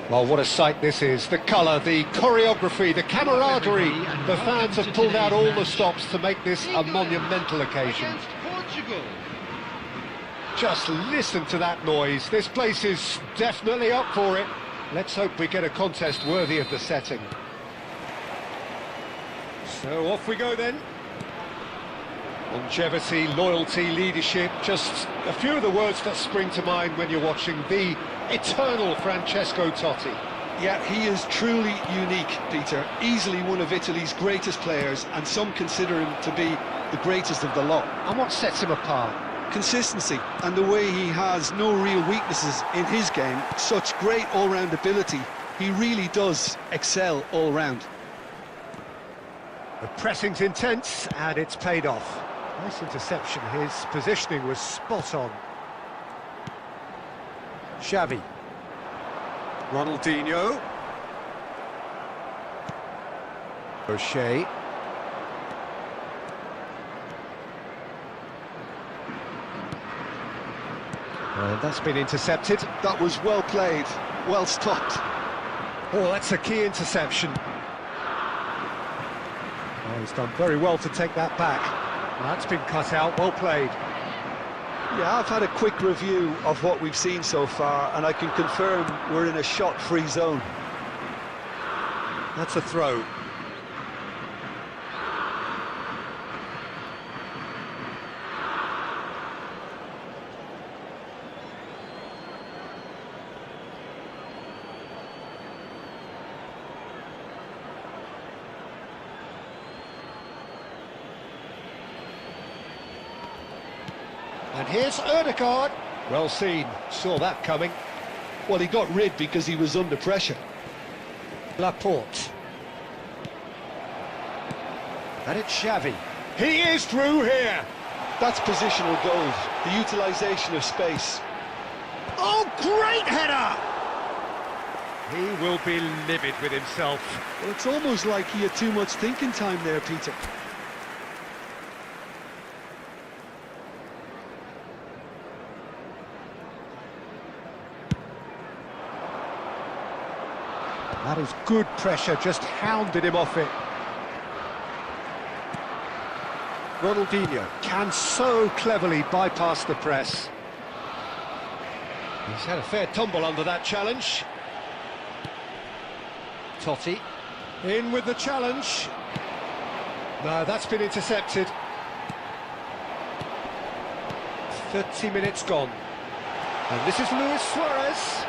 Well, what a sight this is. The colour, the choreography, the camaraderie. The fans have pulled out all the stops to make this a monumental occasion. Against Portugal. Just listen to that noise. This place is definitely up for it. Let's hope we get a contest worthy of the setting. So off we go then. Longevity, loyalty, leadership, just a few of the words that spring to mind when you're watching the eternal Francesco Totti. Yeah, he is truly unique, Peter. Easily one of Italy's greatest players, and some consider him to be the greatest of the lot. And what sets him apart? Consistency, and the way he has no real weaknesses in his game. Such great all-round ability. He really does excel all round. The pressing's intense, and it's paid off. Nice interception. His positioning was spot on. Xavi. Ronaldinho. O'Shea. And that's been intercepted. That was well played, well stopped. Oh, that's a key interception. Oh, he's done very well to take that back. That's been cut out, well played. Yeah, I've had a quick review of what we've seen so far, and I can confirm we're in a shot-free zone. That's a throw. And here's Ødegaard. Well seen, saw that coming. Well, he got rid because he was under pressure. Laporte. And it's Xavi. He is through here. That's positional goals, the utilisation of space. Oh, great header! He will be livid with himself. Well, it's almost like he had too much thinking time there, Peter. That is good pressure, just hounded him off it. Ronaldinho can so cleverly bypass the press. He's had a fair tumble under that challenge. Totti in with the challenge. No, that's been intercepted. 30 minutes gone. And this is Luis Suarez.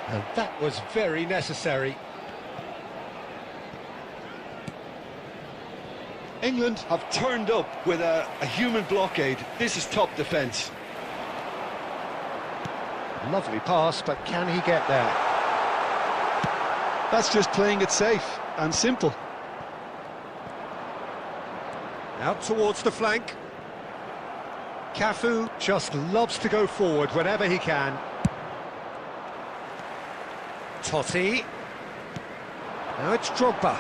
And that was very necessary. England have turned up with a human blockade. This is top defence. Lovely pass, but can he get there? That's just playing it safe and simple. Out towards the flank. Cafu just loves to go forward whenever he can. Totti. Now it's Drogba.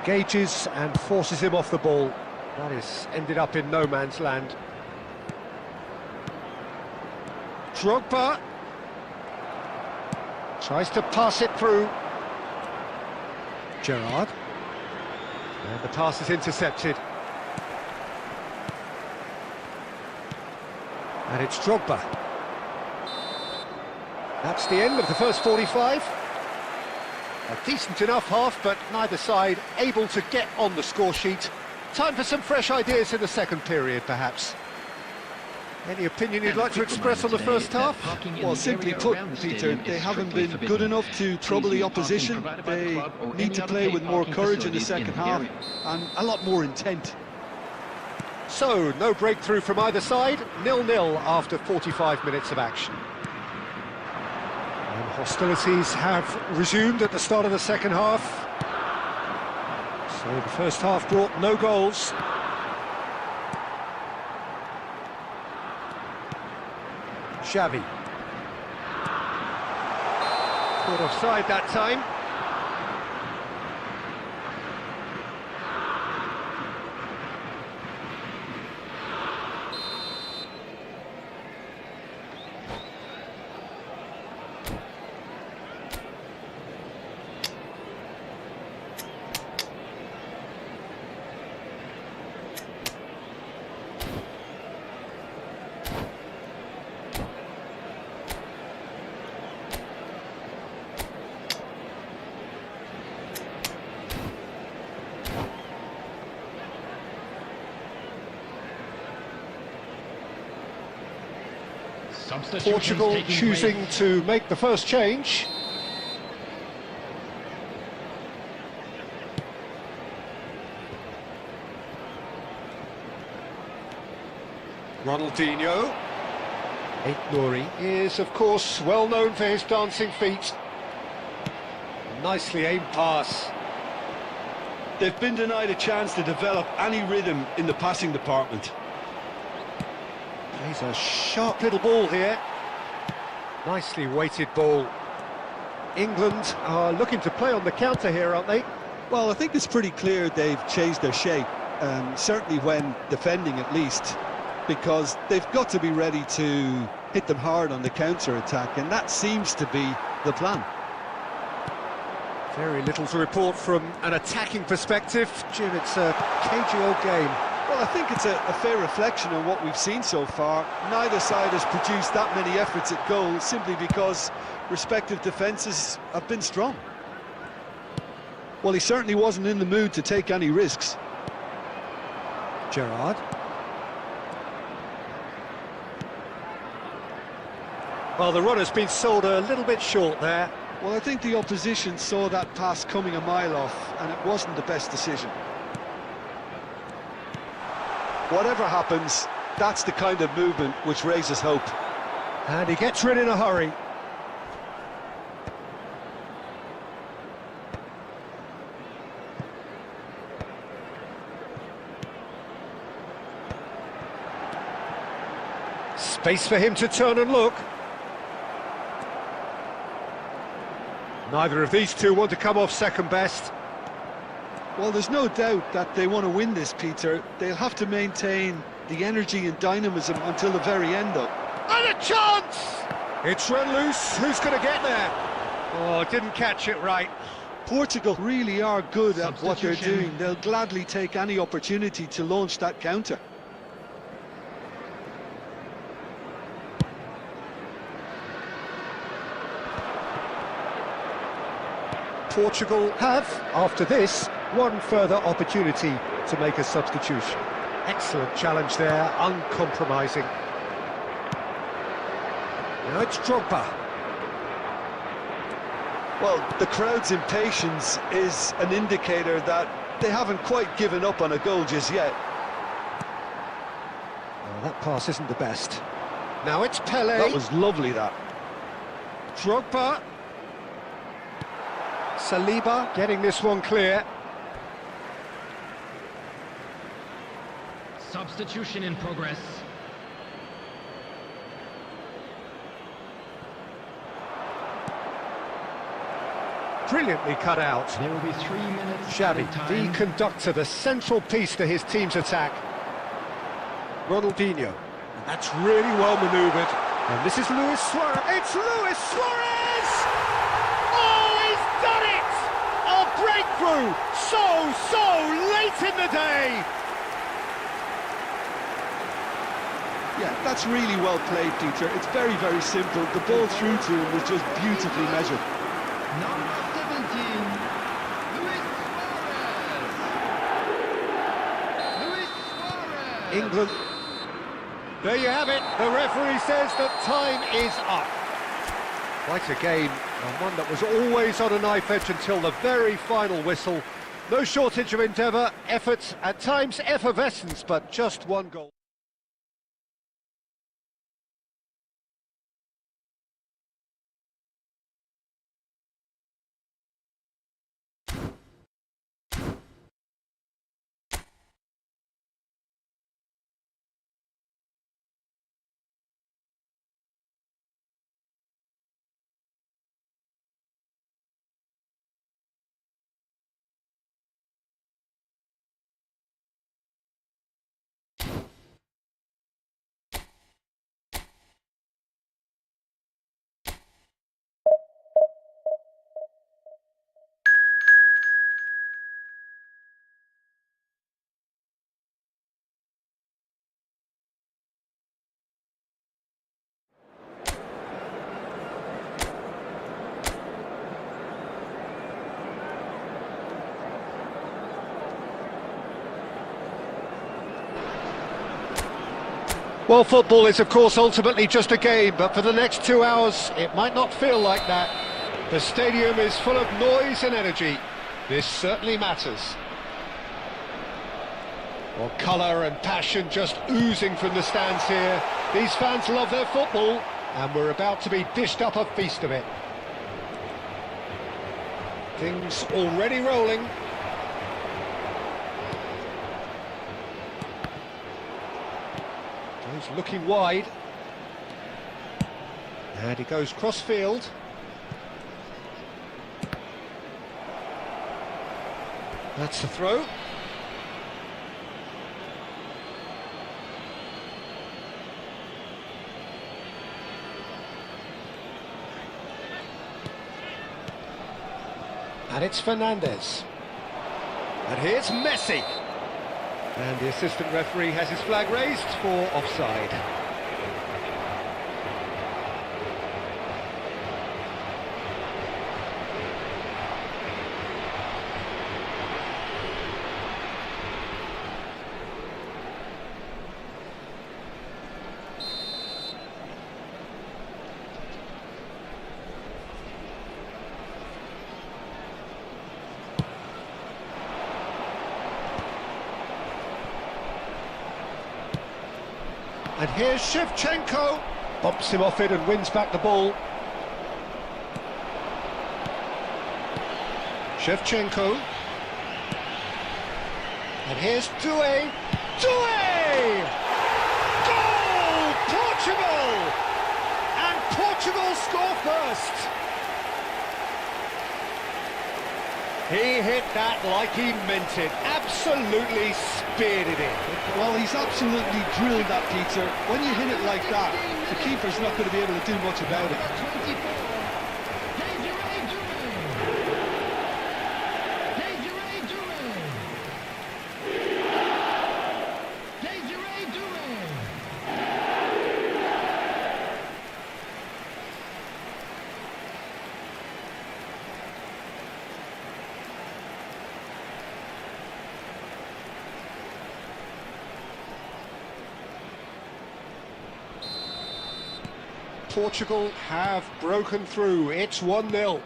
Engages and forces him off the ball. That is ended up in no man's land. Drogba. Tries to pass it through. Gerrard. And the pass is intercepted. And it's Drogba. That's the end of the first 45. A decent enough half, but neither side able to get on the score sheet. Time for some fresh ideas in the second period, perhaps. Any opinion you'd like to express on the first half? Well, simply put, Peter, they haven't been good enough to trouble the opposition. They need to play with more courage in the second half and a lot more intent. So, no breakthrough from either side, 0-0 after 45 minutes of action. And hostilities have resumed at the start of the second half. So the first half brought no goals. Xavi. Caught offside that time. Portugal choosing to make the first change. Ronaldinho. Nouri is, of course, well known for his dancing feet. Nicely aimed pass. They've been denied a chance to develop any rhythm in the passing department. He's a sharp little ball here. Nicely weighted ball. England are looking to play on the counter here, aren't they? Well, I think it's pretty clear they've changed their shape, certainly when defending at least, because they've got to be ready to hit them hard on the counter-attack, and that seems to be the plan. Very little to report from an attacking perspective. Jim, it's a cagey old game. Well, I think it's a fair reflection on what we've seen so far. Neither side has produced that many efforts at goal simply because respective defences have been strong. Well, he certainly wasn't in the mood to take any risks. Gerrard. Well, the run has been sold a little bit short there. Well, I think the opposition saw that pass coming a mile off, and it wasn't the best decision. Whatever happens, that's the kind of movement which raises hope. And he gets rid in a hurry. Space for him to turn and look. Neither of these two want to come off second best. Well, there's no doubt that they want to win this, Peter. They'll have to maintain the energy and dynamism until the very end, though. And a chance! It's run loose. Who's going to get there? Oh, didn't catch it right. Portugal really are good at what they're Substitution. doing. They'll gladly take any opportunity to launch that counter. Portugal have, after this, one further opportunity to make a substitution. Excellent challenge there, uncompromising. Now it's Drogba. Well, the crowd's impatience is an indicator that they haven't quite given up on a goal just yet. Oh, that pass isn't the best. Now it's Pele. That was lovely, that. Drogba. Saliba getting this one clear. Substitution in progress. Brilliantly cut out. There will be 3 minutes. Xavi, added The time. conductor, the central piece to his team's attack. Ronaldinho. And that's really well manoeuvred. And this is Luis Suarez. It's Luis Suarez! Oh, he's done it! A breakthrough! So late in the day! Yeah, that's really well played, Peter. It's very, very simple. The ball through to him was just beautifully measured. Number 17, Luis Suarez. Luis Suarez. England. There you have it. The referee says that time is up. Quite a game, and one that was always on a knife edge until the very final whistle. No shortage of endeavour, effort, at times effervescence, but just one goal. Well, football is, of course, ultimately just a game, but for the next 2 hours, it might not feel like that. The stadium is full of noise and energy. This certainly matters. Well, colour and passion just oozing from the stands here. These fans love their football, and we're about to be dished up a feast of it. Things already rolling. He's looking wide. And he goes cross-field. That's the throw. And it's Fernandez. And here's Messi. And the assistant referee has his flag raised for offside. And here's Shevchenko. Bumps him off it and wins back the ball. Shevchenko. And here's Doué. Doué! Goal! Portugal! And Portugal score first. He hit that like he meant it. Absolutely speared it in. Well, he's absolutely drilled that, Peter. When you hit it like that, the keeper's not going to be able to do much about it. Number 24, Desiree Portugal have broken through. It's 1-0.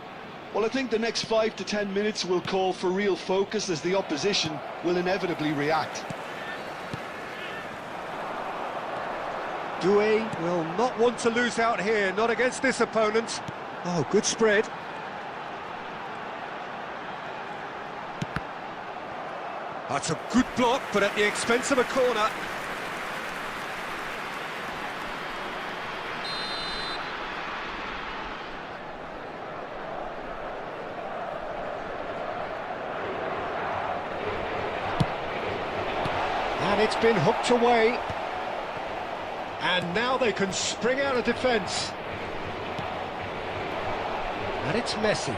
Well, I think the next 5 to 10 minutes will call for real focus as the opposition will inevitably react. Doué will not want to lose out here, not against this opponent. Oh, good spread. That's a good block, but at the expense of a corner. And it's been hooked away. And now they can spring out of defence. And it's Messi.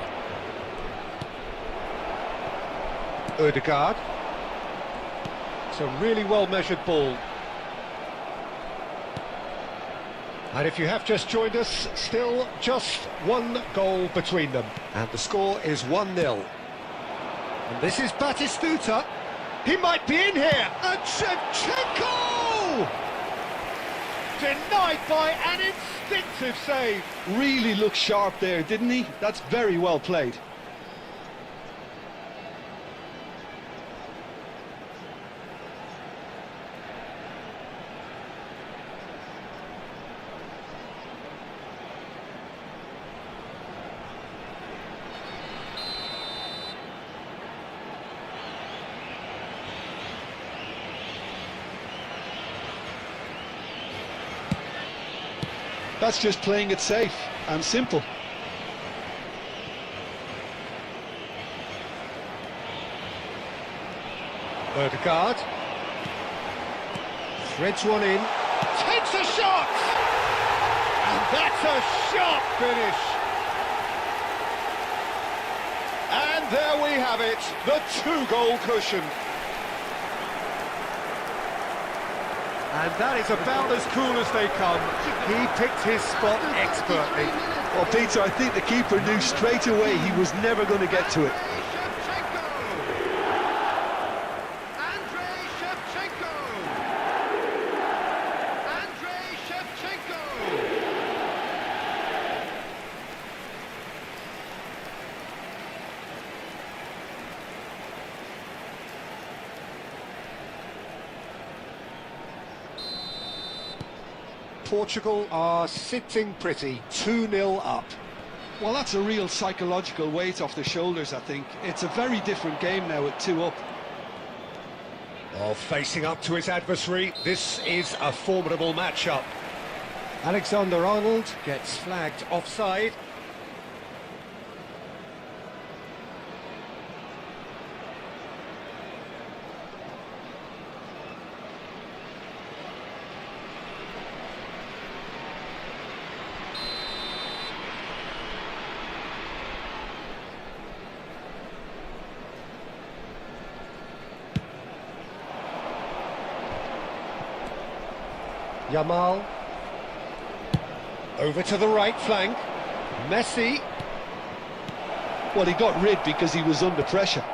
Ødegaard. It's a really well-measured ball. And if you have just joined us, still just one goal between them. And the score is 1-0. And this is Batistuta. He might be in here. And Shevchenko! Denied by an instinctive save. Really looked sharp there, didn't he? That's very well played. That's just playing it safe and simple. Ødegaard. Threads one in. Takes a shot! And that's a sharp finish. And there we have it, the two-goal cushion. And that is about as cool as they come. He picked his spot expertly. Well, Peter, I think the keeper knew straight away he was never going to get to it. Portugal are sitting pretty, 2-0 up. Well, that's a real psychological weight off the shoulders, I think. It's a very different game now at 2 up. Oh, facing up to his adversary, this is a formidable matchup. Alexander-Arnold gets flagged offside. Yamal. Over to the right flank. Messi. Well, he got rid because he was under pressure.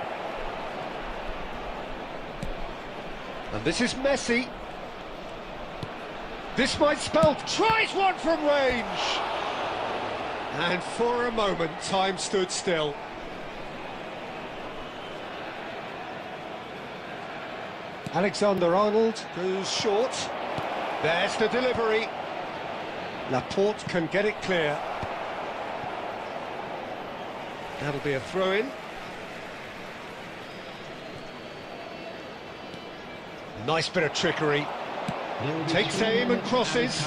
And this is Messi. This might spell... Tries one from range! And for a moment, time stood still. Alexander-Arnold goes short. There's the delivery. Laporte can get it clear. That'll be a throw-in. Nice bit of trickery. Takes aim and crosses.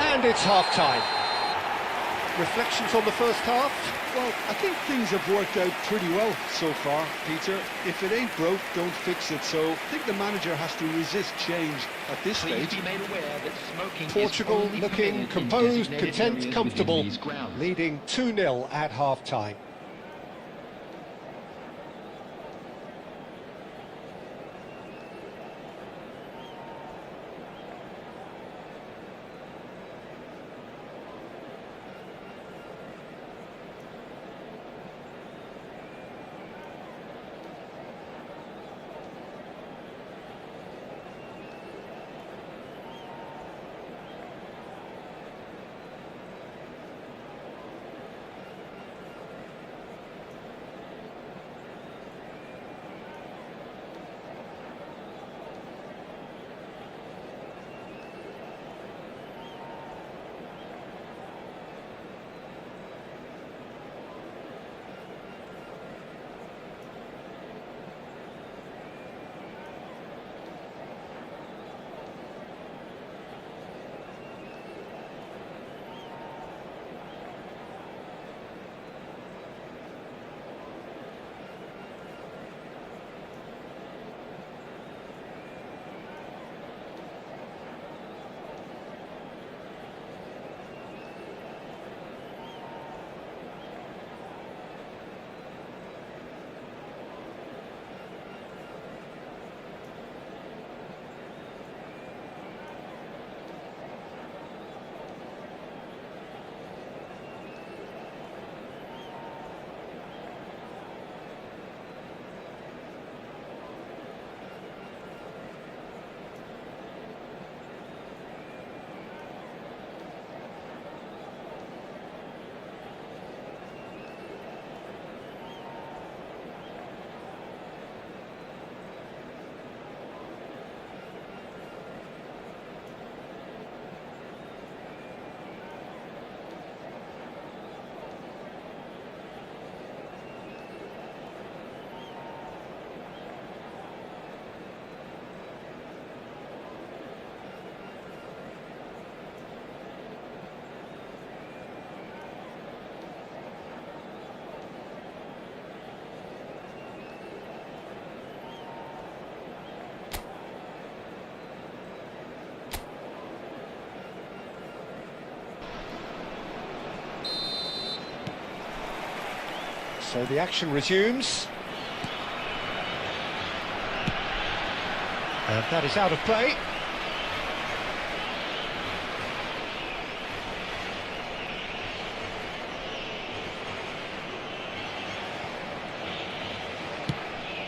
And it's half-time. Reflections on the first half? Well, I think things have worked out pretty well so far, Peter. If it ain't broke, don't fix it. So I think the manager has to resist change at this Please stage. be made aware that smoking Portugal is only looking permitted in composed, designated content, areas comfortable, within these grounds. leading 2-0 at half-time. So the action resumes. And that is out of play.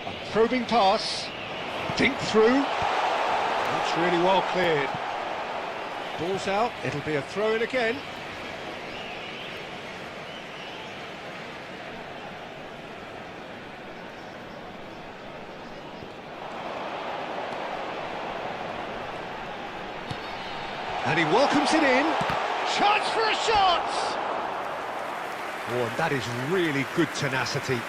A probing pass. Dink through. That's really well cleared. Ball's out, it'll be a throw-in again. And he welcomes it in. Chance for a shot! Oh, and that is really good tenacity.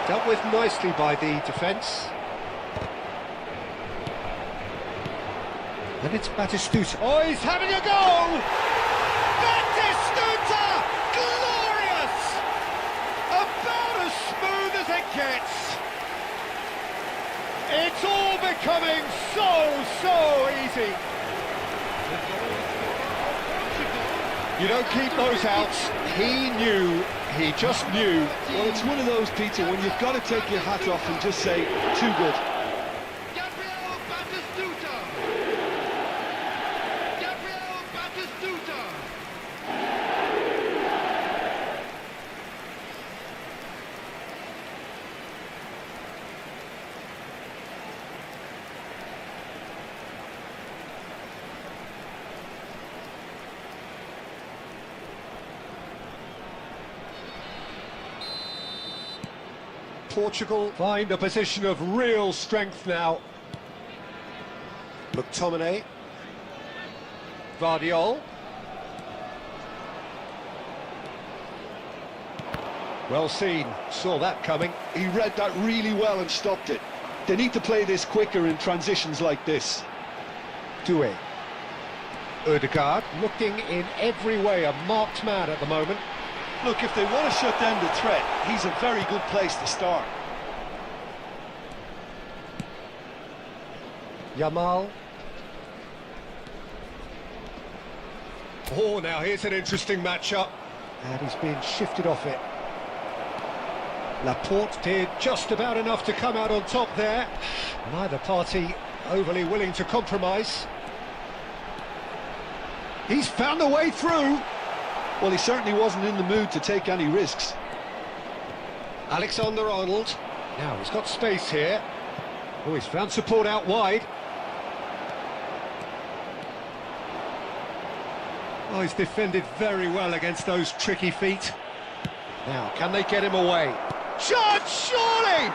Dealt with nicely by the defence. And it's Batistuta. Oh, he's having a go! Batistuta! Glorious! About as smooth as it gets. It's all becoming so easy. You don't keep those outs. He just knew. Well, it's one of those, Peter, when you've got to take your hat off and just say, too good. Gabriel Batistuta! Gabriel Batistuta! Portugal find a position of real strength now. McTominay. Vardiol. Well seen, saw that coming. He read that really well and stopped it. They need to play this quicker in transitions like this. Doué. Ødegaard looking in every way a marked man at the moment. Look, if they want to shut down the threat, he's a very good place to start. Yamal. Oh, now here's an interesting matchup. And he's being shifted off it. Laporte did just about enough to come out on top there. Neither party overly willing to compromise. He's found a way through. Well, he certainly wasn't in the mood to take any risks. Alexander-Arnold. Now he's got space here. Oh, he's found support out wide. Oh, he's defended very well against those tricky feet. Now, can they get him away? Shot, surely!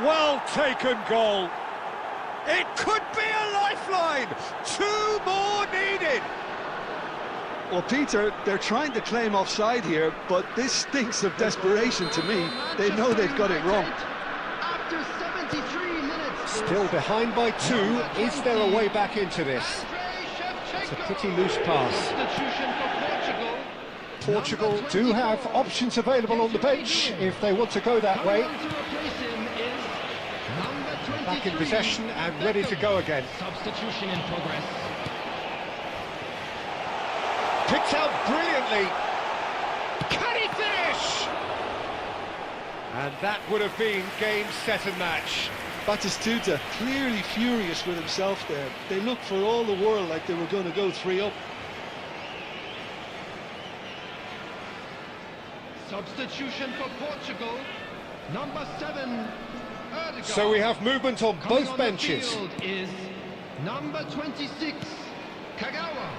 Well taken goal. It could be a lifeline. 2 more needed. Well, Peter, they're trying to claim offside here, but this stinks of desperation to me. They know they've got it wrong. After 73 minutes. Still behind by 2. Is there a way back into this? It's a pretty loose pass. Substitution for Portugal. Portugal do have options available on the bench if they want to go that way. Coming on to replace him is number 23. Back in possession and ready to go again. Substitution in progress. Picked out brilliantly. Can he finish? And that would have been game, set and match. Batistuta clearly furious with himself there. They looked for all the world like they were going to go 3-up. Substitution for Portugal. Number 7. Ødegaard. So we have movement on Coming both on the benches. field is number 26. Kagawa.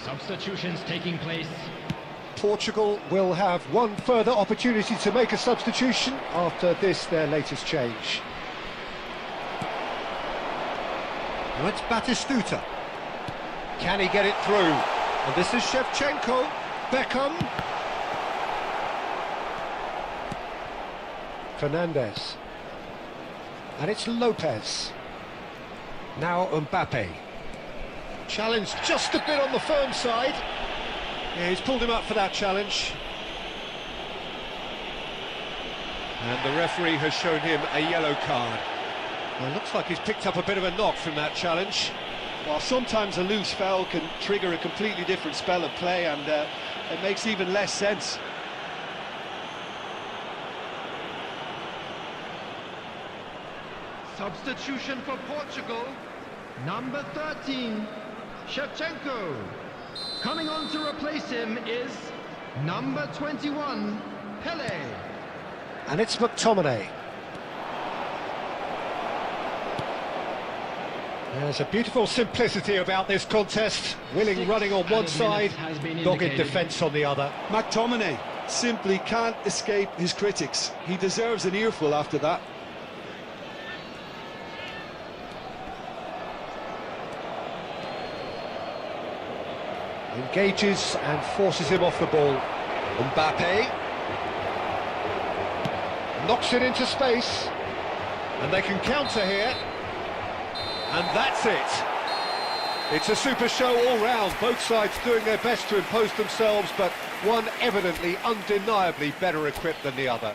Substitutions taking place. Portugal will have one further opportunity to make a substitution after this, their latest change. Now it's Batistuta. Can he get it through? And this is Shevchenko, Beckham. Fernandez. And it's Lopez. Now Mbappe. Challenge just a bit on the firm side. Yeah, he's pulled him up for that challenge. And the referee has shown him a yellow card. Well, it looks like he's picked up a bit of a knock from that challenge. Well, sometimes a loose foul can trigger a completely different spell of play, and it makes even less sense. Substitution for Portugal. Number 13, Shevchenko. Coming on to replace him is number 21, Pele. And it's McTominay. There's a beautiful simplicity about this contest. Willing running on one side, dogged defence on the other. McTominay simply can't escape his critics. He deserves an earful after that. Engages and forces him off the ball. Mbappe knocks it into space, and they can counter here, and that's it. It's a super show all round, both sides doing their best to impose themselves, but one evidently, undeniably better equipped than the other.